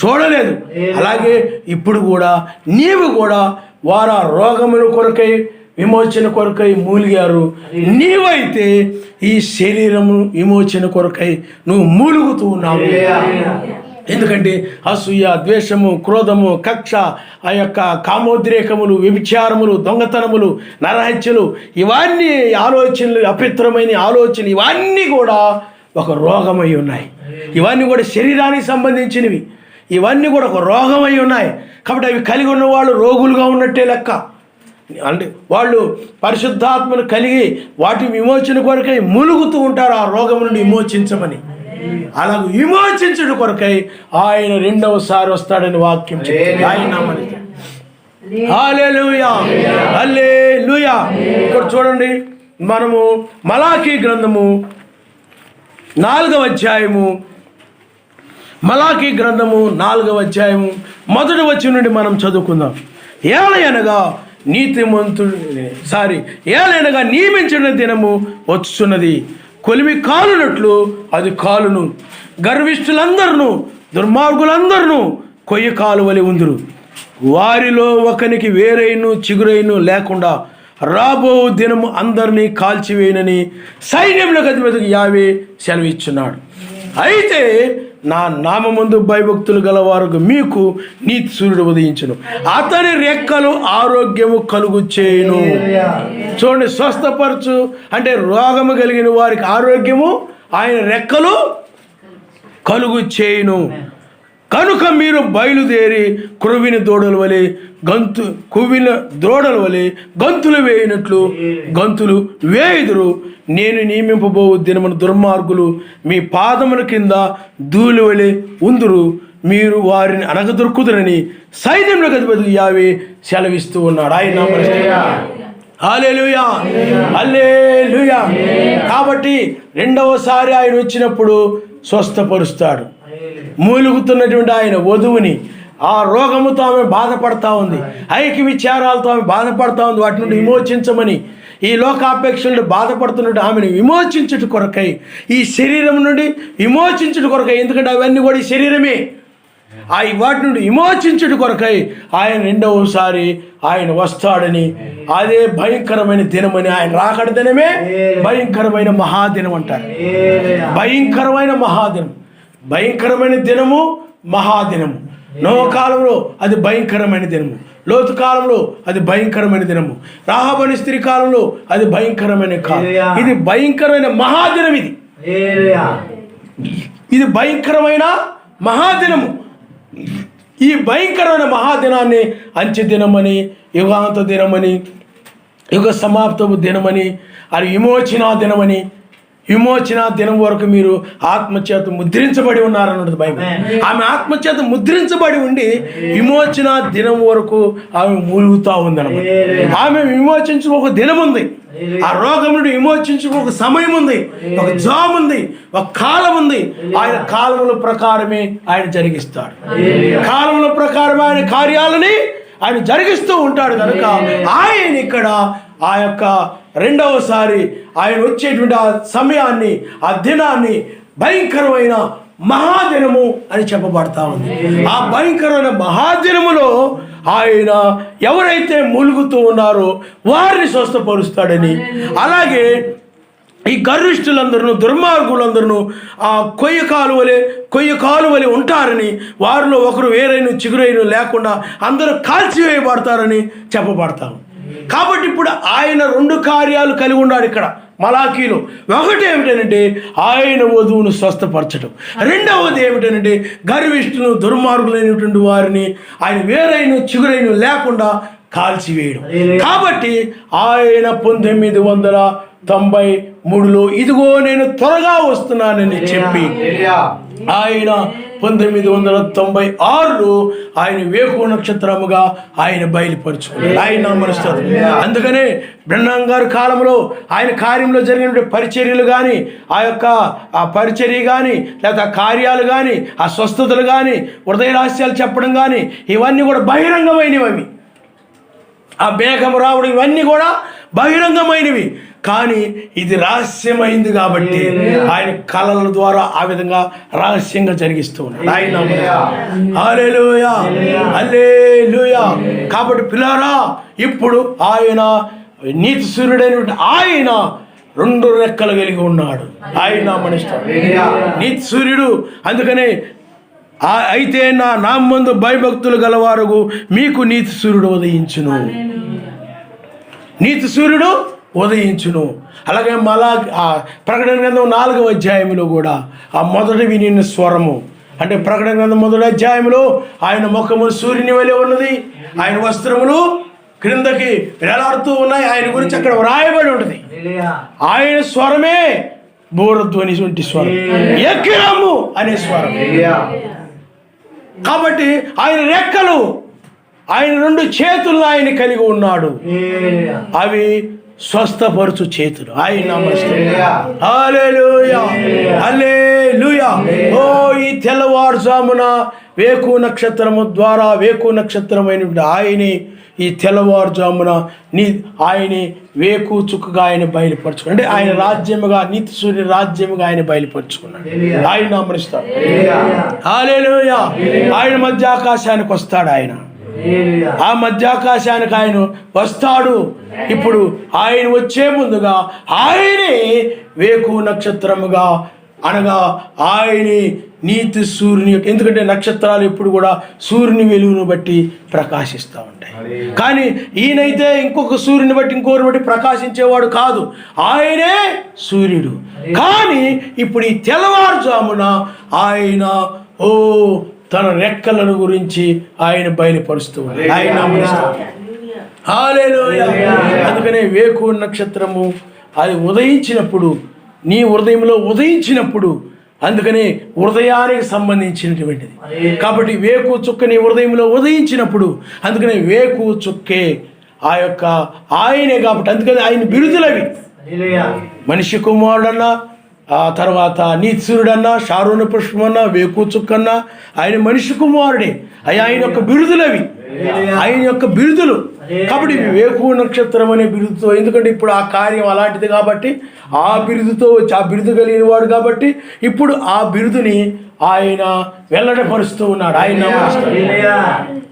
చూడలేదు. అలాగే ఇప్పుడు కూడా నీవు కూడా వారు ఆ రోగముల కొరకై విమోచన కొరకై మూలిగారు, నీవైతే ఈ శరీరము విమోచన కొరకై నువ్వు మూలుగుతూ ఉన్నావు. ఎందుకంటే అసూయ, ద్వేషము, క్రోధము, కక్ష, ఆ యొక్క కామోద్రేకములు, వ్యభిచారములు, దొంగతనములు, నరహత్యలు, ఇవన్నీ ఆలోచనలు, అపవిత్రమైన ఆలోచనలు, ఇవన్నీ కూడా ఒక రోగమై ఉన్నాయి. ఇవన్నీ కూడా శరీరానికి సంబంధించినవి, ఇవన్నీ కూడా ఒక రోగమై ఉన్నాయి. కాబట్టి అవి కలిగి ఉన్న వాళ్ళు రోగులుగా ఉన్నట్టే లెక్క. అంటే వాళ్ళు పరిశుద్ధాత్మను కలిగి వాటి విమోచన కొరకై మూలుగుతూ ఉంటారు ఆ రోగం నుండి విమోచించమని. అలా విమోచించుడు కొరకై ఆయన రెండవసారి వస్తాడని వాక్యం చెప్తుంది. ఆయన హల్లెలూయా, హల్లెలూయా. ఇక్కడ చూడండి, మనము మలాకీ గ్రంథము 4వ అధ్యాయము, మలాకీ గ్రంథము 4వ అధ్యాయము 1వ వచనం నుండి మనం చదువుకుందాం. ఏలయనగా ఏలైనగా నియమించిన దినము వచ్చున్నది, కొలిమి కాలునట్లు అది కాలును, గర్విష్ఠులందరూ దుర్మార్గులందరూ కొయ్య కాలువలి ఉందురు, వారిలో ఒకనికి వేరైను చిగురైను లేకుండా రాబో దినము అందరినీ కాల్చివేయనని సైన్యములకు అధిపతి యావే సెలవిచ్చున్నాడు. అయితే నా నామమందు భయభక్తులు గలవారు మీకు నీతి సూర్యుడు ఉదయించును, అతని రెక్కలు ఆరోగ్యము కలుగు చేయును. చూడండి, స్వస్థపరచు అంటే రోగము కలిగిన వారికి ఆరోగ్యము ఆయన రెక్కలు కలుగు చేయును. కనుక మీరు బయలుదేరి క్రొవ్విన దూడల వలె కొవ్విన దూడల వలె గంతులు వేయినట్లు గంతులు వేయుదురు. నేను నియమింపబో దినమున దుర్మార్గులు మీ పాదముల కింద ధూళి వలె ఉందురు, మీరు వారిని అనగదొరుకుదురని సైన్యములకు అధిపతి యావే సెలవిస్తూ ఉన్నాడు. ఆయన హల్లెలూయా, హల్లెలూయా. కాబట్టి రెండవసారి ఆయన వచ్చినప్పుడు స్వస్థపరుస్తాడు. మూలుగుతున్నటువంటి ఆయన వధువుని ఆ రోగముతో ఆమె బాధపడతా ఉంది, ఐక్య విచారాలతో ఆమె బాధపడతా ఉంది, వాటి నుండి విమోచించమని, ఈ లోకాపేక్షలు బాధపడుతున్నట్టు ఆమెను విమోచించుట కొరకై, ఈ శరీరం నుండి విమోచించుట కొరకై, ఎందుకంటే అవన్నీ కూడా ఈ శరీరమే, వాటి నుండి విమోచించుట కొరకై ఆయన రెండవసారి ఆయన వస్తాడని, అదే భయంకరమైన దినమని, ఆయన రాకడ దినమే భయంకరమైన మహాదినం అంటారు. భయంకరమైన మహాదినం, భయంకరమైన దినము, మహాదినము. నోవ కాలంలో అది భయంకరమైన దినము, లోతు కాలంలో అది భయంకరమైన దినము, రాహాబు స్త్రీ కాలంలో అది భయంకరమైన కాలం. ఇది భయంకరమైన మహాదినం. ఇది భయంకరమైన మహాదినము. ఈ భయంకరమైన మహాదినాన్ని అంచె దినమని, యుగాంత దినమని, యుగ సమాప్తము దినమని, అది విమోచన దినమని, విమోచన దినం వరకు మీరు ఆత్మచేత ముద్రించబడి ఉన్నారన్నది బైబిల్. ఆమె ఆత్మచేత ముద్రించబడి ఉండి విమోచన దినం వరకు ఆమె మూలుగుతూ ఉందన్నమాట. ఆమె విమోచించు ఒక దినం ఉంది, ఆ రోగం నుండి విమోచించు ఒక సమయం ఉంది, ఒక జాబ్ ఉంది, ఒక కాలం ఉంది. ఆయన కాలముల ప్రకారమే ఆయన జరిగిస్తాడు. కాలముల ప్రకారం ఆయన కార్యాలని ఆయన జరిగిస్తూ ఉంటాడు. కనుక ఆయన ఇక్కడ ఆ యొక్క రెండవసారి ఆయన వచ్చేటువంటి ఆ సమయాన్ని, ఆ దినాన్ని భయంకరమైన మహాదినము అని చెప్పబడతా ఉంది. ఆ భయంకరమైన మహాదినములో ఆయన ఎవరైతే మూలుగుతూ ఉన్నారో వారిని స్వస్థపరుస్తాడని, అలాగే ఈ గర్విష్ఠులందరూ దుర్మార్గులందరూ ఆ కొయ్య కాలువలే ఉంటారని, వారిలో ఒకరు వేరైన చిగురైన లేకుండా అందరూ కాల్చివేయబడతారని చెప్పబడతారు. కాబట్టి ఇప్పుడు ఆయన 2 కార్యాలు కలిగి ఉన్నాడు ఇక్కడ మలాకీలో. ఒకటి ఏమిటంటే ఆయన వధువును స్వస్థపరచడం, రెండవది ఏమిటంటే గర్విష్ఠులు దుర్మార్గులైనటువంటి వారిని ఆయన వేరైన చిగురైన లేకుండా కాల్చివేయడం. కాబట్టి ఆయన 1993లో ఇదిగో నేను త్వరగా వస్తున్నానని చెప్పి ఆయన 1996లో ఆయన వేకువ నక్షత్రముగా ఆయన బయలుపరుచుకున్నాడు. ఆయన నమరుస్తాడు. అందుకనే బ్రహ్నాం గారి కాలంలో ఆయన కార్యంలో జరిగిన పరిచర్యలు కానీ, ఆ పరిచర్య కానీ, లేకపోతే ఆ కార్యాలు కానీ, ఆ స్వస్థతలు కానీ, హృదయ రహస్యాలు చెప్పడం కానీ, ఇవన్నీ కూడా బహిరంగమైనవి. అవి ఆ మేఘం రావడం ఇవన్నీ కూడా బహిరంగమైనవి, కానీ ఇది రహస్యమైంది కాబట్టి ఆయన కళల ద్వారా ఆ విధంగా రహస్యంగా జరిగిస్తూ ఉన్నాడు. ఆయన హల్లెలూయా, హల్లెలూయా. కాబట్టి పిల్లారా, ఇప్పుడు ఆయన నీతి సూర్యుడైనటువంటి ఆయన 2 రెక్కలు కలిగి ఉన్నాడు. ఆయన మనిషి నీతి సూర్యుడు. అందుకనే అయితే నా నామందు భయభక్తులు గలవారు మీకు నీతి సూర్యుడు ఉదయించును, నీతి సూర్యుడు ఉదయించును. అలాగే మళ్ళా ప్రకటన గ్రంథం 4వ అధ్యాయంలో కూడా ఆ మొదటి వినిన స్వరము, అంటే ప్రకటన గ్రంథం 1వ అధ్యాయంలో ఆయన ముఖము సూర్యుని వలె ఉన్నది, ఆయన వస్త్రములు క్రిందకి వేలాడుతూ ఉన్నాయి. ఆయన గురించి అక్కడ వ్రాయబడి ఉంటుంది. ఆయన స్వరమే బూరధ్వని వంటి స్వరం, ఎక్కిరమ్ము అనే స్వరం. కాబట్టి ఆయన రెక్కలు, ఆయన 2 చేతులు ఆయన కలిగి ఉన్నాడు, అవి స్వస్థపరచు చేతులు. ఆయన హల్లెలూయా, హల్లెలూయా. ఓ ఈ తెల్లవారుజామున వేకు నక్షత్రము ద్వారా, వేకు నక్షత్రమైనటువంటి ఆయనే ఈ తెల్లవారుజామున ఆయనే వేకు చుక్కగా ఆయన బయలుపరచుకున్నాడు. అంటే ఆయన రాజ్యముగా, నీతి సూర్య రాజ్యముగా ఆయన బయలుపరచుకున్నాడు. ఆయన నమరిస్తాడు. హల్లెలూయా. ఆయన మధ్య ఆకాశానికి వస్తాడు. ఆయన ఆ మధ్యాకాశానికి ఆయన వస్తాడు. ఇప్పుడు ఆయన వచ్చే ముందుగా ఆయనే వేకు నక్షత్రముగా, అనగా ఆయనే నీతి సూర్యుని, ఎందుకంటే నక్షత్రాలు ఎప్పుడు కూడా సూర్యుని వెలుగును బట్టి ప్రకాశిస్తూ ఉంటాయి. కానీ ఈయనైతే ఇంకొక సూర్యుని బట్టి ఇంకోరిని బట్టి ప్రకాశించేవాడు కాదు, ఆయనే సూర్యుడు. కానీ ఇప్పుడు ఈ తెల్లవారుజామున ఆయన తన రెక్కలను గురించి ఆయన బయలుపరుస్తూ ఉన్నాడు. ఆయన హల్లెలూయా. అందుకనే వేకు నక్షత్రము అది ఉదయించినప్పుడు, నీ హృదయంలో ఉదయించినప్పుడు, అందుకనే హృదయానికి సంబంధించినటువంటిది. కాబట్టి వేకు చుక్క నీ హృదయంలో ఉదయించినప్పుడు, అందుకనే వేకు చుక్కే ఆ యొక్క ఆయనే. కాబట్టి అందుకని ఆయన బిరుదులవి. మనిషి కుమారుడన్నా, ఆ తర్వాత నీతి సూర్యుడన్నా, షారోను పుష్పమన్నా, వేకు చుక్కన్నా, ఆయన మనిషి కుమారుడే. ఆయన యొక్క బిరుదులవి, ఆయన యొక్క బిరుదులు. కాబట్టి వేకు నక్షత్రం అనే బిరుదుతో, ఎందుకంటే ఇప్పుడు ఆ కార్యం అలాంటిది కాబట్టి ఆ బిరుదుతో వచ్చి, ఆ బిరుదు కలిగిన వాడు కాబట్టి ఇప్పుడు ఆ బిరుదుని ఆయన వెల్లడపరుస్తూ ఉన్నాడు. ఆయన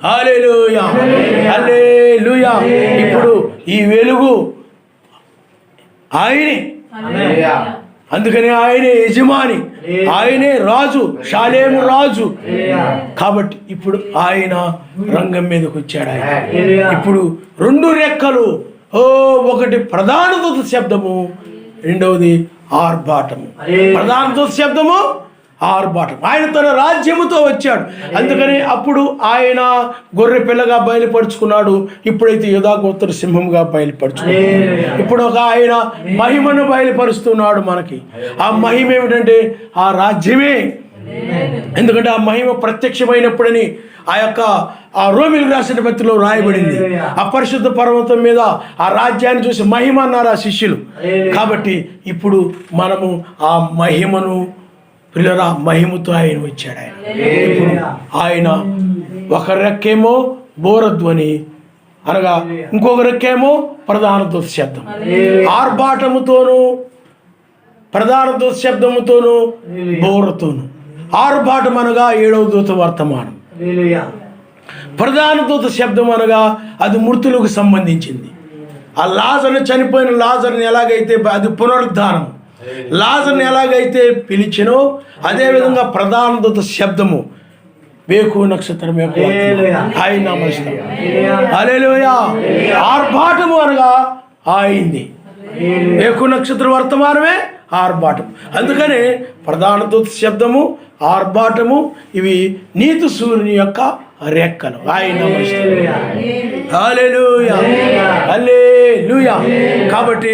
హల్లెలూయా, హల్లెలూయా. ఇప్పుడు ఈ వెలుగు ఆయనే, అందుకని ఆయనే యజమాని, ఆయనే రాజు, షాలేము రాజు. కాబట్టి ఇప్పుడు ఆయన రంగం మీదకి వచ్చాడు. ఆయన ఇప్పుడు 2 రెక్కలు, ఒకటి ప్రధాన దూత శబ్దము, రెండవది ఆర్భాటము. ప్రధాన దూత శబ్దము, ఆర్భాటం. ఆయన తన రాజ్యముతో వచ్చాడు. అందుకని అప్పుడు ఆయన గొర్రె పిల్లగా బయలుపరుచుకున్నాడు. ఇప్పుడైతే యూదా గోత్ర సింహంగా బయలుపరుచుకున్నాడు. ఇప్పుడు ఆయన మహిమను బయలుపరుస్తున్నాడు మనకి. ఆ మహిమ ఏమిటంటే ఆ రాజ్యమే. ఎందుకంటే ఆ మహిమ ప్రత్యక్షమైనప్పుడని ఆ రోమిలకు రాసిన పత్రికలో రాయబడింది. ఆ పరిశుద్ధ పర్వతం మీద ఆ రాజ్యాన్ని చూసి మహిమ అన్నారు ఆ శిష్యులు. కాబట్టి ఇప్పుడు మనము ఆ మహిమను, పిల్లరా, మహిమతో ఆయన వచ్చాడు. ఆయన ఇప్పుడు ఆయన ఒక రెక్కేమో బోరధ్వని, అనగా ఇంకొక రెక్కేమో ప్రధాన దూత శబ్దం. ఆర్భాటముతోను, ప్రధాన దూత శబ్దముతోను, బోరతోను. ఆర్భాటం అనగా 7వ దూత వర్తమానం. ప్రధాన దూత శబ్దం అనగా అది మృతులకు సంబంధించింది. ఆ లాజర్ని, చనిపోయిన లాజర్ని ఎలాగైతే అది పునరుద్ధానం, లాజర్ని ఎలాగైతే పిలిచినో అదేవిధంగా ప్రధాన దూత శబ్దము వేకు నక్షత్రం యొక్క ఆయన హల్లెలూయా. ఆర్భాటము అనగా ఆయింది. వేకు నక్షత్ర వర్తమానమే ఆర్భాటం. అందుకనే ప్రధాన దూత శబ్దము, ఆర్భాటము ఇవి నీతి సూర్యుని యొక్క రెక్కలు. ఆయన హల్లెలూయా, హల్లెలూయా. కాబట్టి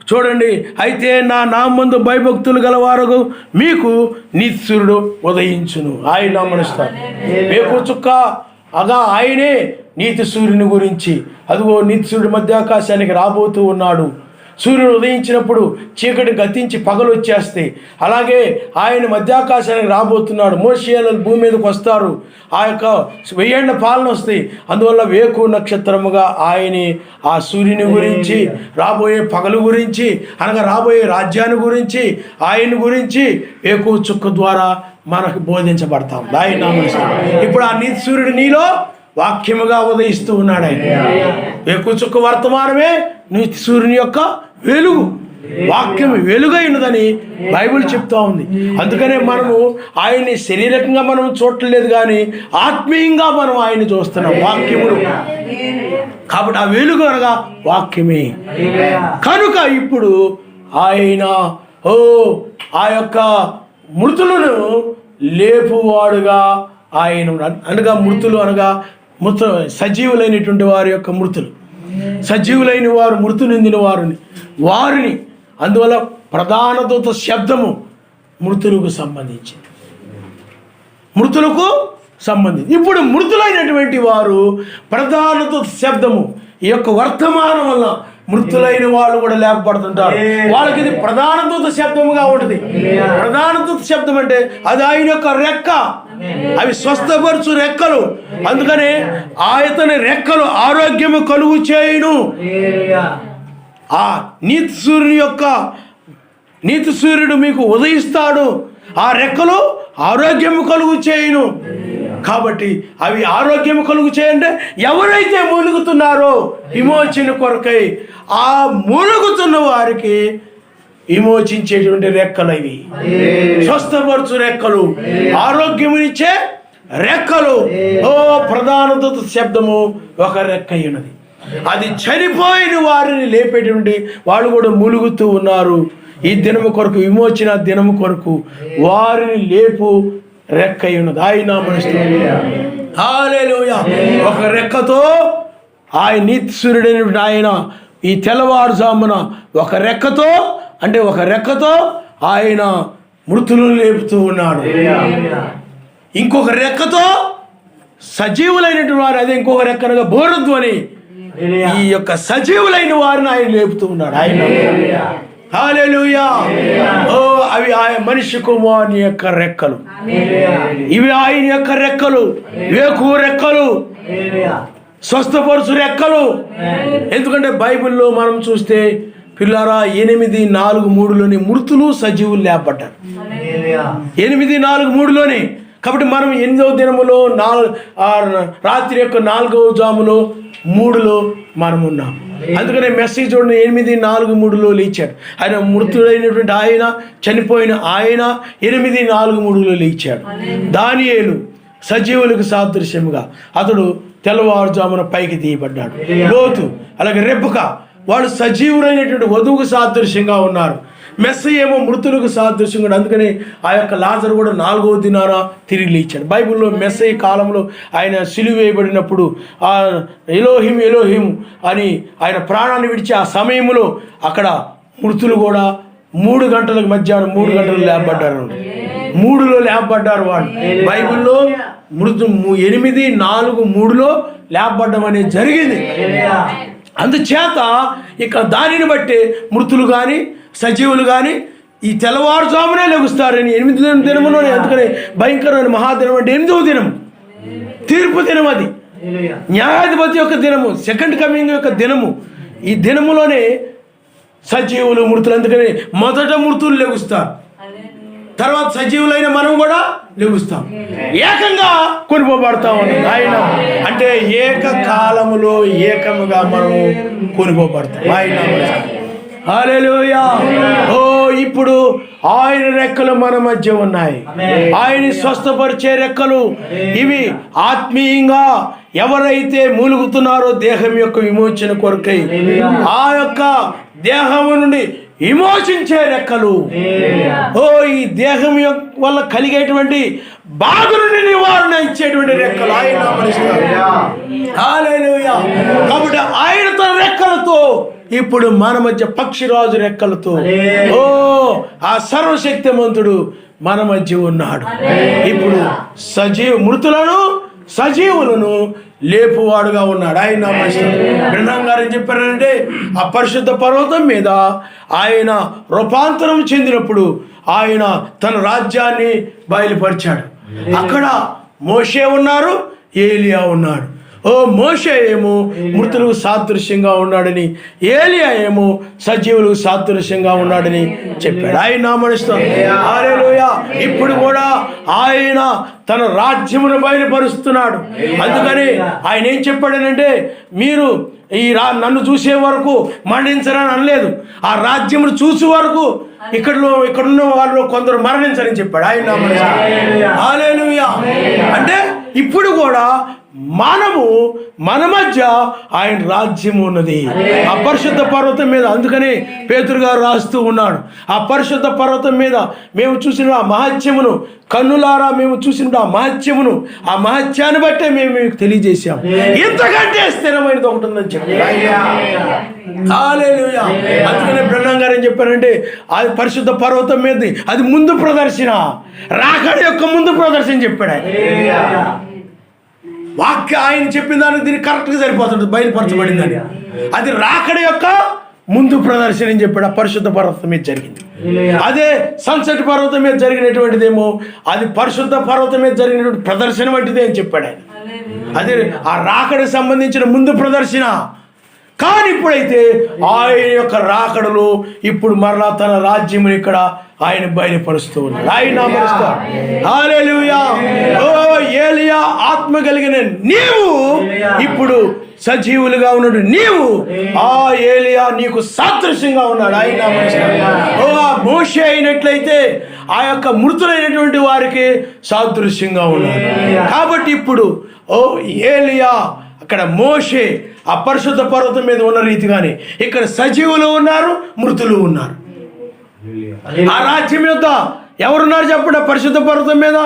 చూడండి, అయితే నా నామందు భయభక్తులు గలవారు మీకు నీతి సూర్యుడు ఉదయించును. ఆయన నమనిస్తాడు. వేకు చుక్క అగా ఆయనే నీతి సూర్యుని గురించి, అదిగో నీతి సూర్యుడు మధ్యాకాశానికి రాబోతూ ఉన్నాడు. సూర్యుడు ఉదయించినప్పుడు చీకటి గతించి పగలు వచ్చేస్తే, అలాగే ఆయన మధ్యాకాశానికి రాబోతున్నాడు. మోషేలు భూమి మీదకి వస్తారు. ఆ యొక్క 1000 ఏళ్ల పాలన వస్తాయి. అందువల్ల వేకు నక్షత్రముగా ఆయన ఆ సూర్యుని గురించి, రాబోయే పగలు గురించి, అనగా రాబోయే రాజ్యాన్ని గురించి, ఆయన గురించి వేకు చుక్క ద్వారా మనకు బోధించబడతాం. ఆయన ఇప్పుడు ఆ నీతి సూర్యుడు నీలో వాక్యముగా ఉదయిస్తూ ఉన్నాడు. ఆయన వేకు చుక్క వర్తమానమే నీతి సూర్యుని యొక్క వెలుగు. వాక్యం వెలుగై ఉన్నదని బైబిల్ చెప్తా ఉంది. అందుకనే మనము ఆయన్ని శారీరకంగా మనం చూడలేదు, కానీ ఆత్మీయంగా మనం ఆయన్ని చూస్తున్నాం వాక్యములు. కాబట్టి ఆ వెలుగు అనగా వాక్యమే. కనుక ఇప్పుడు ఆయన ఆ యొక్క మృతులను లేపువాడుగా ఆయన అనగా మృతులు అనగా సజీవులైనటువంటి వారి యొక్క మృతులు, సజీవులైన వారు మృతు నిందిన వారిని అందువల్ల ప్రధాన దూత శబ్దము మృతులకు సంబంధించింది. ఇప్పుడు మృతులైనటువంటి వారు ప్రధాన దూత శబ్దము ఈ యొక్క వర్తమానం వల్ల మృతులైన వాళ్ళు కూడా లేపబడుతుంటారు. వాళ్ళకి ఇది ప్రధాన దూత శబ్దముగా ఉంటుంది. ప్రధాన దూత శబ్దం అంటే అది ఆయన యొక్క రెక్క, అవి స్వస్థపరచు రెక్కలు. అందుకనే ఆయతని రెక్కలు ఆరోగ్యము కలుగు చేయును. ఆ నీతి సూర్యుడు మీకు ఉదయిస్తాడు, ఆ రెక్కలు ఆరోగ్యము కలుగు చేయును. కాబట్టి అవి ఆరోగ్యము కలుగు చేయంటే ఎవరైతే మూలుగుతున్నారో విమోచన కొరకై, ఆ మూలుగుతున్న వారికి విమోచించేటువంటి రెక్కలు ఇవి, స్వస్థపరచు రెక్కలు, ఆరోగ్యమునిచ్చే రెక్కలు. ప్రధాన దూత శబ్దము ఒక రెక్క ఉన్నది. అది చనిపోయిన వారిని లేపేటువంటి వాళ్ళు కూడా మూలుగుతూ ఉన్నారు. ఈ దినము కొరకు, విమోచన దినము కొరకు వారిని లేపు రెక్క ఉన్నది. ఆయన హల్లెలూయా. ఒక రెక్కతో ఆయన నీతి సూర్యుడైనటువంటి ఆయన ఈ తెల్లవారుజామున ఒక రెక్కతో ఆయన మృతులను లేపుతూ ఉన్నాడు. ఇంకొక రెక్కతో సజీవులైనటువంటి వారు, అదే ఇంకొక రెక్కనగా బోరధ్వని, ఈ యొక్క సజీవులైన వారిని ఆయన లేపుతూ ఉన్నాడు. ఆయన హల్లెలూయా. అవి ఆయన మనిషి కుమారుని యొక్క రెక్కలు, ఇవి ఆయన యొక్క రెక్కలు, వేకు రెక్కలు, స్వస్థపరుచు రెక్కలు. ఎందుకంటే బైబిల్లో మనం చూస్తే పిల్లారా 8:4-3లోని మృతులు సజీవులు లేపబడ్డారు. 8:4-3లోనే. కాబట్టి మనం 8వ దినములో రాత్రి యొక్క 4వ జాములో 3లో మనం ఉన్నాం. అందుకనే మెసేజ్ చూడండి, 8:4-3లో లేచాడు ఆయన. మృతుడైనటువంటి ఆయన, చనిపోయిన ఆయన 8:4-3లో లేచాడు. దానియేలు సజీవులకు సాదృశ్యముగా అతడు తెల్లవారుజామున పైకి తీయబడ్డాడు. లోతు అలాగే రెబ్బకా వాళ్ళు సజీవులైనటువంటి వధువుకు సాదృశ్యంగా ఉన్నారు. మెస్సయ్య ఏమో మృతులకు సాదృశ్యంగా. అందుకని ఆ యొక్క లాజరు కూడా 4వ దినాన తిరిగి లేచాడు. బైబిల్లో మెస్సయ్య కాలంలో ఆయన సిలువ వేయబడినప్పుడు ఆ ఎలోహిం అని ఆయన ప్రాణాన్ని విడిచి ఆ సమయంలో అక్కడ మృతులు కూడా 3 గంటలకు మధ్యాహ్నం 3 గంటలు లేపబడ్డారు. 3లో లేపబడ్డారు వాళ్ళు. బైబిల్లో 8:4-3లో లేపబడ్డం అనేది జరిగింది. అందుచేత ఇక దానిని బట్టి మృతులు కానీ సజీవులు కానీ ఈ తెల్లవారుజామునే లెగుస్తారని 8వ దినములోనే. అందుకని భయంకరమైన మహాదినం అంటే 8వ దినం, తీర్పు దినం, అది న్యాయాధిపతి యొక్క దినము, సెకండ్ కమింగ్ యొక్క దినము. ఈ దినములోనే సజీవులు మృతులు. అందుకని మొదట మృతులు లెగుస్తారు, తర్వాత సజీవులైన మనం కూడా లెగుస్తాం, ఏకంగా కొనిపోబడతాం. ఆయన అంటే ఏకకాలములో ఏకముగా మనం కొనిపోబడతాం. ఆయన హల్లెలూయా. ఇప్పుడు ఆయన రెక్కలు మన మధ్య ఉన్నాయి. ఆయన స్వస్థపరిచే రెక్కలు ఇవి. ఆత్మీయంగా ఎవరైతే మూలుగుతున్నారో దేహం యొక్క విమోచన కొరకై, ఆ యొక్క దేహము నుండి విమోచించే రెక్కలు. ఈ దేహం వల్ల కలిగేటువంటి బాధ నుండి నివారణ ఇచ్చేటువంటి రెక్కలు ఆయన హల్లెలూయా. కాబట్టి ఆయన తన రెక్కలతో ఇప్పుడు మన మధ్య పక్షిరాజు రెక్కలతో ఆ సర్వశక్తిమంతుడు మన మధ్య ఉన్నాడు. ఇప్పుడు మృతులను సజీవులను లేపువాడుగా ఉన్నాడు. ఆయన బ్రహ్మం గారు ఏం చెప్పారంటే ఆ పరిశుద్ధ పర్వతం మీద ఆయన రూపాంతరం చెందినప్పుడు ఆయన తన రాజ్యాన్ని బయలుపరిచాడు. అక్కడ మోషే ఉన్నారు, ఏలియా ఉన్నాడు. మోషే ఏమో మృతులకు సాదృశ్యంగా ఉన్నాడని, ఏలియా ఏమో సజీవులకు సాదృశ్యంగా ఉన్నాడని చెప్పాడు. ఆయన నామనిస్తాం. హల్లెలూయా. ఇప్పుడు కూడా ఆయన తన రాజ్యమును బయలుపరుస్తున్నాడు. అందుకని ఆయన ఏం చెప్పాడనంటే, మీరు నన్ను చూసే వరకు మరణించరని అనలేదు, ఆ రాజ్యమును చూసే వరకు ఇక్కడున్న వాళ్ళు కొందరు మరణించరని చెప్పాడు. ఆయన నామనిస్తాం. హల్లెలూయా. అంటే ఇప్పుడు కూడా మన మధ్య ఆయన రాజ్యం ఉన్నది ఆ పరిశుద్ధ పర్వతం మీద. అందుకని పేతురు గారు రాస్తూ ఉన్నాడు, ఆ పరిశుద్ధ పర్వతం మీద మేము చూసిన ఆ మహత్యమును, కన్నులారా మేము చూసిన ఆ మహత్యమును, ఆ మహత్యాన్ని బట్టే మేము మీకు తెలియజేశాం. ఇంతకంటే స్థిరమైనది ఒకటి ఉందని చెప్పారు. హల్లెలూయా. అందుకనే బ్రహ్మం గారు ఏం చెప్పారంటే, అది పరిశుద్ధ పర్వతం మీద అది ముందు ప్రదర్శన, రాకడ యొక్క ముందు ప్రదర్శన చెప్పాడు ఆయన. వాక్య ఆయన చెప్పిన దానికి దీనికి కరెక్ట్గా సరిపోతుంది, బయలుపరచబడిందని. అది రాకడ యొక్క ముందు ప్రదర్శన అని చెప్పాడు. ఆ పరిశుద్ధ పర్వతం మీద జరిగింది. అదే సన్సెట్ పర్వతం మీద జరిగినటువంటిదేమో అది పరిశుద్ధ పర్వతం మీద జరిగినటువంటి ప్రదర్శన వంటిదే అని చెప్పాడు ఆయన. అదే ఆ రాకడకు సంబంధించిన ముందు ప్రదర్శన. కానీ ఇప్పుడైతే ఆయన యొక్క రాకడలో ఇప్పుడు మరలా తన రాజ్యముని ఇక్కడ ఆయన బయలుపరుస్తూ ఉన్నాడు. ఆయన నామరుస్తాడు. హల్లెలూయా. ఏలియా ఆత్మ కలిగిన నీవు ఇప్పుడు సజీవులుగా ఉన్నాడు. నీవు ఆ ఏలియా నీకు సాదృశ్యంగా ఉన్నాడు. ఆయన నామరుస్తాడు. మోషే అయినట్లయితే ఆ యొక్క మృతులైనటువంటి వారికి సాదృశ్యంగా ఉన్నాడు. కాబట్టి ఇప్పుడు ఏలియా అక్కడ మోషే ఆ పరిశుద్ధ పర్వతం మీద ఉన్న రీతిగానే ఇక్కడ సజీవులు ఉన్నారు, మృతులు ఉన్నారు. ఆ రాజ్యం యొక్క ఎవరున్నారు చెప్పండి? పరిశుద్ధ పర్వతం మీద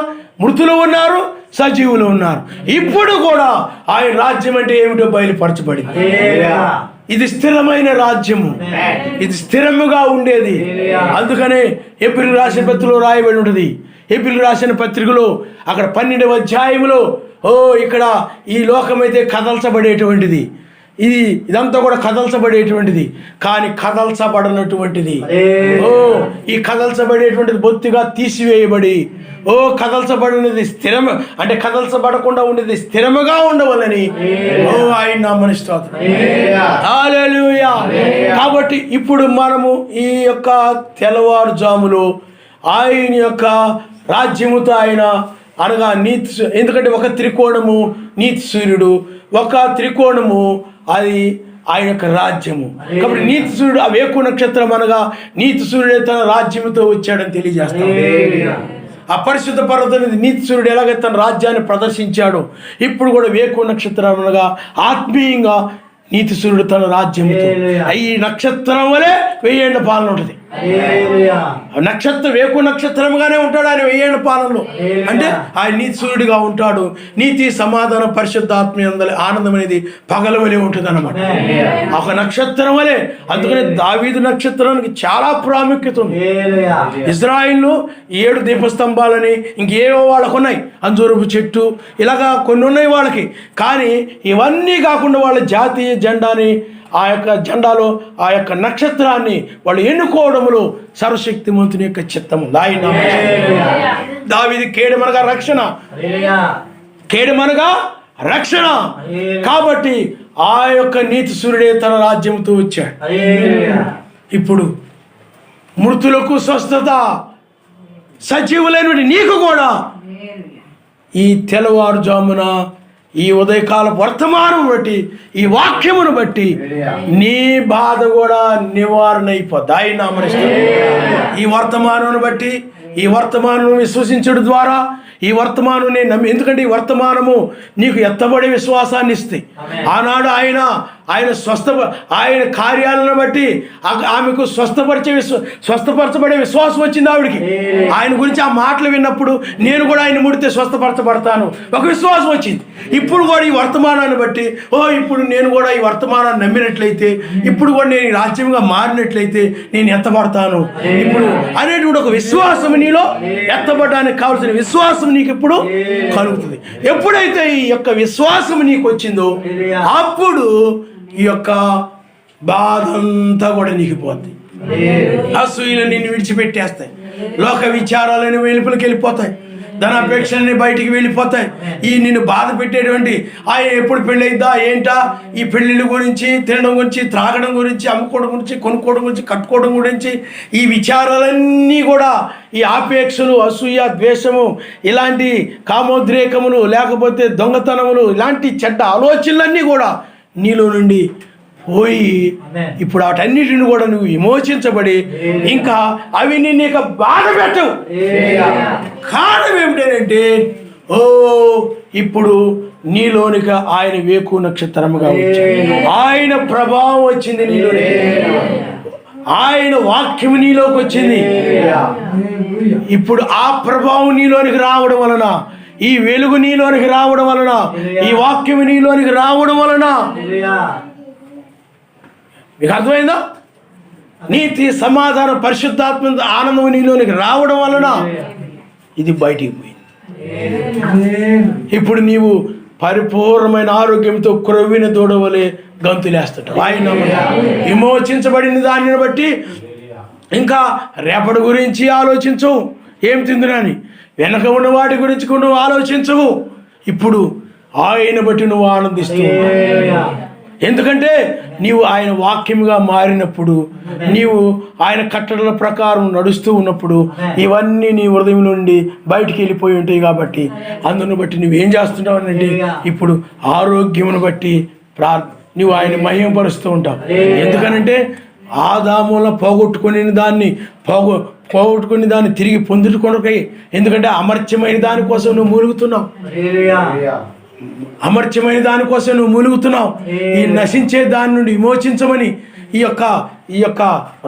మృతులు ఉన్నారు, సజీవులు ఉన్నారు. ఇప్పుడు కూడా ఆయన రాజ్యం అంటే ఏమిటో బయలుపరచబడింది. ఇది స్థిరమైన రాజ్యము, ఇది స్థిరముగా ఉండేది. అందుకనే ఏప్రిల్ రాసిన పత్రికలో రాయబడి ఉంటుంది. ఏప్రిల్ రాసిన పత్రికలో అక్కడ 12వ అధ్యాయంలో ఇక్కడ ఈ లోకమైతే కదల్చబడేటువంటిది, ఇదంతా కూడా కదల్చబడేటువంటిది, కానీ కదల్చబడనటువంటిది. ఈ కదల్చబడేటువంటిది బొత్తిగా తీసివేయబడి కదల్చబడినది స్థిరం, అంటే కదల్చబడకుండా ఉండేది స్థిరముగా ఉండవాలని ఆయన నామనిస్తాడు. హల్లెలూయా. కాబట్టి ఇప్పుడు మనము ఈ యొక్క తెల్లవారుజాములో ఆయన యొక్క రాజ్యముతో ఆయన అనగా నీతి, ఎందుకంటే ఒక త్రికోణము నీతి సూర్యుడు, ఒక త్రికోణము అది ఆయన యొక్క రాజ్యము. కాబట్టి నీతి సూర్యుడు ఆ వేకు నక్షత్రం అనగా నీతి సూర్యుడే తన రాజ్యముతో వచ్చాడని తెలియజేస్తాడు. ఆ పరిశుద్ధ పర్వతం నీతి సూర్యుడు ఎలాగైతే తన రాజ్యాన్ని ప్రదర్శించాడో ఇప్పుడు కూడా వేకు నక్షత్రం అనగా ఆత్మీయంగా నీతి సూర్యుడు తన రాజ్యముతో, ఈ నక్షత్రం వలె 1000 ఏళ్ల పాలన ఉంటుంది. వేకు నక్షత్రంగానే ఉంటాడు ఆయన 1000 ఏళ్ల పాలనలో. అంటే ఆయన నీతి సూర్యుడిగా ఉంటాడు. నీతి, సమాధానం, పరిశుద్ధాత్మ ఆనందం అనేది పగల వలె ఉంటుంది అన్నమాట, ఒక నక్షత్రం వలె. అందుకని దావీదు నక్షత్రానికి చాలా ప్రాముఖ్యత ఉంది. ఇజ్రాయిల్లో 7 దీపస్తంభాలని ఇంకేవో వాళ్ళకు ఉన్నాయి, అంజూరపు చెట్టు ఇలాగా కొన్ని ఉన్నాయి వాళ్ళకి. కానీ ఇవన్నీ కాకుండా వాళ్ళ జాతీయ జెండాని, ఆ యొక్క జెండాలో ఆ యొక్క నక్షత్రాన్ని వాళ్ళు ఎన్నుకోవడంలో సర్వశక్తిమంతుని యొక్క చిత్తం ఉంది. ఆయన దావీదు కేడమనగా రక్షణ, కేడమనగా రక్షణ. కాబట్టి ఆ యొక్క నీతి సూర్యుడే తన రాజ్యంతో వచ్చాడు. ఇప్పుడు మృతులకు స్వస్థత, సజీవులైన నీకు కూడా ఈ తెల్లవారుజామున ఈ ఉదయకాల వర్తమానం బట్టి, ఈ వాక్యమును బట్టి నీ బాధ కూడా నివారణ అయిపోద్ది. ఆయన నామనిస్తాడు. ఈ వర్తమానం బట్టి, ఈ వర్తమానం విశ్వసించడం ద్వారా, ఈ వర్తమానం నమ్మి, ఎందుకంటే ఈ వర్తమానము నీకు ఎత్తబడే విశ్వాసాన్ని ఇస్తాయి. ఆనాడు ఆయన ఆయన ఆయన కార్యాలను బట్టి ఆమెకు స్వస్థపరచబడే విశ్వాసం వచ్చింది ఆవిడికి. ఆయన గురించి ఆ మాటలు విన్నప్పుడు నేను కూడా ఆయన ముడితే స్వస్థపరచబడతాను ఒక విశ్వాసం వచ్చింది. ఇప్పుడు కూడా ఈ వర్తమానాన్ని బట్టి ఇప్పుడు నేను కూడా ఈ వర్తమానాన్ని నమ్మినట్లయితే, ఇప్పుడు కూడా నేను రాజ్యంగా మారినట్లయితే నేను ఎత్తబడతాను ఇప్పుడు అనేటువంటి ఒక విశ్వాసం నీలో ఎత్తబడడానికి కావాల్సిన విశ్వాసం నీకు ఇప్పుడు కలుగుతుంది. ఎప్పుడైతే ఈ యొక్క విశ్వాసం నీకు వచ్చిందో అప్పుడు ఈ యొక్క బాధ అంతా కూడా నీకు పోతాయి. అసూయలు నిన్ను విడిచిపెట్టేస్తాయి, లోక విచారాలని వెలుపులకి వెళ్ళిపోతాయి, ధనాపేక్షలని బయటికి వెళ్ళిపోతాయి. ఈ నిన్ను బాధ పెట్టేటువంటి ఆయన ఎప్పుడు పెళ్ళయిద్దా ఏంటా, ఈ పెళ్ళిళ్ళ గురించి, తినడం గురించి, త్రాగడం గురించి, అమ్ముకోవడం గురించి, కొనుక్కోవడం గురించి, కట్టుకోవడం గురించి, ఈ విచారాలన్నీ కూడా, ఈ ఆపేక్షలు, అసూయ, ద్వేషము, ఇలాంటి కామోద్రేకములు, లేకపోతే దొంగతనములు, ఇలాంటి చెడ్డ ఆలోచనలన్నీ కూడా నీలో నుండి పోయి ఇప్పుడు వాటన్నిటిని కూడా నువ్వు విమోచించబడి ఇంకా అవి నిన్ను ఇక బాధ పెట్టవు. కారణం ఏమిటంటే ఇప్పుడు నీలోనిక ఆయన వేకు నక్షత్రముగా వచ్చింది, ఆయన ప్రభావం వచ్చింది నీలోని, ఆయన వాక్యం నీలోకి వచ్చింది. ఇప్పుడు ఆ ప్రభావం నీలోనికి రావడం వలన, ఈ వెలుగు నీలోనికి రావడం వలన, ఈ వాక్యం నీలోనికి రావడం వలన మీకు అర్థమైందా? నీతి, సమాధానం, పరిశుద్ధాత్మ ఆనందం నీలోనికి రావడం వలన ఇది బయటికి పోయింది. ఇప్పుడు నీవు పరిపూర్ణమైన ఆరోగ్యంతో క్రొవ్విన దూడవలే గంతులేస్తాడు. ఆయన విమోచించబడిన దానిని బట్టి ఇంకా రేపటి గురించి ఆలోచించవు, ఏం తిందునని, వెనక ఉన్న వాటి గురించి నువ్వు ఆలోచించవు. ఇప్పుడు ఆయన బట్టి నువ్వు ఆనందిస్తూ ఉంటావు. ఎందుకంటే నీవు ఆయన వాక్యముగా మారినప్పుడు, నీవు ఆయన కట్టడల ప్రకారం నడుస్తూ ఉన్నప్పుడు ఇవన్నీ నీ హృదయం నుండి బయటికి వెళ్ళిపోయి ఉంటాయి. కాబట్టి అందును బట్టి నువ్వేం చేస్తున్నావు అంటే ఇప్పుడు ఆరోగ్యమును బట్టి నువ్వు ఆయన మహిమపరుస్తూ ఉంటావు. ఎందుకనంటే ఆదాముల పోగొట్టుకుని దాన్ని తిరిగి పొందుకొనకై, ఎందుకంటే అమర్త్యమైన దానికోసం నువ్వు మూలుగుతున్నావు, అమర్త్యమైన దానికోసం నువ్వు మూలుగుతున్నావు. ఈ నశించే దాని నుండి విమోచించమని, ఈ యొక్క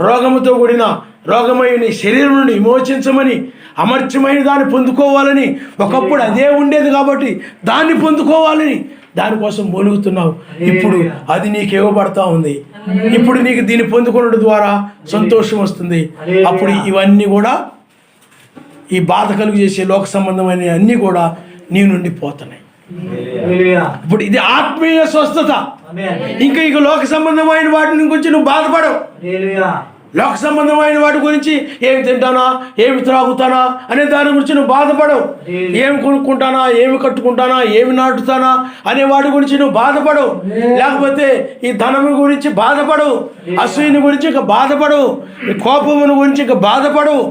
రోగముతో కూడిన రోగమైన శరీరం నుండి విమోచించమని, అమర్త్యమైన దాన్ని పొందుకోవాలని, ఒకప్పుడు అదే ఉండేది కాబట్టి దాన్ని పొందుకోవాలని దానికోసం మూలుగుతున్నావు. ఇప్పుడు అది నీకు ఇవ్వబడతా ఉంది. ఇప్పుడు నీకు దీన్ని పొందుకోవడం ద్వారా సంతోషం వస్తుంది. అప్పుడు ఇవన్నీ కూడా, ఈ బాధ కలుగు చేసే లోక సంబంధమైన అన్నీ కూడా నీ నుండి పోతున్నాయి. ఇప్పుడు ఇది ఆత్మీయ స్వస్థత. ఇంకా లోక సంబంధమైన వాటిని గురించి నువ్వు బాధపడవు. లోక సంబంధమైన వాటి గురించి ఏమి తింటానా, ఏమి త్రాగుతానా అనే దాని గురించి నువ్వు బాధపడవు. ఏమి కొనుక్కుంటానా, ఏమి కట్టుకుంటానా, ఏమి నాటుతానా అనే వాటి గురించి నువ్వు బాధపడవు. లేకపోతే ఈ ధనము గురించి బాధపడవు, అసూయని గురించి ఇక బాధపడవు, కోపమును గురించి ఇక బాధపడవు,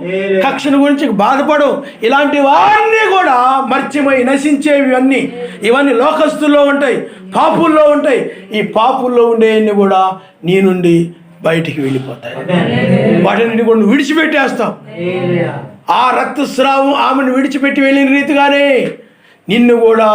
కక్షను గురించి బాధపడవు. ఇలాంటివన్నీ కూడా మర్చిమై నశించేవి అన్నీ, ఇవన్నీ లోకస్తుల్లో ఉంటాయి, పాపుల్లో ఉంటాయి. ఈ పాపుల్లో ఉండేవన్నీ కూడా నీ నుండి బయటికి వెళ్ళిపోతాయి. వాటిని కూడా నువ్వు విడిచిపెట్టేస్తావు. ఆ రక్తస్రావం ఆమెను విడిచిపెట్టి వెళ్ళిన రీతిగానే నిన్ను కూడా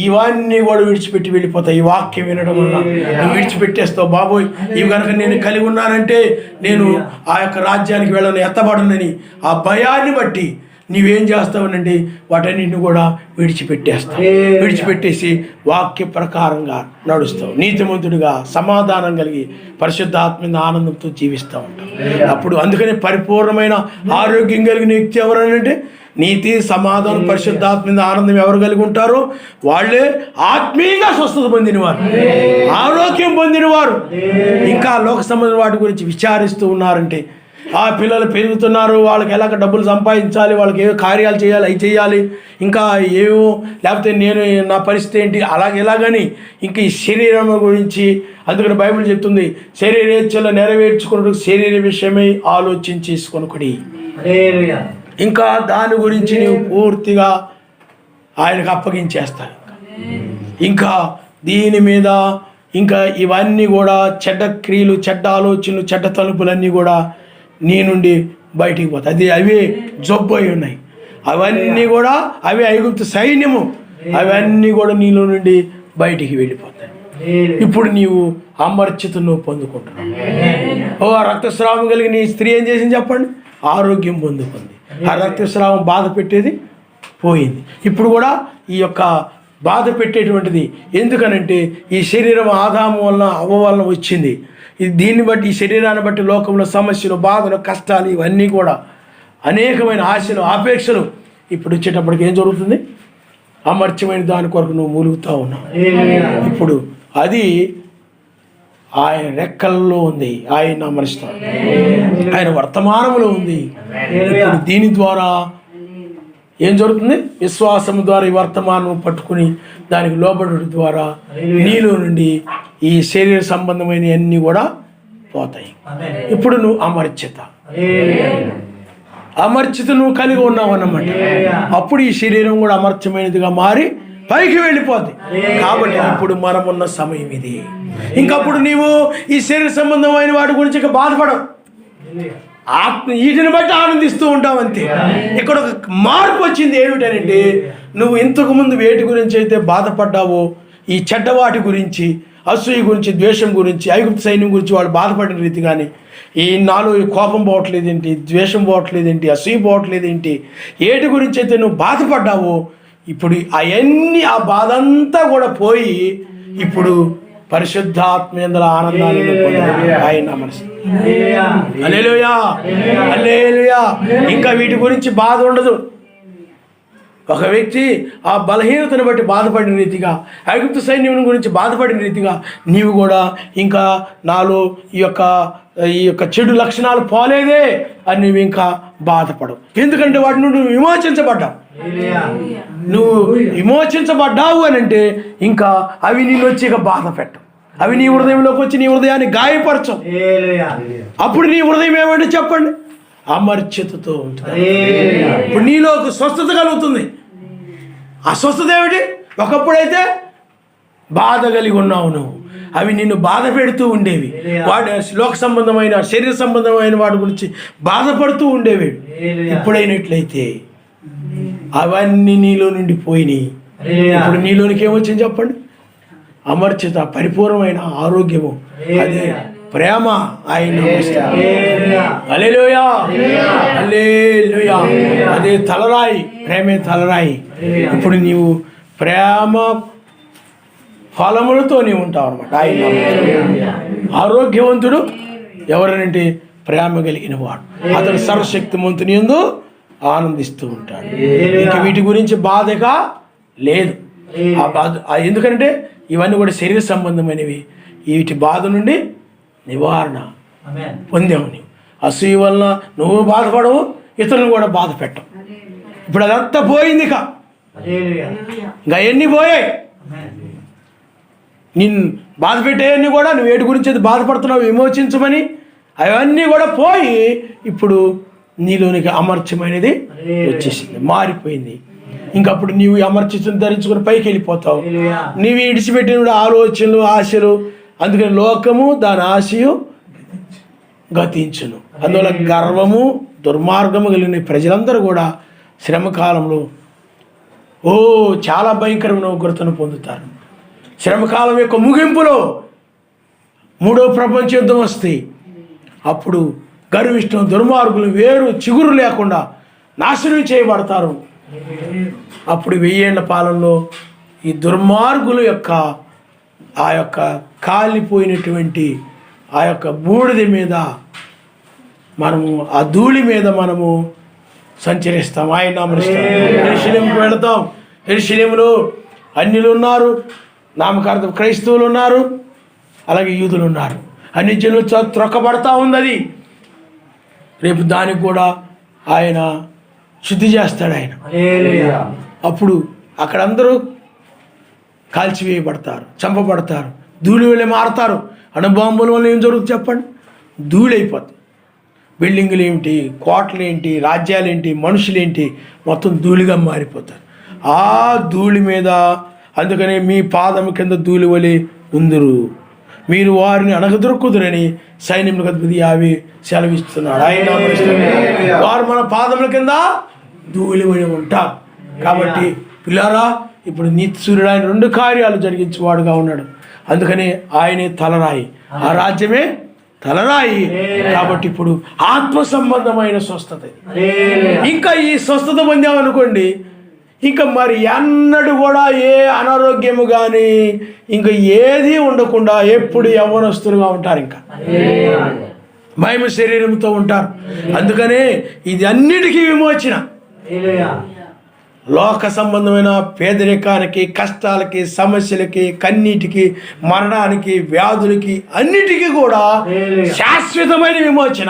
ఇవన్నీ కూడా విడిచిపెట్టి వెళ్ళిపోతాయి. ఈ వాక్యం వినడం వల్ల నువ్వు విడిచిపెట్టేస్తావు. బాబోయ్, ఇవి కనుక నేను కలిగి ఉన్నానంటే నేను ఆ యొక్క రాజ్యానికి వెళ్ళను, ఎత్తబడనని ఆ భయాన్ని బట్టి నీవేం చేస్తావనండి, వాటన్నింటిని కూడా విడిచిపెట్టేస్తావు. విడిచిపెట్టేసి వాక్య ప్రకారంగా నడుస్తావు, నీతిమంతుడిగా సమాధానం కలిగి పరిశుద్ధాత్మ ఆనందంతో జీవిస్తూ ఉంటావు. అప్పుడు అందుకని పరిపూర్ణమైన ఆరోగ్యం కలిగిన వ్యక్తి ఎవరనంటే, నీతి, సమాధానం, పరిశుద్ధాత్మ ఆనందం ఎవరు కలిగి ఉంటారో వాళ్ళే ఆత్మీయంగా స్వస్థత పొందినవారు, ఆరోగ్యం పొందినవారు. ఇంకా లోక సంబంధం వాటి గురించి విచారిస్తూ ఉన్నారంటే, ఆ పిల్లలు పెరుగుతున్నారు, వాళ్ళకి ఎలాగ డబ్బులు సంపాదించాలి, వాళ్ళకి ఏ కార్యాలు చేయాలి, అవి చేయాలి, ఇంకా ఏమో, లేకపోతే నేను నా పరిస్థితి ఏంటి, ఎలాగని ఇంకా ఈ శరీరం గురించి. అందుకని బైబిల్ చెప్తుంది, శరీరేచ్ఛలు నెరవేర్చుకున్నట్టు శరీర విషయమై ఆలోచించేసుకొనుకుడి. ఇంకా దాని గురించి నీవు పూర్తిగా ఆయనకు అప్పగించేస్తాను. ఇంకా దీని మీద ఇంకా ఇవన్నీ కూడా చెడ్డ క్రియలు, చెడ్డ ఆలోచనలు, చెడ్డ తలుపులన్నీ కూడా నీ నుండి బయటికి పోతాయి. అవే జబ్బు అయి ఉన్నాయి. అవన్నీ కూడా అవే ఐగుప్తు సైన్యము, అవన్నీ కూడా నీలో నుండి బయటికి వెళ్ళిపోతాయి. ఇప్పుడు నీవు అమర్చితను పొందుకుంటున్నావు. ఆ రక్తస్రావం కలిగిన ఈ స్త్రీ ఏం చేసింది చెప్పండి? ఆరోగ్యం పొందుకుంది. ఆ రక్తస్రావం బాధ పెట్టేది పోయింది. ఇప్పుడు కూడా ఈ యొక్క బాధ పెట్టేటువంటిది ఎందుకనంటే ఈ శరీరం ఆదాము వలన అవ్వ వలన వచ్చింది. దీన్ని బట్టి, ఈ శరీరాన్ని బట్టి లోకంలో సమస్యలు, బాధలు, కష్టాలు ఇవన్నీ కూడా అనేకమైన ఆశలు, ఆపేక్షలు ఇప్పుడు వచ్చేటప్పటికి ఏం జరుగుతుంది? అమర్చమైన దాని కొరకు నువ్వు మూలుగుతూ ఉన్నావు. ఇప్పుడు అది ఆయన రెక్కల్లో ఉంది, ఆయన అమరుస్తాడు, ఆయన వర్తమానంలో ఉంది. ఇప్పుడు దీని ద్వారా ఏం జరుగుతుంది? విశ్వాసం ద్వారా ఈ వర్తమానం పట్టుకుని దానికి లోబడడం ద్వారా నీలో నుండి ఈ శరీర సంబంధమైన అన్నీ కూడా పోతాయి. ఇప్పుడు నువ్వు అమర్చిత నువ్వు కలిగి ఉన్నావు అన్నమాట. అప్పుడు ఈ శరీరం కూడా అమర్చమైనదిగా మారి పైకి వెళ్ళిపోద్ది. కాబట్టి ఇప్పుడు మనమున్న సమయం ఇది. ఇంకప్పుడు నీవు ఈ శరీర సంబంధమైన వాటి గురించి ఇక బాధపడవు, వీటిని బట్టి ఆనందిస్తూ ఉంటావు అంతే. ఇక్కడ ఒక మార్పు వచ్చింది. ఏమిటనంటే నువ్వు ఇంతకు ముందు వేటి గురించి అయితే బాధపడ్డావో, ఈ చెడ్డవాటి గురించి, అసూయ గురించి, ద్వేషం గురించి, ఐగుప్తు సైన్యం గురించి వాళ్ళు బాధపడిన రీతి, కానీ ఈ నాలో ఈ కోపం పోవట్లేదేంటి, ద్వేషం పోవట్లేదేంటి, అసూయ పోవట్లేదేంటి, ఏటి గురించి అయితే నువ్వు బాధపడ్డావో ఇప్పుడు అవన్నీ, ఆ బాధ అంతా కూడా పోయి ఇప్పుడు పరిశుద్ధాత్మేంద్ర ఆనందాన్ని ఆయన మనసు. హల్లెలూయా, హల్లెలూయా. ఇంకా వీటి గురించి బాధ ఉండదు. ఒక వ్యక్తి ఆ బలహీనతను బట్టి బాధపడిన రీతిగా, ఐగుప్తు సైన్యం గురించి బాధపడిన రీతిగా నీవు కూడా ఇంకా నాలో ఈ యొక్క చెడు లక్షణాలు పోలేదే అని నువ్వు ఇంకా బాధపడవు. ఎందుకంటే వాటి నుండి నువ్వు విమోచించబడ్డావు. నువ్వు విమోచించబడ్డావు అని అంటే ఇంకా అవి నేను వచ్చి ఇక బాధ పెట్టవు. అవి నీ హృదయంలోకి వచ్చి నీ హృదయాన్ని గాయపరచవు. అప్పుడు నీ హృదయం ఏమంటే చెప్పండి, అమర్చితతో ఉంటుంది. ఇప్పుడు నీలో ఒక స్వస్థత కలుగుతుంది. ఆ స్వస్థత ఏమిటి? ఒకప్పుడైతే బాధ కలిగి ఉన్నావు నువ్వు, అవి నిన్ను బాధ పెడుతూ ఉండేవి. వాటి లోక సంబంధమైన, శరీర సంబంధమైన వాటి గురించి బాధపడుతూ ఉండేవి. ఇప్పుడైనట్లయితే అవన్నీ నీలో నుండి పోయినాయి. ఇప్పుడు నీలోనికి ఏమొచ్చింది చెప్పండి? అమర్చిత, పరిపూర్ణమైన ఆరోగ్యము, అదే ప్రేమ. ఆయన హల్లెలూయా, హల్లెలూయా. అదే తలరాయి, ప్రేమే తలరాయి. ఇప్పుడు నీవు ప్రేమ ఫలములతో నీవు ఉంటావు అనమాట. ఆయన ఆరోగ్యవంతుడు ఎవరనంటే ప్రేమ కలిగిన వాడు. అతడు సర్వశక్తిమంతుని యందు ఆనందిస్తూ ఉంటాడు. ఇంక వీటి గురించి బాధగా లేదు. ఆ బాధ ఎందుకంటే ఇవన్నీ కూడా శరీర సంబంధమైనవి. వీటి బాధ నుండి నివారణ పొందావు. నీవు అసూయ వలన నువ్వు బాధపడవు, ఇతరులను కూడా బాధ పెట్టవు. ఇప్పుడు అదంతా పోయింది. ఇంకా ఎన్ని పోయాయి? నిన్ను బాధ పెట్టేవన్నీ కూడా నువ్వు వేటి గురించి అయితే బాధపడుతున్నావు విమోచించమని, అవన్నీ కూడా పోయి ఇప్పుడు నీలోనికి అమర్చమైనది వచ్చేసింది, మారిపోయింది. ఇంకప్పుడు నీవు అమర్చితను ధరించుకుని పైకి వెళ్ళిపోతావు. నీవు ఇడిచిపెట్టిన ఆలోచనలు, ఆశలు, అందుకని లోకము దాని ఆశయు గతించును. అందువల్ల గర్వము, దుర్మార్గము కలిగిన ప్రజలందరూ కూడా శ్రమకాలంలో చాలా భయంకరమైన ఉగ్రతను పొందుతారు. శ్రమకాలం యొక్క ముగింపులో మూడవ ప్రపంచ యుద్ధం వస్తే అప్పుడు గర్విష్టం, దుర్మార్గులు వేరు చిగురు లేకుండా నాశనం చేయబడతారు. అప్పుడు 1000 ఏళ్ల పాలనలో ఈ దుర్మార్గుల యొక్క ఆ యొక్క కాలిపోయినటువంటి ఆ యొక్క బూడిద మీద మనము, ఆ ధూళి మీద మనము సంచరిస్తాం. ఆయన నామరిస్తాం. యెరూషలేముకు వెళతాం. యెరూషలేములో అన్యులు ఉన్నారు, నామకార్థం క్రైస్తవులు ఉన్నారు, అలాగే యూదులు ఉన్నారు. అన్ని జనులు త్రొక్కబడతా ఉంది. అది రేపు దానికి కూడా ఆయన శుద్ధి చేస్తాడు. ఆయన అప్పుడు అక్కడ అందరూ కాల్చివేయబడతారు, చంపబడతారు, ధూళి వెళ్ళి మారతారు. అణుబాంబుల వల్ల ఏం జరుగుతుంది చెప్పండి? ధూళి అయిపోతుంది. బిల్డింగులు ఏమిటి, కోటలు ఏంటి, రాజ్యాలేంటి, మనుషులేంటి, మొత్తం ధూళిగా మారిపోతారు. ఆ ధూళి మీద, అందుకనే మీ పాదం కింద ధూళి వలె ఉందురు, మీరు వారిని అణగదొరుకుదురని సైన్యములకు అధిపతి యావే సెలవిస్తున్నాడు. ఆయన వారు మన పాదముల కింద ధూళి వలె ఉంటారు. కాబట్టి పిల్లారా, ఇప్పుడు నీతి సూర్యుడు ఆయన 2 కార్యాలు జరిగించేవాడుగా ఉన్నాడు. అందుకని ఆయనే తలరాయి, ఆ రాజ్యమే తలరాయి. కాబట్టి ఇప్పుడు ఆత్మ సంబంధమైన స్వస్థత. ఇంకా ఈ స్వస్థత పొందామనుకోండి, ఇంకా మరి ఎన్నడూ కూడా ఏ అనారోగ్యము కానీ ఇంకా ఏది ఉండకుండా ఎప్పుడు యవ్వనస్తులుగా ఉంటారు, ఇంకా మహిమ శరీరంతో ఉంటారు. అందుకనే ఇది అన్నిటికీ విమోచన. లోక సంబంధమైన పేదరికానికి, కష్టాలకి, సమస్యలకి, కన్నీటికి, మరణానికి, వ్యాధులకి అన్నిటికీ కూడా శాశ్వతమైన విమోచన.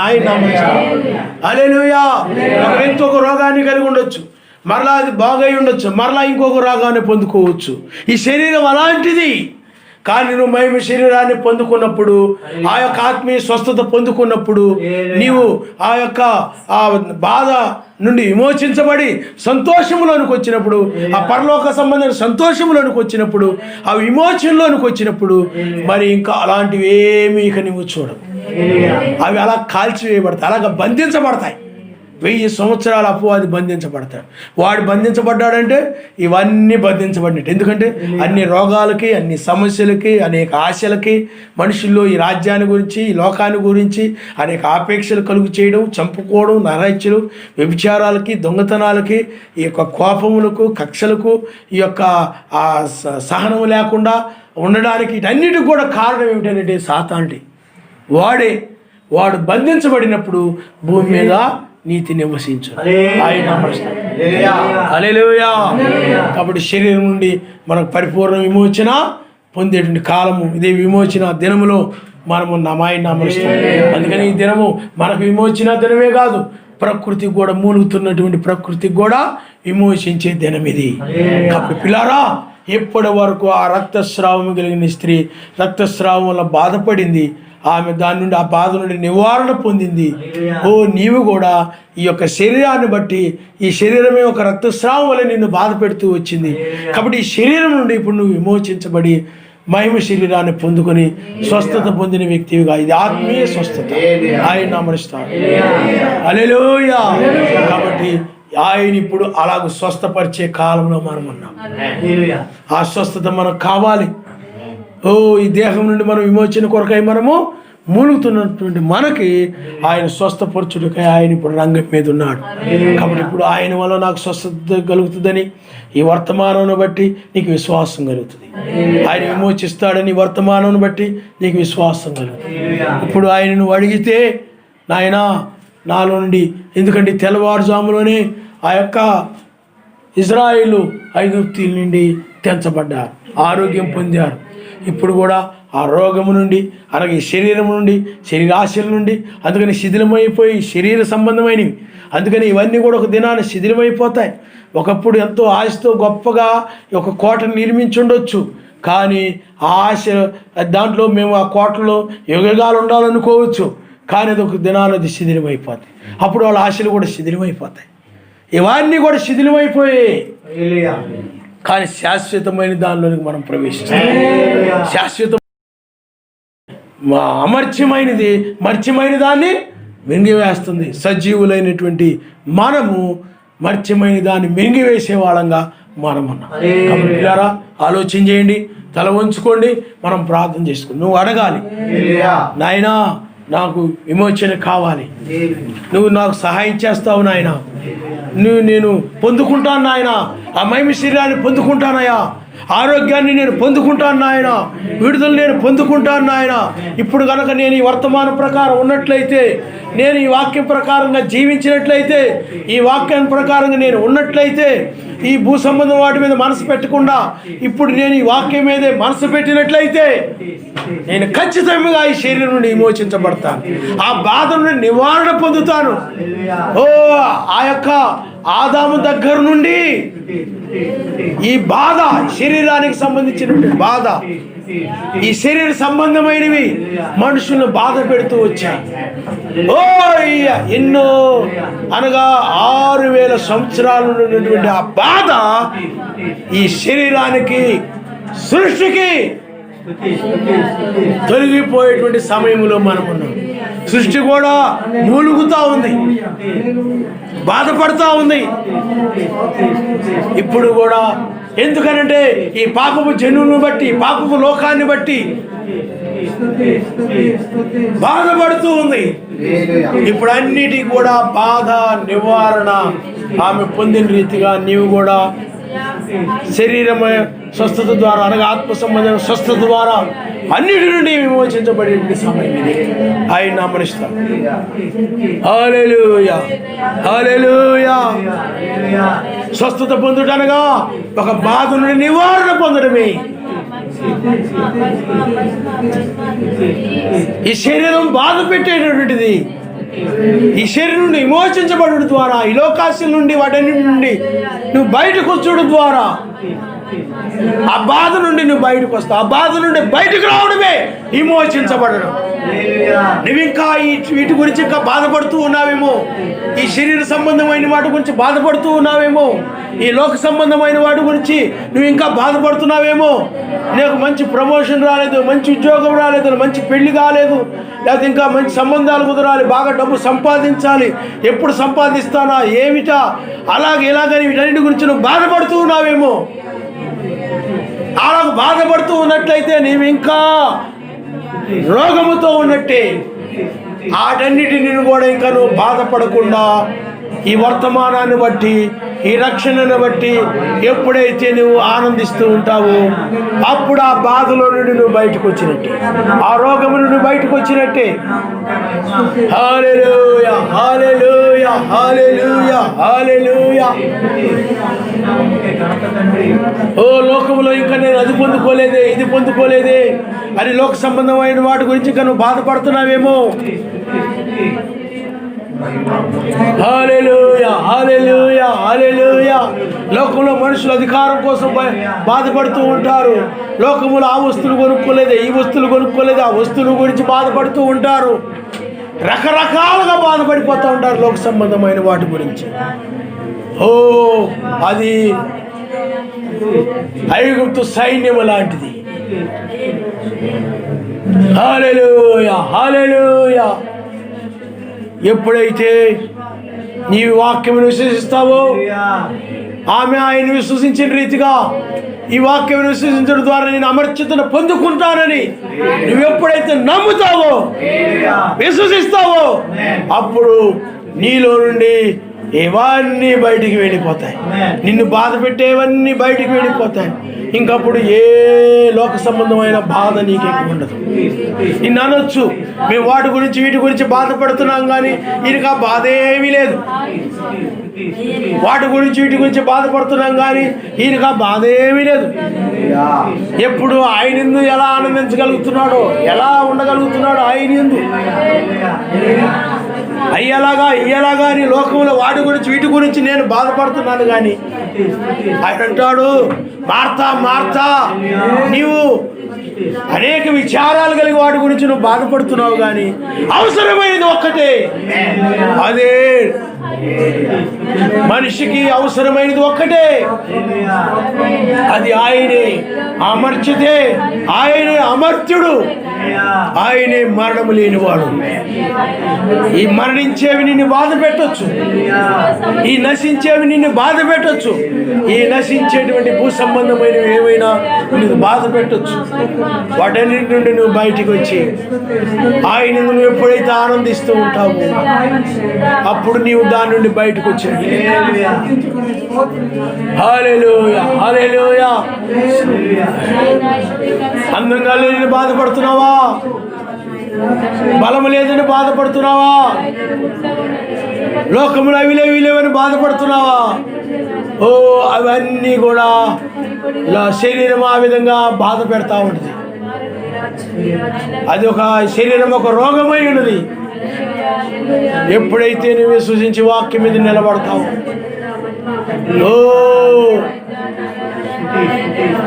హల్లెలూయా. ఒక వ్యక్తి ఒక రోగాన్ని కలిగి ఉండొచ్చు, మరలా అది బాగై ఉండొచ్చు, మరలా ఇంకొక రోగాన్ని పొందుకోవచ్చు. ఈ శరీరం అలాంటిది. కానీ నువ్వు మహిమ శరీరాన్ని పొందుకున్నప్పుడు, ఆ యొక్క ఆత్మీయ స్వస్థత పొందుకున్నప్పుడు, నీవు ఆ యొక్క ఆ బాధ నుండి విమోచించబడి సంతోషంలోనికి వచ్చినప్పుడు, ఆ పరలోక సంబంధమైన సంతోషంలోనికి వచ్చినప్పుడు, ఆ విమోచనలోనికి వచ్చినప్పుడు, మరి ఇంకా అలాంటివి ఏమీ ఇక నువ్వు చూడవు. అవి అలా కాల్చివేయబడతాయి, అలాగ బంధించబడతాయి. 1000 సంవత్సరాల అపవాది బంధించబడతాడు. వాడు బంధించబడ్డాడంటే ఇవన్నీ బంధించబడినట్టు. ఎందుకంటే అన్ని రోగాలకి, అన్ని సమస్యలకి, అనేక ఆశలకి, మనుషుల్లో ఈ రాజ్యాన్ని గురించి, ఈ లోకాన్ని గురించి అనేక ఆపేక్షలు కలుగు చేయడం, చంపుకోవడం, నరహత్యలు, వ్యభిచారాలకి, దొంగతనాలకి, ఈ యొక్క కోపములకు, కక్షలకు, ఈ యొక్క సహనం లేకుండా ఉండడానికి వీటన్నిటికి కూడా కారణం ఏమిటంటే సాతానుడి. వాడు బంధించబడినప్పుడు భూమి మీద నీతి నివసించు. ఆయన హల్లెలూయా. కాబట్టి శరీరం నుండి మనకు పరిపూర్ణ విమోచన పొందేటువంటి కాలము ఇదే. విమోచన దినములో మనము ఆయన అమరుస్తాం. అందుకని ఈ దినము మనకు విమోచన దినమే కాదు, ప్రకృతికి కూడా, మూలుగుతున్నటువంటి ప్రకృతికి కూడా విమోచించే దినం ఇది. కాబట్టి పిల్లారా, ఎప్పటి వరకు ఆ రక్తస్రావం కలిగిన స్త్రీ రక్తస్రావం వల్ల బాధపడింది, ఆమె దాని నుండి, ఆ బాధ నుండి నివారణ పొందింది. నీవు కూడా ఈ యొక్క శరీరాన్ని బట్టి, ఈ శరీరమే ఒక రక్తస్రావం వల్ల నిన్ను బాధ పెడుతూ వచ్చింది. కాబట్టి ఈ శరీరం నుండి ఇప్పుడు నువ్వు విమోచించబడి మహిమ శరీరాన్ని పొందుకొని స్వస్థత పొందిన వ్యక్తివిగా, ఇది ఆత్మీయ స్వస్థత. ఆయన అమరుస్తాడు. హల్లెలూయా. కాబట్టి ఆయన ఇప్పుడు అలాగ స్వస్థపరిచే కాలంలో మనం ఉన్నాం. ఆ స్వస్థత మనకు కావాలి. ఈ దేహం నుండి మనం విమోచన కొరకై మనము మూలుగుతున్నటువంటి మనకి ఆయన స్వస్థపరచుడికై ఆయన ఇప్పుడు రంగం మీద ఉన్నాడు. కాబట్టి ఇప్పుడు ఆయన వల్ల నాకు స్వస్థత కలుగుతుందని ఈ వర్తమానం బట్టి నీకు విశ్వాసం కలుగుతుంది. ఆయన విమోచిస్తాడని వర్తమానం బట్టి నీకు విశ్వాసం కలుగుతుంది. ఇప్పుడు ఆయన నువ్వు అడిగితే, నాయనా నాలో నుండి, ఎందుకంటే తెల్లవారుజాములోనే ఆ యొక్క ఇజ్రాయేలు ఐగుప్తీయుల నుండి తెంచబడ్డారు, ఆరోగ్యం పొందారు. ఇప్పుడు కూడా ఆ రోగము నుండి, అలాగే శరీరం నుండి, శరీరాశల నుండి, అందుకని శిథిలమైపోయి శరీర సంబంధమైనవి, అందుకని ఇవన్నీ కూడా ఒక దినాన్ని శిథిలమైపోతాయి. ఒకప్పుడు ఎంతో ఆశతో గొప్పగా ఒక కోటను నిర్మించి ఉండొచ్చు, కానీ ఆ ఆశ దాంట్లో మేము ఆ కోటలో యుగాలు ఉండాలనుకోవచ్చు, కానీ అది ఒక దినాలు అది శిథిలమైపోతాయి. అప్పుడు వాళ్ళ ఆశలు కూడా శిథిలమైపోతాయి. ఇవన్నీ కూడా శిథిలమైపోయాయి. కానీ శాశ్వతమైన దానిలోనికి మనం ప్రవేశిస్తాం. శాశ్వతం అమర్చ్యమైనది మర్చ్యమైన దాన్ని మింగివేస్తుంది. సజీవులైనటువంటి మనము మర్చ్యమైన దాన్ని మింగివేసే వాళ్ళంగా మనం ఉన్నాం. కాబట్టి ఆలోచన చేయండి, తల వంచుకోండి, మనం ప్రార్థన చేసుకోండి. నువ్వు అడగాలి, నాయనా నాకు విమోచన కావాలి, నువ్వు నాకు సహాయం చేస్తావు నాయన, నేను పొందుకుంటాను నాయన, ఆ మహిమ శరీరాన్ని పొందుకుంటానయ్యా, ఆరోగ్యాన్ని నేను పొందుకుంటాను నాయన, విడుదల నేను పొందుకుంటాను నాయన. ఇప్పుడు కనుక నేను ఈ వర్తమానం ప్రకారం ఉన్నట్లయితే, నేను ఈ వాక్యం ప్రకారంగా జీవించినట్లయితే, ఈ వాక్యం ప్రకారంగా నేను ఉన్నట్లయితే, ఈ భూ సంబంధం వాటి మీద మనసు పెట్టకుండా ఇప్పుడు నేను ఈ వాక్యం మీదే మనసు పెట్టినట్లయితే, నేను ఖచ్చితంగా ఈ శరీరం నుండి విమోచించబడతాను, ఆ బాధ నుండి నివారణ పొందుతాను. ఆ యొక్క ఆదాము దగ్గర నుండి ఈ బాధ, శరీరానికి సంబంధించినటువంటి బాధ, ఈ శరీర సంబంధమైనవి మనుషులను బాధ పెడుతూ వచ్చాయి. ఎన్నో అనగా 6000 సంవత్సరాల ఉన్నటువంటి ఆ బాధ ఈ శరీరానికి, సృష్టికి తొలగిపోయేటువంటి సమయంలో మనం ఉన్నాం. సృష్టి కూడా మూలుగుతూ ఉంది, బాధపడుతూ ఉంది. ఇప్పుడు కూడా ఎందుకనంటే ఈ పాపపు జనులను బట్టి, పాపపు లోకాన్ని బట్టి బాధపడుతూ ఉంది. ఇప్పుడు అన్నిటి కూడా బాధ నివారణ ఆమె పొందిన రీతిగా నీవు కూడా శరీరమ స్వస్థత ద్వారా, అనగా ఆత్మ సంబంధమైన స్వస్థత ద్వారా అన్నిటి నుండి విమోచించబడే సమయం ఇది. ఆయన నామనిస్తాం. హల్లెలూయా, హల్లెలూయా. స్వస్థత పొందుటనగా ఒక బాధ నుండి నివారణ పొందడమే. ఈ శరీరం బాధ పెట్టేటటువంటిది. ఈ శరీరం నుండి విమోచించబడడం ద్వారా, ఈ లోకాశల నుండి వాటన్నిటి నుండి నువ్వు బయటకు వచ్చడం ద్వారా ఆ బాధ నుండి నువ్వు బయటకు వస్తావు. ఆ బాధ నుండి బయటకు రావడమే విమోచించబడడం. నువ్వు ఇంకా వీటి గురించి ఇంకా బాధపడుతూ ఉన్నావేమో, ఈ శరీర సంబంధమైన వాటి గురించి బాధపడుతూ ఉన్నావేమో, ఈ లోక సంబంధమైన వాటి గురించి నువ్వు ఇంకా బాధపడుతున్నావేమో. నీకు మంచి ప్రమోషన్ రాలేదు, మంచి ఉద్యోగం రాలేదు, మంచి పెళ్లి కాలేదు, లేకపోతే ఇంకా మంచి సంబంధాలు కుదరాలి, బాగా డబ్బు సంపాదించాలి, ఎప్పుడు సంపాదిస్తానా, ఏమిటా, అలాగే ఇలాగని వీటన్నిటి గురించి నువ్వు బాధపడుతూ ఉన్నావేమో. అలా బాధపడుతూ ఉన్నట్లయితే నీవు ఇంకా రోగముతో ఉన్నట్టే. వాటన్నిటిని కూడా ఇంకా నువ్వు బాధపడకుండా ఈ వర్తమానాన్ని బట్టి, ఈ రక్షణను బట్టి ఎప్పుడైతే నువ్వు ఆనందిస్తూ ఉంటావో అప్పుడు ఆ బాధలో నుండి నువ్వు బయటకు వచ్చినట్టే, ఆ రోగము నుండి బయటకు వచ్చినట్టే. హల్లెలూయా, హల్లెలూయా, హల్లెలూయా, హల్లెలూయా. ఓ లోకములో ఇంకా నేను అది పొందుకోలేదే, ఇది పొందుకోలేదే అని లోక సంబంధమైన వాటి గురించి ఇంకా నువ్వు బాధపడుతున్నావేమో. హల్లెలూయా, హల్లెలూయా, హల్లెలూయా. లోకంలో మనుషులు అధికారం కోసం బాధపడుతూ ఉంటారు. లోకములో ఆ వస్తువులు కొనుక్కోలేదే, ఈ వస్తువులు కొనుక్కోలేదే, ఆ వస్తువుల గురించి బాధపడుతూ ఉంటారు. రకరకాలుగా బాధపడిపోతూ ఉంటారు లోక సంబంధమైన వాటి గురించి. ఓ అది ఐగుప్తు సైన్యము లాంటిది. హల్లెలూయా, హల్లెలూయా. ఎప్పుడైతే నీ వాక్యం విశ్వసిస్తావో, ఆమె ఆయన విశ్వసించిన రీతిగా ఈ వాక్యం విశ్వసించడం ద్వారా నేను అమర్చతను పొందుకుంటానని నువ్వు ఎప్పుడైతే నమ్ముతావో, విశ్వసిస్తావో, అప్పుడు నీలో నుండి ఇవన్నీ బయటికి వెళ్ళిపోతాయి. నిన్ను బాధ పెట్టేవన్నీ బయటికి వెళ్ళిపోతాయి. ఇంకప్పుడు ఏ లోక సంబంధమైన బాధ నీకు ఎక్కువ ఉండదు. నిన్ను అనొచ్చు, మేము వాటి గురించి వీటి గురించి బాధపడుతున్నాం కానీ ఈయనకు ఆ బాధ ఏమీ లేదు. వాటి గురించి వీటి గురించి బాధపడుతున్నాం కానీ ఈయనకు ఆ బాధ ఏమీ లేదు. ఎప్పుడు ఆయన ఎందు ఎలా ఆనందించగలుగుతున్నాడో, ఎలా ఉండగలుగుతున్నాడో ఆయన ఎందు. అయ్యేలాగా అని లోకంలో వాటి గురించి వీటి గురించి నేను బాధపడుతున్నాను కానీ ఆయన అంటాడు, మార్తా మార్తా, నీవు అనేక విచారాలు కలిగి వాటి గురించి నువ్వు బాధపడుతున్నావు కానీ అవసరమైనది ఒక్కటే, అదే మనిషికి అవసరమైనది ఒక్కటే, అది ఆయనే. అమర్చితే ఆయనే అమర్త్యుడు, ఆయనే మరణము లేనివాడు. ఈ మరణించేవి నిన్ను బాధ పెట్టొచ్చు, ఈ నశించేవి నిన్ను బాధ పెట్టొచ్చు, ఈ నశించేటువంటి భూ సంబంధమైనవి ఏమైనా నిన్ను బాధ పెట్టొచ్చు. వాటన్నిటి నుండి నువ్వు బయటికి వచ్చి ఆయన నువ్వు ఎప్పుడైతే ఆనందిస్తూ ఉంటావో అప్పుడు నీవు దాని నుండి బయటకు వచ్చి హల్లెలూయా, హల్లెలూయా. అందంగా లేదని బాధపడుతున్నావా? బలము లేదని బాధపడుతున్నావా? లోకములు అవి లేవని బాధపడుతున్నావా? ఓ అవన్నీ కూడా శరీరం ఆ విధంగా బాధ పెడతా ఉంటుంది. అది ఒక శరీరం ఒక రోగమై ఉన్నది. ఎప్పుడైతే నువ్వు విశ్వసించి వాక్యం మీద నిలబడతావు, ఓ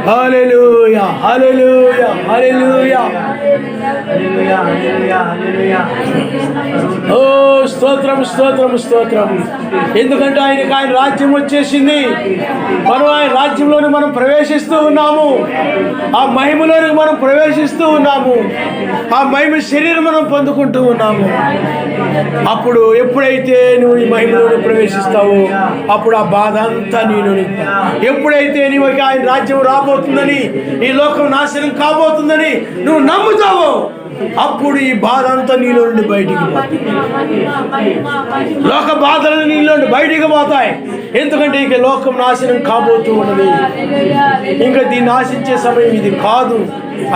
హల్లెలూయా, హల్లెలూయా, హల్లెలూయా. ఓ స్తోత్రం స్తోత్రం స్తోత్రం. ఎందుకంటే ఆయన రాజ్యం వచ్చేసింది. మనం ఆయన రాజ్యంలోని మనం ప్రవేశిస్తూ ఉన్నాము. ఆ మహిమలోనికి మనం ప్రవేశిస్తూ ఉన్నాము. ఆ మహిమ శరీరం మనం పొందుకుంటూ ఉన్నాము. అప్పుడు ఎప్పుడైతే నువ్వు ఈ మహిమలోని ప్రవేశిస్తావో అప్పుడు ఆ బాధ అంతా నీలో. ఎప్పుడైతే నీవు ఆయన రాజ్యం రాబోతుందని, ఈ లోకం నాశనం కాబోతుందని నువ్వు నమ్ముతావో అప్పుడు ఈ బాధ అంతా నీలో నుండి బయటికి పోతాయి. లోక బాధలు నీలో నుండి బయటికి పోతాయి. ఎందుకంటే ఇక లోకం నాశనం కాబోతూ ఉన్నది. ఇంకా దీన్ని ఆశించే సమయం ఇది కాదు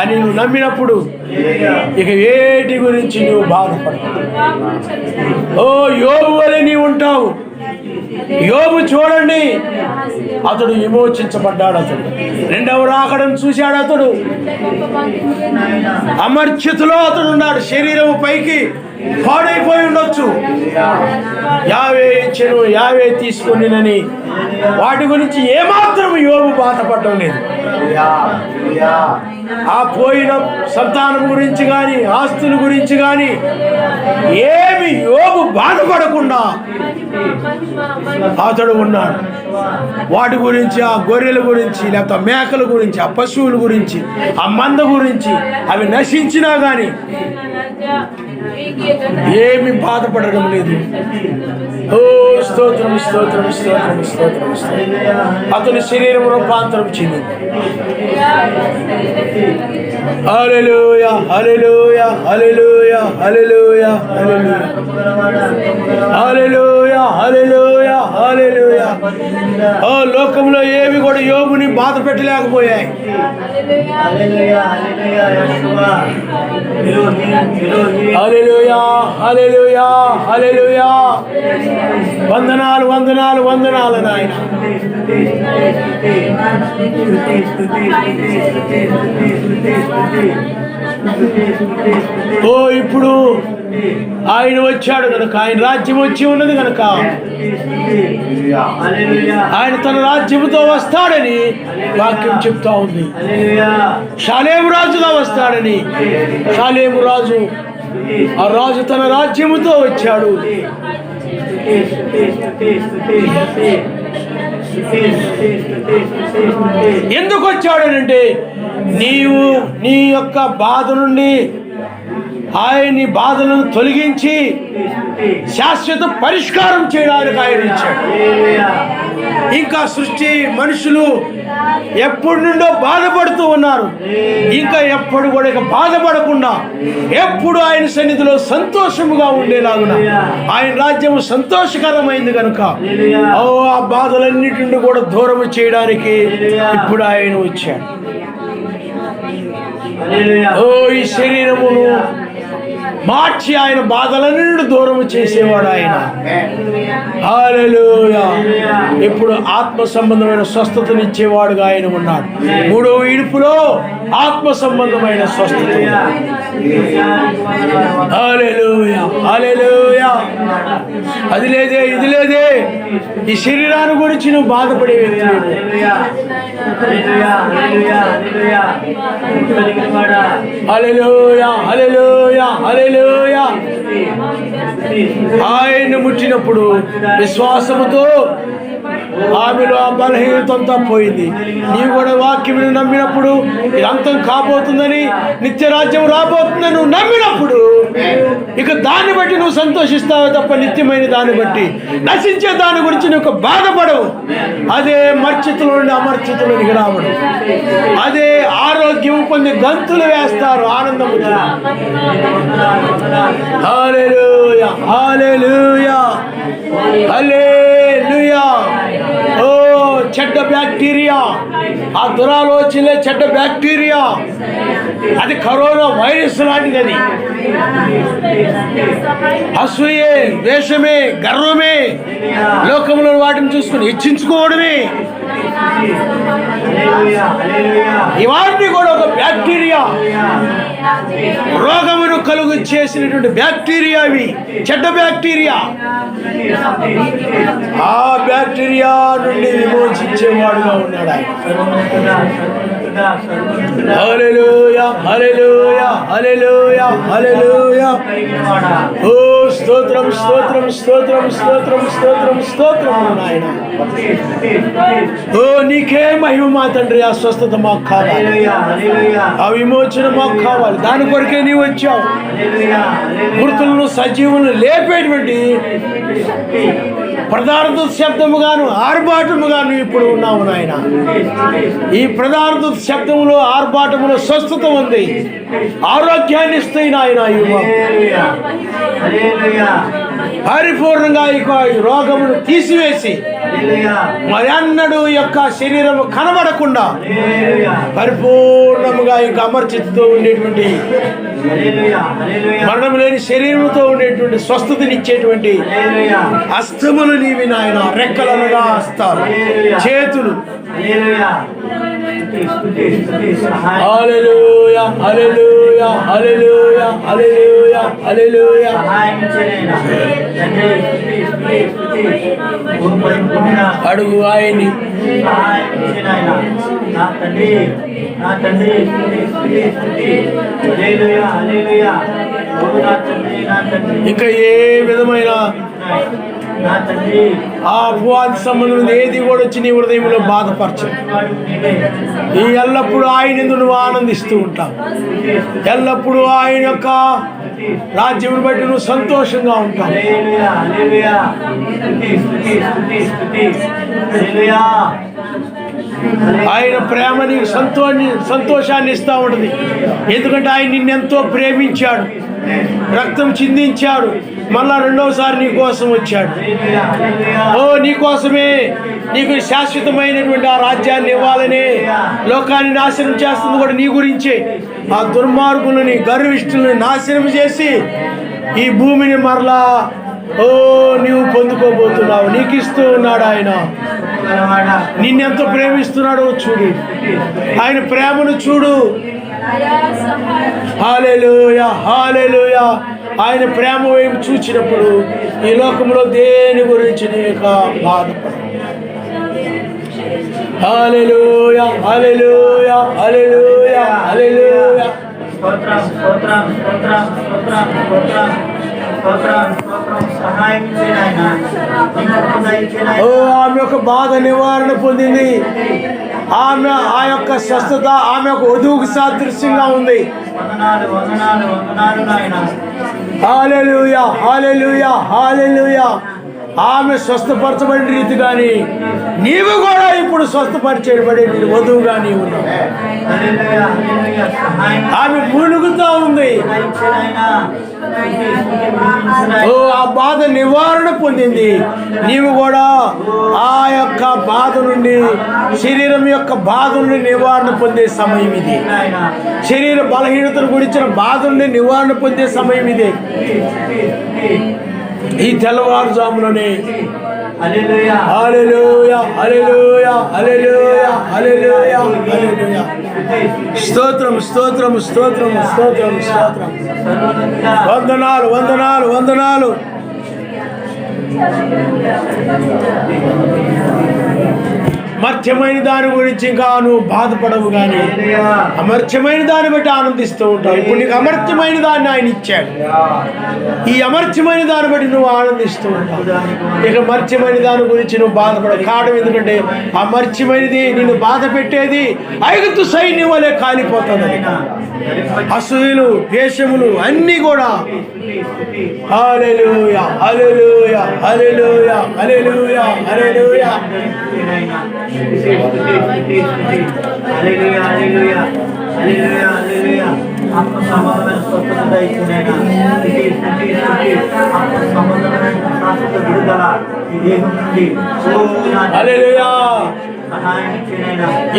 అని నువ్వు నమ్మినప్పుడు ఇక వేటి గురించి నువ్వు బాధపడతావు. ఓ యోబు వలె నీవు ఉంటావు. యోబు చూడండి, అతడు విమోచించబడ్డాడు. అతడు రెండవ రాకడను చూశాడు. అతడు అమర్చితలో అతడు ఉన్నాడు. శరీరం పైకి పాడైపోయి ఉండొచ్చు. యావే ఇచ్చెను, యావే తీసుకొనినని వాటి గురించి ఏమాత్రం యోబు బాధపడడం లేదు. ఆ పోయిన సంతానం గురించి కానీ, ఆస్తుల గురించి కానీ ఏమి యోబు బాధపడకుండా అతడు ఉన్నాడు. వాటి గురించి, ఆ గొర్రెల గురించి, లేకపోతే మేకల గురించి, ఆ పశువుల గురించి, ఆ మంద గురించి అవి నశించినా కానీ ఏమి బాధపడడం లేదు. ఓ స్తోత్రం స్తోత్రం స్తోత్రం స్తోత్రం స్తోత్రం. అతని శరీరం రూపాంతరం చెందింది. హల్లెలూయా హల్లెలూయా హల్లెలూయా హల్లెలూయా హల్లెలూయా హల్లెలూయా హల్లెలూయా. ఓ లోకంలో ఏవి కూడా యోబుని బాధ పెట్టలేకపోయాయి. హల్లెలూయా హల్లెలూయా హల్లెలూయా. వందనాలు వందనాలు వందనాలు నాయన. ఓ ఇప్పుడు ఆయన వచ్చాడు కనుక, ఆయన రాజ్యం వచ్చి ఉన్నది కనుక ఆయన తన రాజ్యముతో వస్తాడని వాక్యం చెప్తా ఉంది. షాలేము రాజుగా వస్తాడని. షాలేము రాజు, ఆ రాజు తన రాజ్యముతో వచ్చాడు. ఎందుకు వచ్చాడనంటే నీవు నీ యొక్క బాధ నుండి ఆయన్ని బాధలను తొలగించి శాశ్వత పరిష్కారం చేయడానికి ఆయన ఇచ్చాడు. ఇంకా సృష్టి మనుషులు ఎప్పటి నుండో బాధపడుతూ ఉన్నారు. ఇంకా ఎప్పుడు కూడా ఇక బాధపడకుండా ఎప్పుడు ఆయన సన్నిధిలో సంతోషముగా ఉండేలాగున ఆయన రాజ్యము సంతోషకరమైంది కనుక ఆ బాధలన్నిటి నుండి కూడా దూరం చేయడానికి ఇప్పుడు ఆయన వచ్చాడు. ఓ ఈ శరీరమును మార్చి ఆయన బాధలన్నింటినీ దూరం చేసేవాడు ఆయన. హల్లెలూయా. ఇప్పుడు ఆత్మ సంబంధమైన స్వస్థతనిచ్చేవాడుగా ఆయన ఉన్నాడు. మూడవ ఇడుపులో ఆత్మ సంబంధమైన స్వస్థత. హల్లెలూయా హల్లెలూయా. అది లేదే, ఇది లేదే, ఈ శరీరాన్ని గురించి నువ్వు బాధపడే వ్యక్తి. హల్లెలూయా హల్లెలూయా హల్లెలూయా. ఆయన్ని ముట్టినప్పుడు విశ్వాసముతో ఆమెలో ఆ బలహీనతంతా పోయింది. నీవు కూడా వాక్యం నమ్మినప్పుడు ఇది అంతం కాబోతుందని, నిత్యరాజ్యం రాబోతుందని నువ్వు నమ్మినప్పుడు ఇక దాన్ని బట్టి నువ్వు సంతోషిస్తావు తప్ప నిత్యమైన దాన్ని బట్టి నశించే దాని గురించి నువ్వు బాధపడవు. అదే మర్చితుల నుండి అమర్చితులకి రావడం. అదే ఆరోగ్యం పొంది గంతులు వేస్తారు ఆనందముతో. హల్లెలూయా హల్లెలూయా హల్లెలూయా. ఓ చెడ్డ బ్యాక్టీరియా, ఆ దురాలోచనలే చెడ్డ బ్యాక్టీరియా, అది కరోనా వైరస్ లాంటిది. అది అసూయే, ద్వేషమే, గర్వమే, లోకంలో వాటిని చూసుకుని హెచ్చించుకోవడమే, ఇవన్నీ కూడా ఒక బ్యాక్టీరియా. రోగమును కలుగు చేసినటువంటి బ్యాక్టీరియా, అవి చెడ్డ బ్యాక్టీరియా. ఆ బ్యాక్టీరియా నుండి విమోచించేవాడుగా ఉన్నాడు ఆయన. హల్లెలూయా హల్లెలూయా హల్లెలూయా హల్లెలూయా. ఓ స్తోత్రం స్తోత్రం స్తోత్రం స్తోత్రం స్తోత్రం స్తోత్రం నాయన. ఓ నీకే మహిమ మా తండ్రి. ఆ స్వస్థత మాకు కావాలి, ఆ విమోచన మాకు కావాలి. దాని కొరకే నీవు వచ్చావు. మృతులను సజీవులను లేపేటువంటి ప్రధాన శబ్దముగాను ఆర్భాటముగాను ఇప్పుడు ఉన్నావు నాయన. ఈ ప్రధాన శబ్దములో ఆర్భాటములో స్వస్థత ఉంది, ఆరోగ్యాన్ని ఇస్తాయి నాయన. పరిపూర్ణంగా ఈ రోగమును తీసివేసి మరి అన్నడు యొక్క శరీరము కనబడకుండా పరిపూర్ణముగా ఇంకా అమర్చితో ఉండేటువంటి మరణం లేని శరీరంతో ఉండేటువంటి స్వస్థతనిచ్చేటువంటి హస్తములు నీవి నాయన. రెక్కలనుగా హస్తాలు, చేతులు. హల్లెలూయా హల్లెలూయా హల్లెలూయా హల్లెలూయా హల్లెలూయా. అడుగు ఆయన్ని. ఇంకా ఏ విధమైన ఆ అపవాది సంబంధం ఏది కూడా వచ్చి నీ హృదయంలో బాధపరచదు. ఈ ఎల్లప్పుడూ ఆయన యందు నువ్వు ఆనందిస్తూ ఉంటావు. ఎల్లప్పుడూ ఆయన యొక్క రాజ్యం బట్టి నువ్వు సంతోషంగా ఉంటావు. ఆయన ప్రేమ నీకు సంతోషాన్ని ఇస్తూ ఉంటుంది. ఎందుకంటే ఆయన నిన్నెంతో ప్రేమించాడు, రక్తం చిందించాడు, మళ్ళా రెండవసారి నీ కోసం వచ్చాడు. ఓ నీ కోసమే, నీకు శాశ్వతమైనటువంటి ఆ రాజ్యాన్ని ఇవ్వాలని లోకాన్ని నాశనం చేస్తుంది కూడా నీ గురించే. ఆ దుర్మార్గులని గర్విష్ఠులని నాశనం చేసి ఈ భూమిని మరలా నీవు పొందుకోబోతున్నావు. నీకు ఇస్తూ ఉన్నాడు ఆయన. నిన్నెంతో ప్రేమిస్తున్నాడో చూడు, ఆయన ప్రేమను చూడు. హల్లెలూయా హల్లెలూయా. ఆయన ప్రేమ వైపు చూచినప్పుడు ఈ లోకంలో దేని గురించి నీకు బాధపడు. హల్లెలూయా హల్లెలూయా హల్లెలూయా హల్లెలూయా. ఆమె యొక్క బాధ నివారణ పొందింది. ఆమె ఆ యొక్క స్వస్థత ఆమె యొక్క వధువుకు సాదృశ్యంగా ఉంది. హల్లెలూయా హల్లెలూయా హల్లెలూయా. ఆమె స్వస్థపరచబడిన రీతి కానీ నీవు కూడా ఇప్పుడు స్వస్థపరచబడే వధువుగా నీవు ఉన్నావు. ఆమె మునుగుతూ ఉంది. ఆ బాధ నివారణ పొందింది. నీవు కూడా ఆ యొక్క బాధ నుండి, శరీరం యొక్క బాధ నుండి నివారణ పొందే సమయం ఇది. శరీర బలహీనతను గురించిన బాధ నుండి నివారణ పొందే సమయం ఇది. ఈ తెల్లవారుజాములోనే హల్లెలూయా హల్లెలూయా హల్లెలూయా హల్లెలూయా హల్లెలూయా హల్లెలూయా. స్తోత్రం స్తోత్రం స్తోత్రం స్తోత్రం స్తోత్రం. వందనాలు వందనాలు వందనాలు. మర్త్యమైన దాని గురించి ఇంకా నువ్వు బాధపడవు, కానీ అమర్త్యమైన దాన్ని బట్టి ఆనందిస్తూ ఉంటావు. ఇప్పుడు నీకు అమర్త్యమైన దాన్ని ఆయన ఇచ్చాడు. ఈ అమర్త్యమైన దాన్ని బట్టి నువ్వు ఆనందిస్తూ ఉంటావు. ఇక మర్త్యమైన దాని గురించి నువ్వు బాధపడవు. కారణం ఎందుకంటే ఆ మర్త్యమైనది నిన్ను బాధ పెట్టేది ఐగుప్తు సైన్యం వలె కాలిపోతుంది. అసూయలు, ద్వేషములు అన్నీ కూడా. హల్లెలూయా హల్లెలూయా హల్లెలూయా హల్లెలూయా హల్లెలూయా.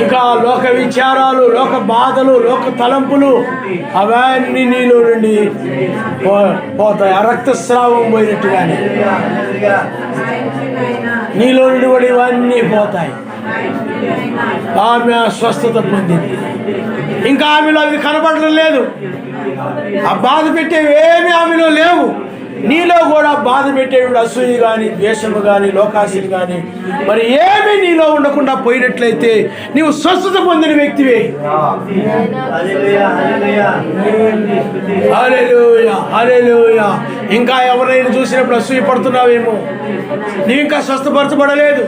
ఇంకా లోక విచారాలు, లోక బాధలు, లోక తలంపులు అవన్నీ నీలో నుండి పోతాయి. ఆ రక్తస్రావం పోయినట్టుగానే నీలో నుండి కూడా ఇవన్నీ పోతాయి. ఆమె స్వస్థత పొందింది. ఇంకా ఆమెలో అవి కనబడడం లేదు. ఆ బాధ పెట్టేవి ఏమి ఆమెలో లేవు. నీలో కూడా బాధ పెట్టేవాడు అసూయ కానీ, ద్వేషము కానీ, లోకాశలు కానీ మరి ఏమీ నీలో ఉండకుండా పోయినట్లయితే నీవు స్వస్థత పొందిన వ్యక్తివే. హల్లెలూయా, హల్లెలూయా. ఇంకా ఎవరైనా చూసినప్పుడు అసూయ పడుతున్నావేమో, నీవు ఇంకా స్వస్థపరచబడలేదు.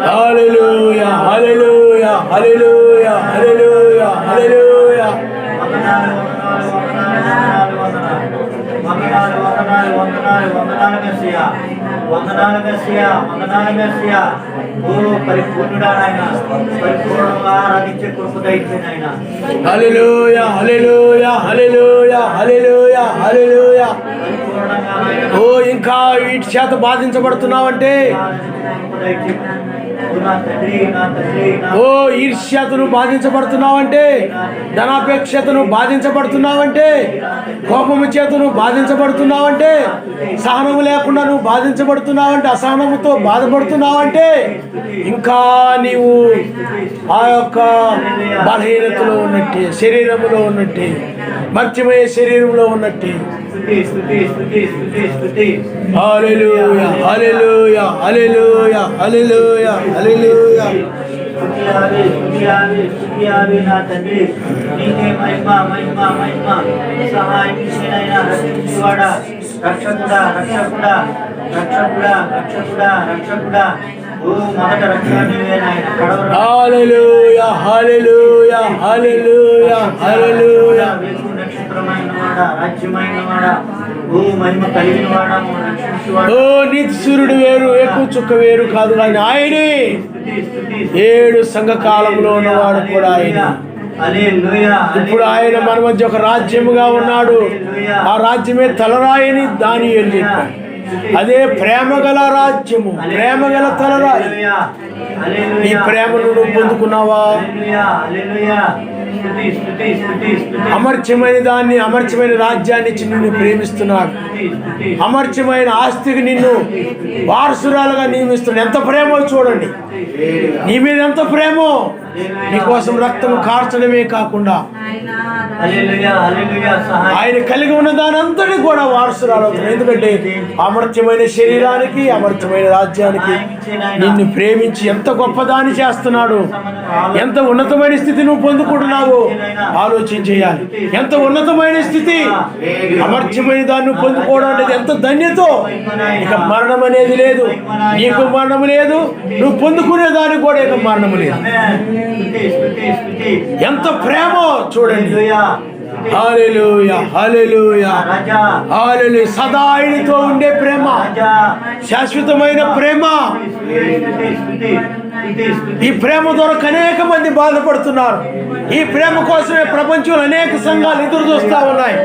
హల్లెలూయా, హల్లెలూయా, హల్లెలూయా, హల్లెలూయా, హల్లెలూయా. హల్లెలూయా, హల్లెలూయా, హల్లెలూయా, హల్లెలూయా, హల్లెలూయా. ఓ ఇంకా వీటి చేత బాధించబడుతున్నావంటే, ఓ ఈర్ష్యతను బాధించబడుతున్నావంటే, ధనాపేక్షతను బాధించబడుతున్నావంటే, కోపము చేతను బాధించబడుతున్నావంటే, సహనము లేకుండా నువ్వు బాధించబడుతున్నావంటే, అసహనముతో బాధపడుతున్నావంటే, ఇంకా నీవు ఆ యొక్క బలహీనతలో ఉన్నట్టే, శరీరంలో ఉన్నట్టే, మర్చిపోయే శరీరంలో ఉన్నట్టే. హల్లెలూయా, హల్లెలూయా, హల్లెలూయా, హల్లెలూయా, హల్లెలూయా. రక్షకుడా, రక్షకుడా, రక్షకుడా, రక్షకుడా, రక్షకుడా. హల్లెలూయా, హల్లెలూయా, హల్లెలూయా, హల్లెలూయా. ఓ నీతి సూర్యుడు వేరు, ఎక్కువ చుక్క వేరు కాదు కానీ ఆయనే. 7 సంఘకాలంలో ఉన్నవాడు కూడా ఆయన. ఇప్పుడు ఆయన మన మధ్య ఒక రాజ్యముగా ఉన్నాడు. ఆ రాజ్యమే తలరాయని దానియేలు చెప్పాడు. అదే ప్రేమగల రాజ్యము, ప్రేమగల తలరాయి. ఈ ప్రేమను నువ్వు పొందుకున్నావా? అమర్చమైన దాన్ని, అమర్చమైన రాజ్యాన్ని ఇచ్చి నిన్ను ప్రేమిస్తున్నాడు. అమర్చమైన ఆస్తికి నిన్ను వారసురాలుగా నియమిస్తున్నాడు. ఎంత ప్రేమో చూడండి, నీ మీద ఎంత ప్రేమో. నీకోసం రక్తం కార్చడమే కాకుండా ఆయన కలిగి ఉన్న దాని అంతటి కూడా వారసురాలు అవుతుంది. ఎందుకంటే అమర్త్యమైన శరీరానికి, అమర్త్యమైన రాజ్యానికి నిన్ను ప్రేమించి ఎంత గొప్పదాన్ని చేస్తున్నాడు. ఎంత ఉన్నతమైన స్థితి నువ్వు పొందుకుంటున్నావో ఆలోచన చేయాలి. ఎంత ఉన్నతమైన స్థితి, అమర్త్యమైన దాన్ని నువ్వు పొందుకోవడం అనేది ఎంత ధన్యతో. ఇక మరణం అనేది లేదు, నీకు మరణం లేదు, నువ్వు పొందుకునే దానికి కూడా ఇక మరణం లేదు. ఎంత ప్రేమో చూడండి. హల్లెలూయా, హల్లెలూయా, హల్లెలూయా. సదా ఆయనతో ఉండే ప్రేమ, శాశ్వతమైన ప్రేమ. ఈ ప్రేమ దొరక అనేక మంది బాధపడుతున్నారు. ఈ ప్రేమ కోసమే ప్రపంచంలో అనేక సంఘాలు ఎదురు చూస్తూ ఉన్నాయి.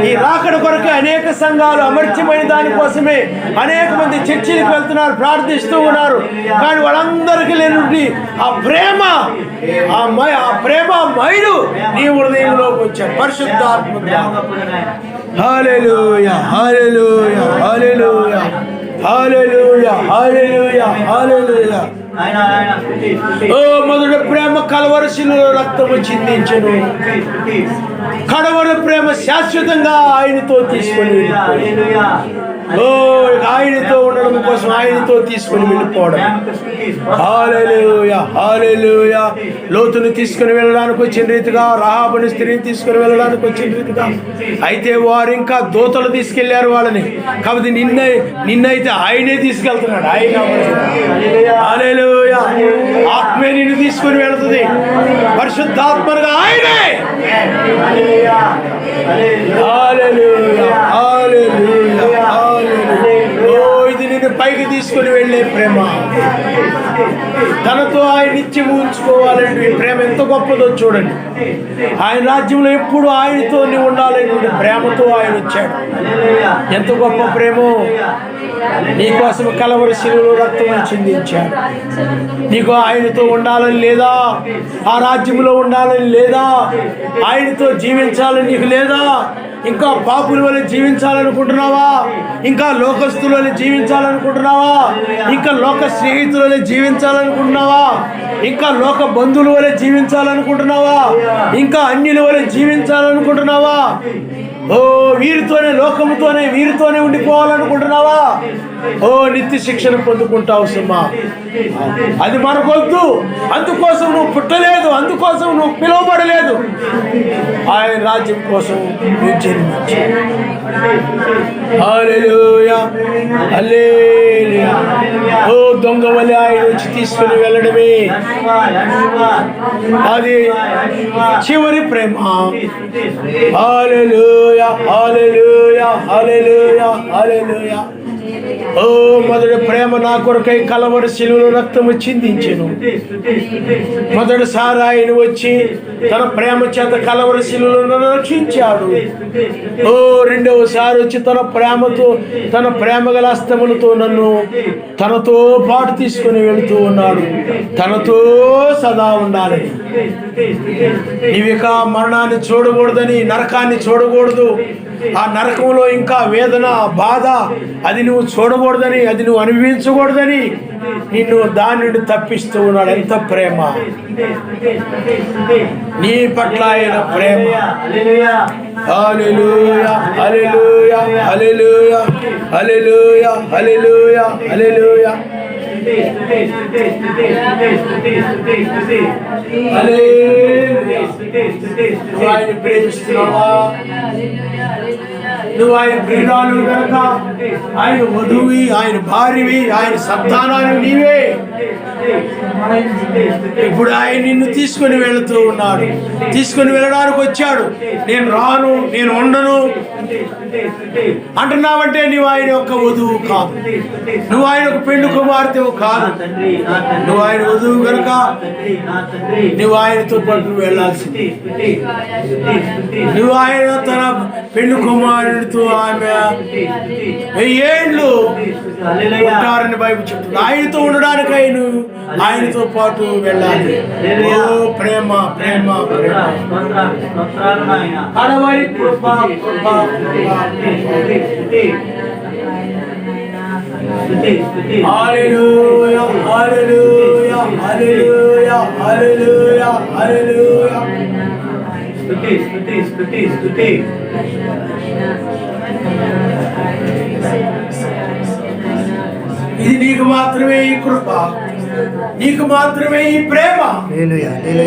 ఈ రాకడ కొరకే అనేక సంఘాలు అమర్త్యమైన దానికోసమే అనేక మంది చర్చిలకు వెళ్తున్నారు, ప్రార్థిస్తూ ఉన్నారు. కానీ వాళ్ళందరికీ లేనుండి ఆ ప్రేమ, ఆ ప్రేమ మైలు నీ హృదయంలోకి వచ్చాడు పరిశుద్ధాత్మ. హల్లెలూయా, హల్లెలూయా, హల్లెలూయా, హల్లెలూయా, హల్లెలూయా, హల్లెలూయా. ఓ మొదటి ప్రేమ కలవరి శిలువలో రక్తము చిందించెను. కడవరి ప్రేమ శాశ్వతంగా ఆయనతో తీసుకొని ఓ ఆయనతో ఉండడం కోసం ఆయనతో తీసుకొని వెళ్ళిపోవడం. హల్లెలూయా, హల్లెలూయా. లోతును తీసుకుని వెళ్ళడానికి వచ్చిన రీతిగా, రాహాబుని స్త్రీని తీసుకుని వెళ్ళడానికి వచ్చిన రీతిగా. అయితే వారు ఇంకా దూతలు తీసుకెళ్లారు వాళ్ళని. కాబట్టి నిన్నైతే ఆయనే తీసుకెళ్తున్నాడు. ఆయన హల్లెలూయా. ఆత్మే నిన్ను తీసుకుని వెళుతుంది పరిశుద్ధాత్మగా ఆయనే. హల్లెలూయా, హల్లెలూయా, హల్లెలూయా. ఇది నిన్ను పైకి తీసుకుని వెళ్ళే ప్రేమ. తనతో ఆయన నిత్యం ఉంచుకోవాలంటే ప్రేమ ఎంత గొప్పదో చూడండి. ఆయన రాజ్యంలో ఎప్పుడు ఆయనతో నువ్వు ఉండాలని ప్రేమతో ఆయన వచ్చాడు. ఎంత గొప్ప ప్రేమో. నీకోసం కలవరి శిలువలో రక్తం చిందించాడు. నీకు ఆయనతో ఉండాలని లేదా? ఆ రాజ్యంలో ఉండాలని లేదా? ఆయనతో జీవించాలని నీకు లేదా? ఇంకా పాపుల వలె జీవించాలనుకుంటున్నావా? ఇంకా లోకస్తుల వలె జీవించాలనుకుంటున్నావా? ఇంకా లోక స్నేహితుల వలె జీవించాలనుకుంటున్నావా? ఇంకా లోక బంధువుల వలె జీవించాలనుకుంటున్నావా? ఇంకా అన్యుల వలె జీవించాలనుకుంటున్నావా? ఓ వీరితోనే, లోకముతోనే, వీరితోనే ఉండిపోవాలనుకుంటున్నావా? ఓ నిత్య శిక్షణ పొందుకుంటావు సుమా. అది మనకొద్దు. అందుకోసం నువ్వు పుట్టలేదు, అందుకోసం నువ్వు పిలువబడలేదు. ఆయన రాజ్యం కోసం నువ్వు జన్మించు. హల్లెలూయా, హల్లెలూయా. ఓ దొంగ వలె ఆయన వచ్చి తీసుకుని వెళ్ళడమే అది చివరి ప్రేమ. హల్లెలూయా, హల్లెలూయా, హల్లెలూయా, హల్లెలూయా. ఓ మొదటి ప్రేమ నా కొరకై కలవరి శిలువలో రక్తము చిందించెను. మొదటిసారి ఆయన వచ్చి తన ప్రేమ చేత కలవరి శిలువలో రక్షించాడు. ఓ రెండవసారి వచ్చి తన ప్రేమతో, తన ప్రేమ గల హస్తములతో నన్ను తనతో పాటు తీసుకుని వెళుతూ ఉన్నాడు. తనతో సదా ఉండాలని. నీవిక మరణాన్ని చూడకూడదని, నరకాన్ని చూడకూడదు. ఆ నరకంలో ఇంకా వేదన, బాధ అది నువ్వు చూడకూడదని, అది నువ్వు అనుభవించకూడదని నిన్ను దాని నుండి తప్పిస్తూ ఉన్నాడు. ఎంత ప్రేమ నీ పట్ల ఆయన ప్రేమ. హల్లెలూయా, హల్లెలూయా, హల్లెలూయా, హల్లెలూయా, హల్లెలూయా, హల్లెలూయా. నువ్వు ఆయన ప్రేమిస్తున్నావా? నువ్వు ఆయన ప్రియురాలు కనుక ఆయన వధువి, ఆయన భార్యవి, ఆయన సంతానాన్ని నీవే. ఇప్పుడు ఆయన నిన్ను తీసుకుని వెళుతూ ఉన్నాడు. తీసుకుని వెళ్ళడానికి వచ్చాడు. నేను రాను, నేను ఉండను అంటున్నావంటే నువ్వు ఆయన యొక్క వధువు కాదు. నువ్వు ఆయన ఒక పెండు కుమార్తెవు కాదు. నువ్వు ఆయన వధువు కనుక నువ్వు ఆయనతో పాటు వెళ్ళాల్సింది. నువ్వు ఆయన తన పెండు కుమారుడితో ఆమె 1000 ఏళ్ళు ఉంటారని బైబిల్ చెప్తుంది. ఆయనతో ఉండడానికి ఆయనతో పాటు వెళ్ళాలి. ఓ ప్రేమ, ప్రేమ, ప్రేమ. అడవరి కృప, కృప, హల్లెలూయా, హల్లెలూయా, హల్లెలూయా, హల్లెలూయా, హల్లెలూయా. ఇది నీకు మాత్రమే ఈ కృప, నీకు మాత్రమే ఈ ప్రేమ.